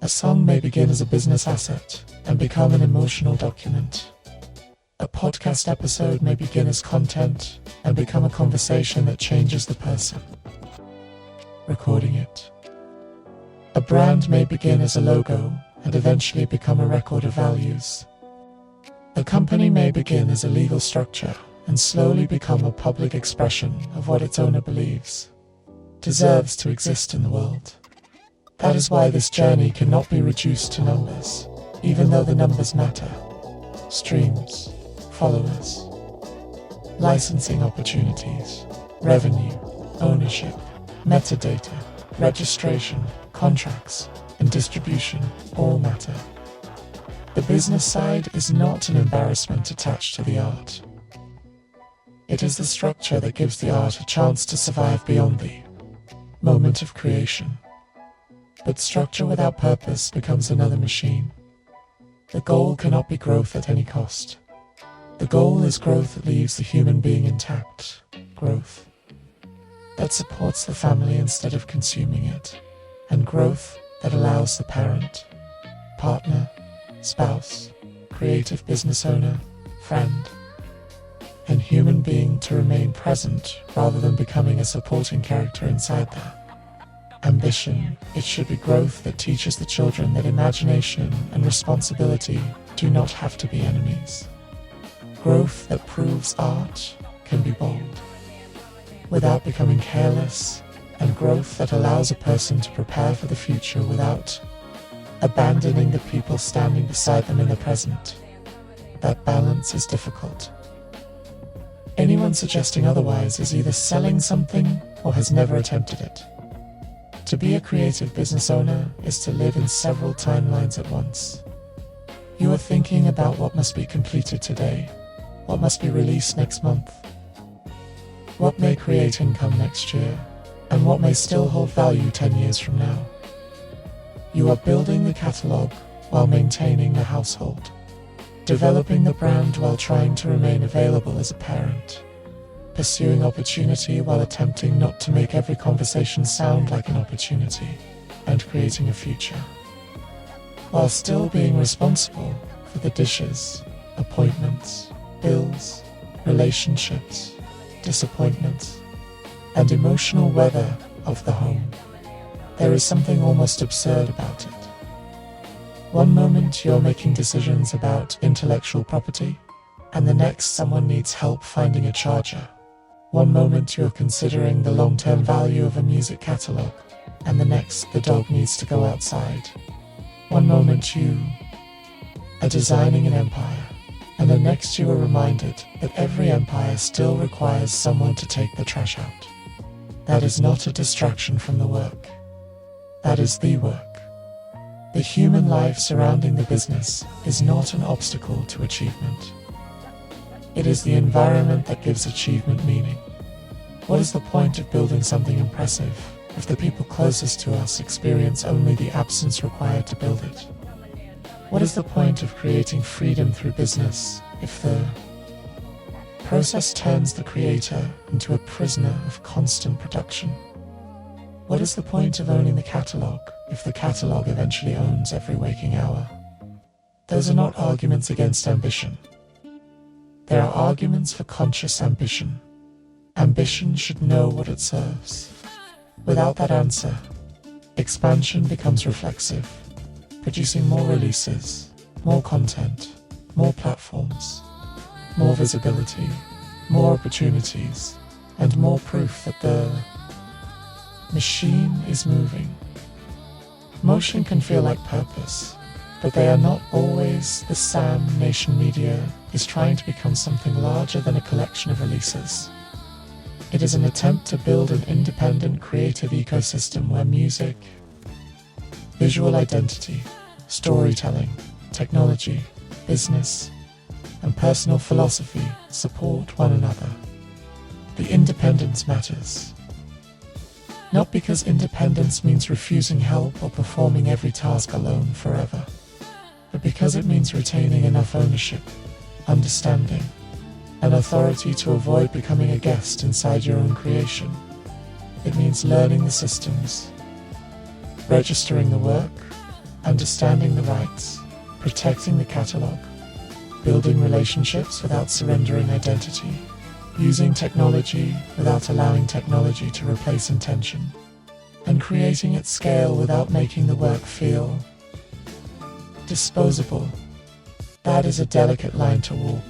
A song may begin as a business asset and become an emotional document. A podcast episode may begin as content and become a conversation that changes the person recording it. A brand may begin as a logo and eventually become a record of values. A company may begin as a legal structure and slowly become a public expression of what its owner believes deserves to exist in the world. That is why this journey cannot be reduced to numbers, even though the numbers matter. Streams, followers, licensing opportunities, revenue, ownership, metadata, registration, contracts, and distribution all matter. The business side is not an embarrassment attached to the art. It is the structure that gives the art a chance to survive beyond the moment of creation. But structure without purpose becomes another machine. The goal cannot be growth at any cost. The goal is growth that leaves the human being intact. Growth that supports the family instead of consuming it. And growth that allows the parent, partner, spouse, creative business owner, friend, and human being to remain present rather than becoming a supporting character inside that. Ambition, it should be growth that teaches the children that imagination and responsibility do not have to be enemies. Growth that proves art can be bold without becoming careless, and growth that allows a person to prepare for the future without abandoning the people standing beside them in the present. That balance is difficult. Anyone suggesting otherwise is either selling something or has never attempted it. To be a creative business owner is to live in several timelines at once. You are thinking about what must be completed today, what must be released next month, what may create income next year, and what may still hold value 10 years from now. You are building the catalog while maintaining the household, developing the brand while trying to remain available as a parent, pursuing opportunity while attempting not to make every conversation sound like an opportunity, and creating a future, while still being responsible for the dishes, appointments, bills, relationships, disappointments, and emotional weather of the home. There is something almost absurd about it. One moment you're making decisions about intellectual property, and the next someone needs help finding a charger. One moment you're considering the long-term value of a music catalog, and the next the dog needs to go outside. One moment you are designing an empire, and the next you are reminded that every empire still requires someone to take the trash out. That is not a distraction from the work. That is the work. The human life surrounding the business is not an obstacle to achievement. It is the environment that gives achievement meaning. What is the point of building something impressive if the people closest to us experience only the absence required to build it? What is the point of creating freedom through business if the process turns the creator into a prisoner of constant production? What is the point of owning the catalog if the catalog eventually owns every waking hour? Those are not arguments against ambition. They are arguments for conscious ambition. Ambition should know what it serves. Without that answer, expansion becomes reflexive, producing more releases, more content, more platforms, more visibility, more opportunities, and more proof that the machine is moving. Motion can feel like purpose, but they are not always. The Sam Nation Media is trying to become something larger than a collection of releases. It is an attempt to build an independent creative ecosystem where music, visual identity, storytelling, technology, business, and personal philosophy support one another. The independence matters. Not because independence means refusing help or performing every task alone forever, but because it means retaining enough ownership, understanding, and authority to avoid becoming a guest inside your own creation. It means learning the systems, registering the work, understanding the rights, protecting the catalog, building relationships without surrendering identity, using technology without allowing technology to replace intention, and creating at scale without making the work feel disposable. That is a delicate line to walk.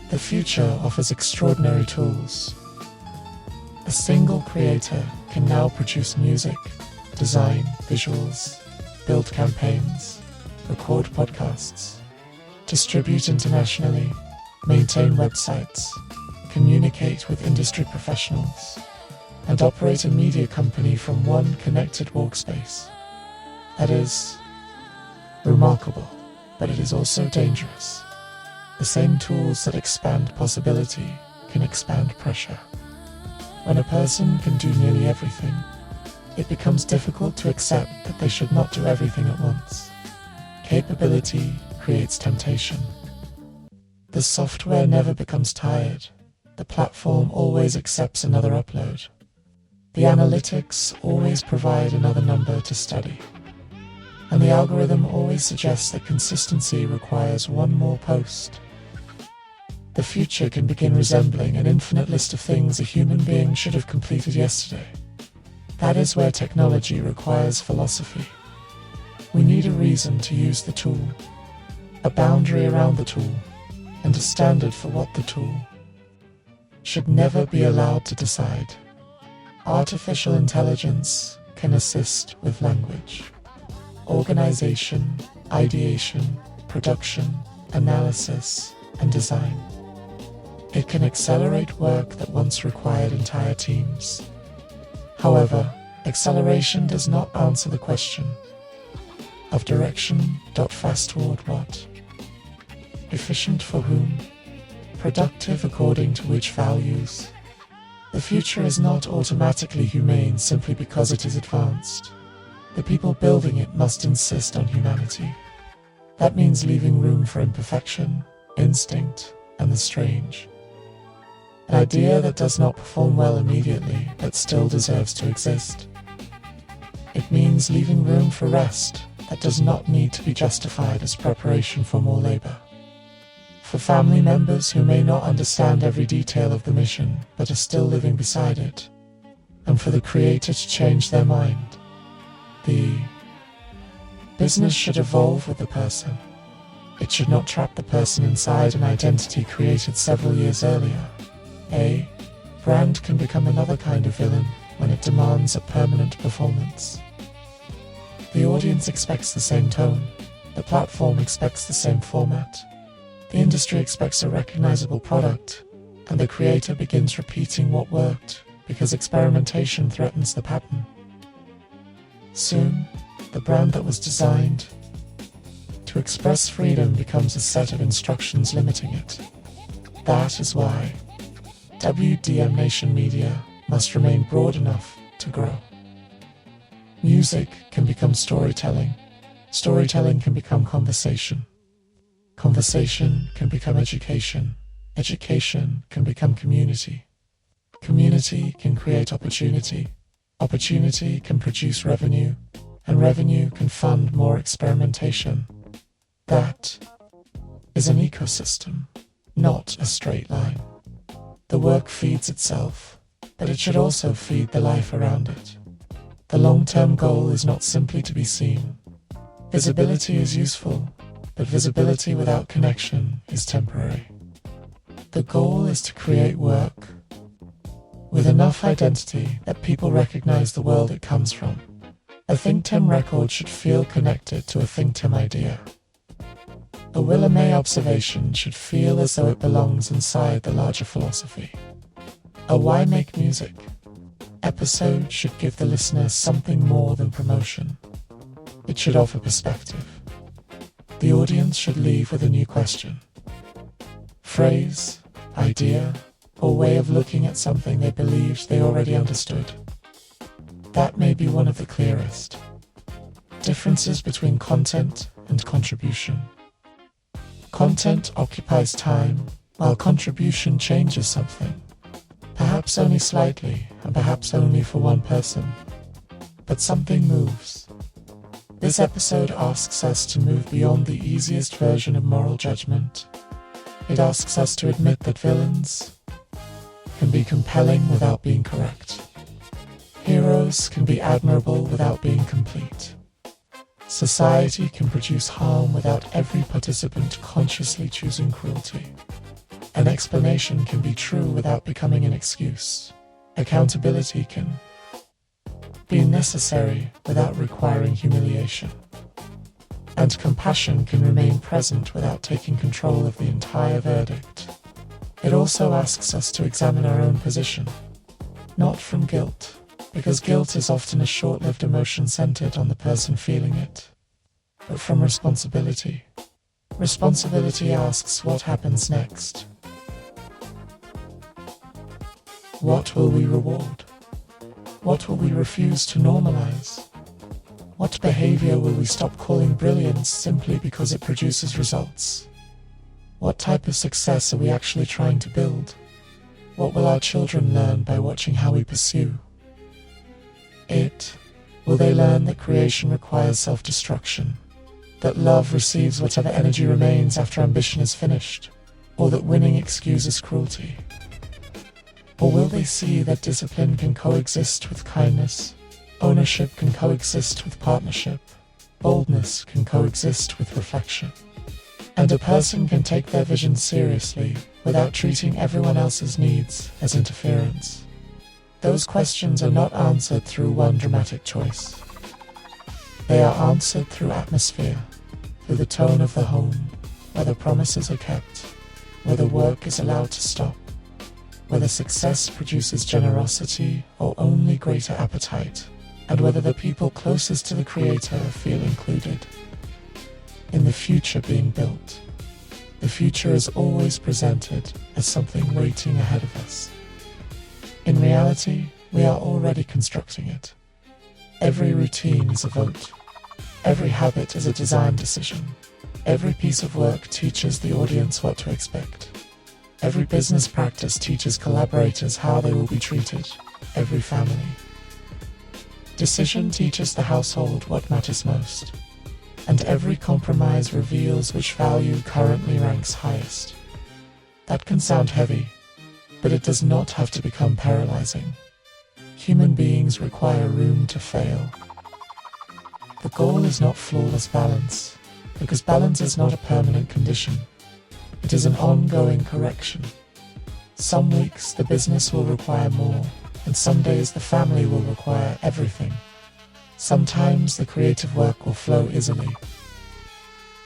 The future offers extraordinary tools. A single creator can now produce music, design visuals, build campaigns, record podcasts, distribute internationally, maintain websites, communicate with industry professionals, and operate a media company from one connected workspace. That is remarkable, but it is also dangerous. The same tools that expand possibility can expand pressure. When a person can do nearly everything, it becomes difficult to accept that they should not do everything at once. Capability creates temptation. The software never becomes tired. The platform always accepts another upload. The analytics always provide another number to study. And the algorithm always suggests that consistency requires one more post. The future can begin resembling an infinite list of things a human being should have completed yesterday. That is where technology requires philosophy. We need a reason to use the tool, a boundary around the tool, and a standard for what the tool should never be allowed to decide. Artificial intelligence can assist with language, organization, ideation, production, analysis, and design. It can accelerate work that once required entire teams. However, acceleration does not answer the question of direction. Fast toward what? Efficient for whom? Productive according to which values? The future is not automatically humane simply because it is advanced. The people building it must insist on humanity. That means leaving room for imperfection, instinct, and the strange. An idea that does not perform well immediately but still deserves to exist. It means leaving room for rest that does not need to be justified as preparation for more labor. For family members who may not understand every detail of the mission but are still living beside it, and for the creator to change their mind. The business should evolve with the person. It should not trap the person inside an identity created several years earlier. A brand can become another kind of villain when it demands a permanent performance. The audience expects the same tone. The platform expects the same format. The industry expects a recognizable product, and the creator begins repeating what worked because experimentation threatens the pattern. Soon, the brand that was designed to express freedom becomes a set of instructions limiting it. That is why WDM Nation Media must remain broad enough to grow. Music can become storytelling. Storytelling can become conversation. Conversation can become education. Education can become community. Community can create opportunity. Opportunity can produce revenue, and revenue can fund more experimentation. That is an ecosystem, not a straight line. The work feeds itself, but it should also feed the life around it. The long-term goal is not simply to be seen. Visibility is useful, but visibility without connection is temporary. The goal is to create work with enough identity that people recognize the world it comes from. A think Tim record should feel connected to a think Tim idea. A Willa May observation should feel as though it belongs inside the larger philosophy. A Why Make Music episode should give the listener something more than promotion. It should offer perspective. The audience should leave with a new question, phrase, idea, or way of looking at something they believed they already understood. That may be one of the clearest differences between content and contribution. Content occupies time, while contribution changes something. Perhaps only slightly, and perhaps only for one person. But something moves. This episode asks us to move beyond the easiest version of moral judgment. It asks us to admit that villains can be compelling without being correct. Heroes can be admirable without being complete. Society can produce harm without every participant consciously choosing cruelty. An explanation can be true without becoming an excuse. Accountability can be necessary without requiring humiliation. And compassion can remain present without taking control of the entire verdict. It also asks us to examine our own position, not from guilt, because guilt is often a short-lived emotion centered on the person feeling it, but from responsibility. Responsibility asks what happens next. What will we reward? What will we refuse to normalize? What behavior will we stop calling brilliance simply because it produces results? What type of success are we actually trying to build? What will our children learn by watching how we pursue it? Will they learn that creation requires self-destruction? That love receives whatever energy remains after ambition is finished? Or that winning excuses cruelty? Or will they see that discipline can coexist with kindness? Ownership can coexist with partnership. Boldness can coexist with reflection. And a person can take their vision seriously without treating everyone else's needs as interference. Those questions are not answered through one dramatic choice. They are answered through atmosphere, through the tone of the home, whether promises are kept, whether work is allowed to stop, whether success produces generosity or only greater appetite, and whether the people closest to the creator feel included. In the future being built, the future is always presented as something waiting ahead of us. In reality, we are already constructing it. Every routine is a vote. Every habit is a design decision. Every piece of work teaches the audience what to expect. Every business practice teaches collaborators how they will be treated. Every family decision teaches the household what matters most. And every compromise reveals which value currently ranks highest. That can sound heavy, but it does not have to become paralyzing. Human beings require room to fail. The goal is not flawless balance, because balance is not a permanent condition. It is an ongoing correction. Some weeks the business will require more, and some days the family will require everything. Sometimes the creative work will flow easily,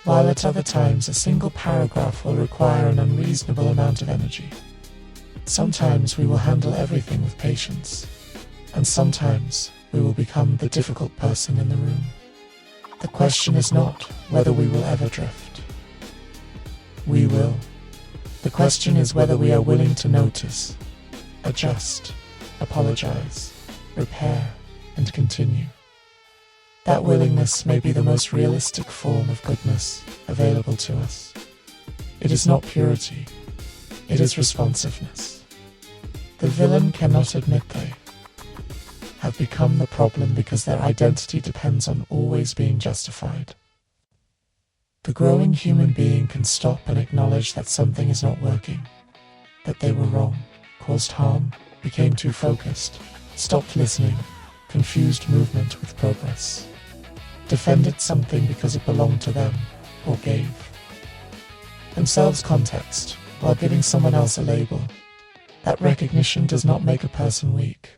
while at other times a single paragraph will require an unreasonable amount of energy. Sometimes we will handle everything with patience, and sometimes we will become the difficult person in the room. The question is not whether we will ever drift. We will. The question is whether we are willing to notice, adjust, apologize, repair, and continue. That willingness may be the most realistic form of goodness available to us. It is not purity, it is responsiveness. The villain cannot admit they have become the problem because their identity depends on always being justified. The growing human being can stop and acknowledge that something is not working, that they were wrong, caused harm, became too focused, stopped listening, confused movement with progress, defended something because it belonged to them, or gave themselves context while giving someone else a label. that recognition does not make a person weak.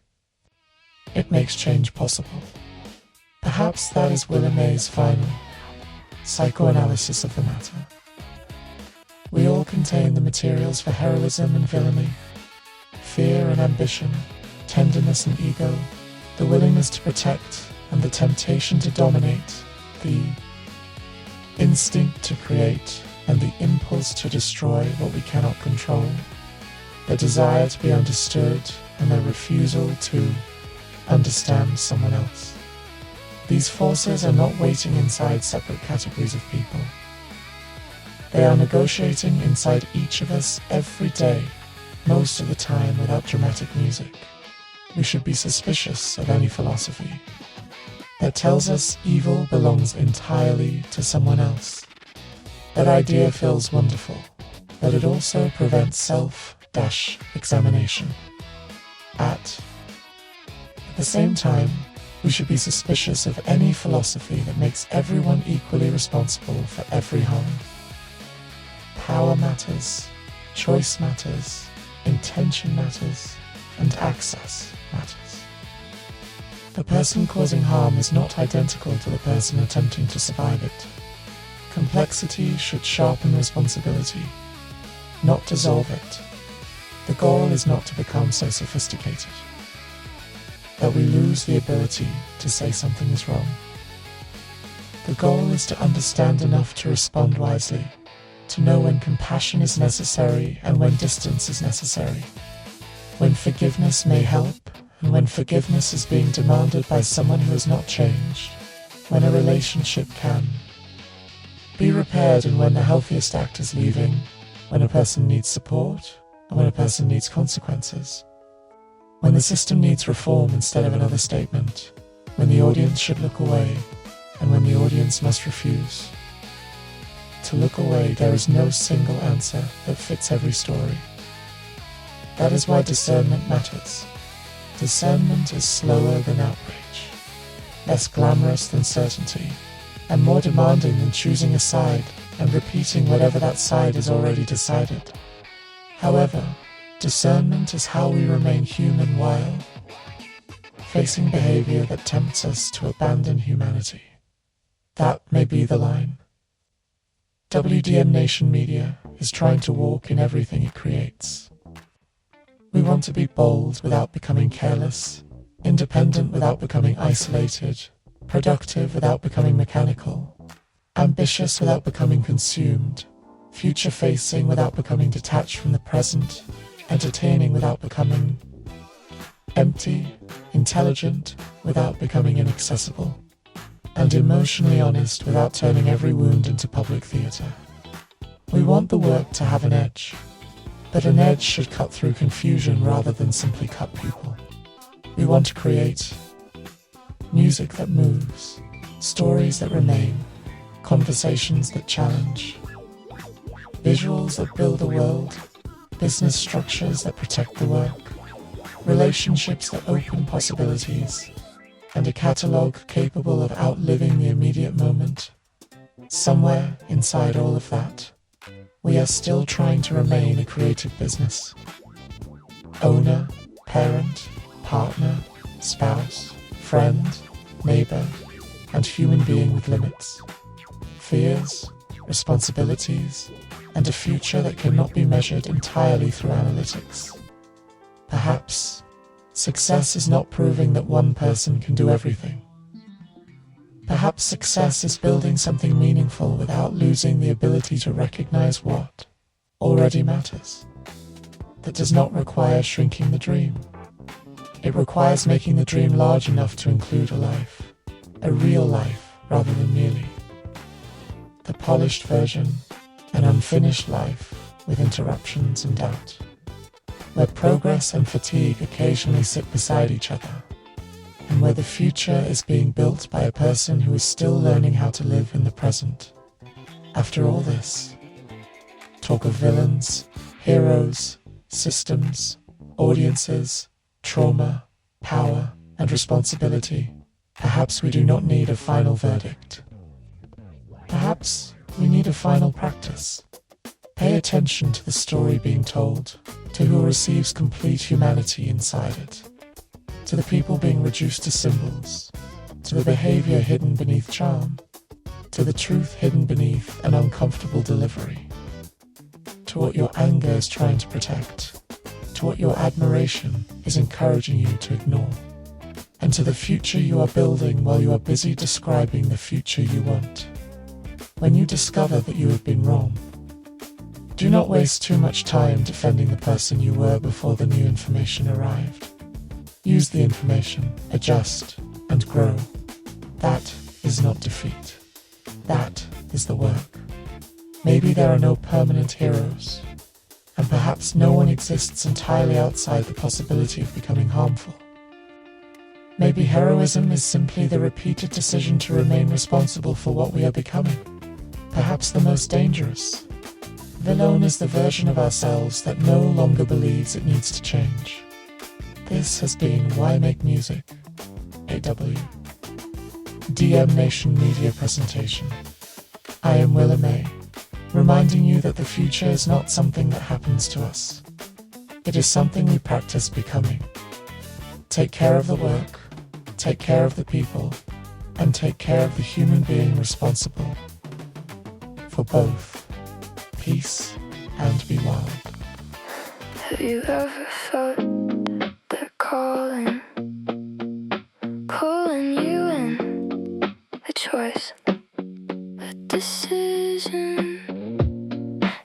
It makes change possible. Perhaps that is William May's final psychoanalysis of the matter. We all contain the materials for heroism and villainy, fear and ambition, tenderness and ego, the willingness to protect and the temptation to dominate, the instinct to create and the impulse to destroy what we cannot control, the desire to be understood and the refusal to understand someone else. These forces are not waiting inside separate categories of people. They are negotiating inside each of us every day, most of the time without dramatic music. We should be suspicious of any philosophy that tells us evil belongs entirely to someone else. That idea feels wonderful, but it also prevents self-examination. At the same time, we should be suspicious of any philosophy that makes everyone equally responsible for every harm. Power matters, choice matters, intention matters, and access matters. The person causing harm is not identical to the person attempting to survive it. Complexity should sharpen responsibility, not dissolve it. The goal is not to become so sophisticated that we lose the ability to say something is wrong. The goal is to understand enough to respond wisely, to know when compassion is necessary and when distance is necessary, when forgiveness may help and when forgiveness is being demanded by someone who has not changed, when a relationship can be repaired and when the healthiest act is leaving, when a person needs support and when a person needs consequences, when the system needs reform instead of another statement, when the audience should look away and when the audience must refuse. To look away, there is no single answer that fits every story. That is why discernment matters. Discernment is slower than outrage, less glamorous than certainty, and more demanding than choosing a side and repeating whatever that side has already decided. However, discernment is how we remain human while facing behavior that tempts us to abandon humanity. That may be the line. WDM Nation Media is trying to walk in everything it creates. We want to be bold without becoming careless, independent without becoming isolated, productive without becoming mechanical, ambitious without becoming consumed, future-facing without becoming detached from the present, entertaining without becoming empty, intelligent without becoming inaccessible, and emotionally honest without turning every wound into public theatre. We want the work to have an edge, but an edge should cut through confusion rather than simply cut people. We want to create music that moves, stories that remain, conversations that challenge, visuals that build a world, business structures that protect the work, relationships that open possibilities, and a catalogue capable of outliving the immediate moment. Somewhere inside all of that, we are still trying to remain a creative business. Owner, parent, partner, spouse, friend, neighbor, and human being with limits, fears, responsibilities, and a future that cannot be measured entirely through analytics. Perhaps success is not proving that one person can do everything. Perhaps success is building something meaningful without losing the ability to recognize what already matters. That does not require shrinking the dream. It requires making the dream large enough to include a life, a real life rather than merely the polished version, an unfinished life with interruptions and doubt, where progress and fatigue occasionally sit beside each other, and where the future is being built by a person who is still learning how to live in the present. After all this talk of villains, heroes, systems, audiences, trauma, power, and responsibility, perhaps we do not need a final verdict. Perhaps we need a final practice. Pay attention to the story being told, to who receives complete humanity inside it, to the people being reduced to symbols, to the behavior hidden beneath charm, to the truth hidden beneath an uncomfortable delivery, to what your anger is trying to protect, to what your admiration is encouraging you to ignore, and to the future you are building while you are busy describing the future you want. When you discover that you have been wrong, do not waste too much time defending the person you were before the new information arrived. Use the information, adjust, and grow. That is not defeat. That is the work. Maybe there are no permanent heroes, and perhaps no one exists entirely outside the possibility of becoming harmful. Maybe heroism is simply the repeated decision to remain responsible for what we are becoming. Perhaps the most dangerous. Villain is the version of ourselves that no longer believes it needs to change. This has been Why Make Music, AW. DM Nation Media Presentation. I am Willa May, reminding you that the future is not something that happens to us. It is something we practice becoming. Take care of the work, take care of the people, and take care of the human being responsible for both peace and be wild. Have you ever felt they're calling you in? A choice, a decision.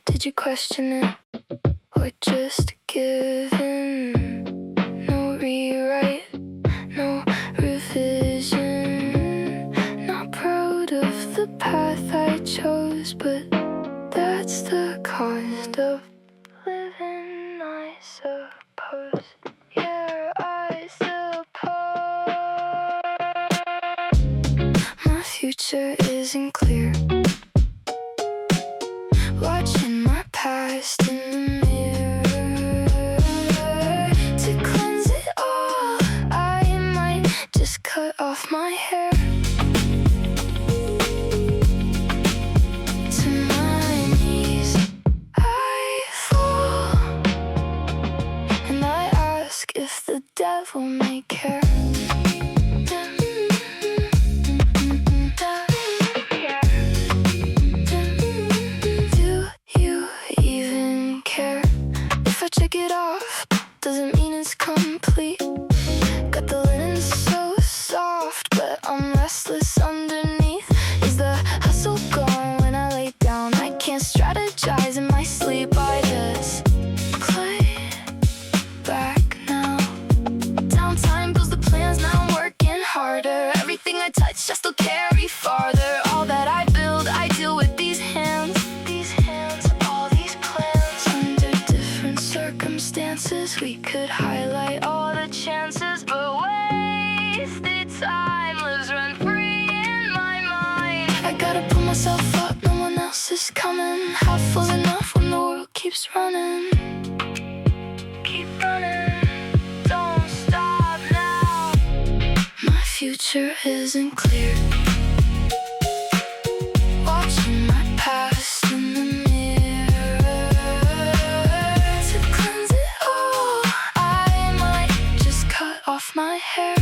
Did you question it or just give in? No rewrite, no revision. Not proud of the path I chose, but that's the cost of living, I suppose. Yeah, I suppose. My future isn't clear. Watching my past in the mirror. To cleanse it all, I might just cut off my hair. To my knees I fall, and I ask if the devil may care. Do you even care? If I check it off, doesn't mean it's complete. Got the linen so soft, but I'm restless underneath. Is the hustle gone when I lay down? I can't strategize in my sleep. I just play back now. Downtime builds the plans, now I'm working harder. Everything I touch, I still carry farther. All that I build, I deal with these hands. These hands, all these plans. Under different circumstances, we could highlight all the chances, but wasted time lives run free in my mind. I gotta pull myself up, no one else is coming. Half full enough when the world keeps running. Keep running, don't stop now. My future isn't clear. Watching my past in the mirror. To cleanse it all, I might just cut off my hair.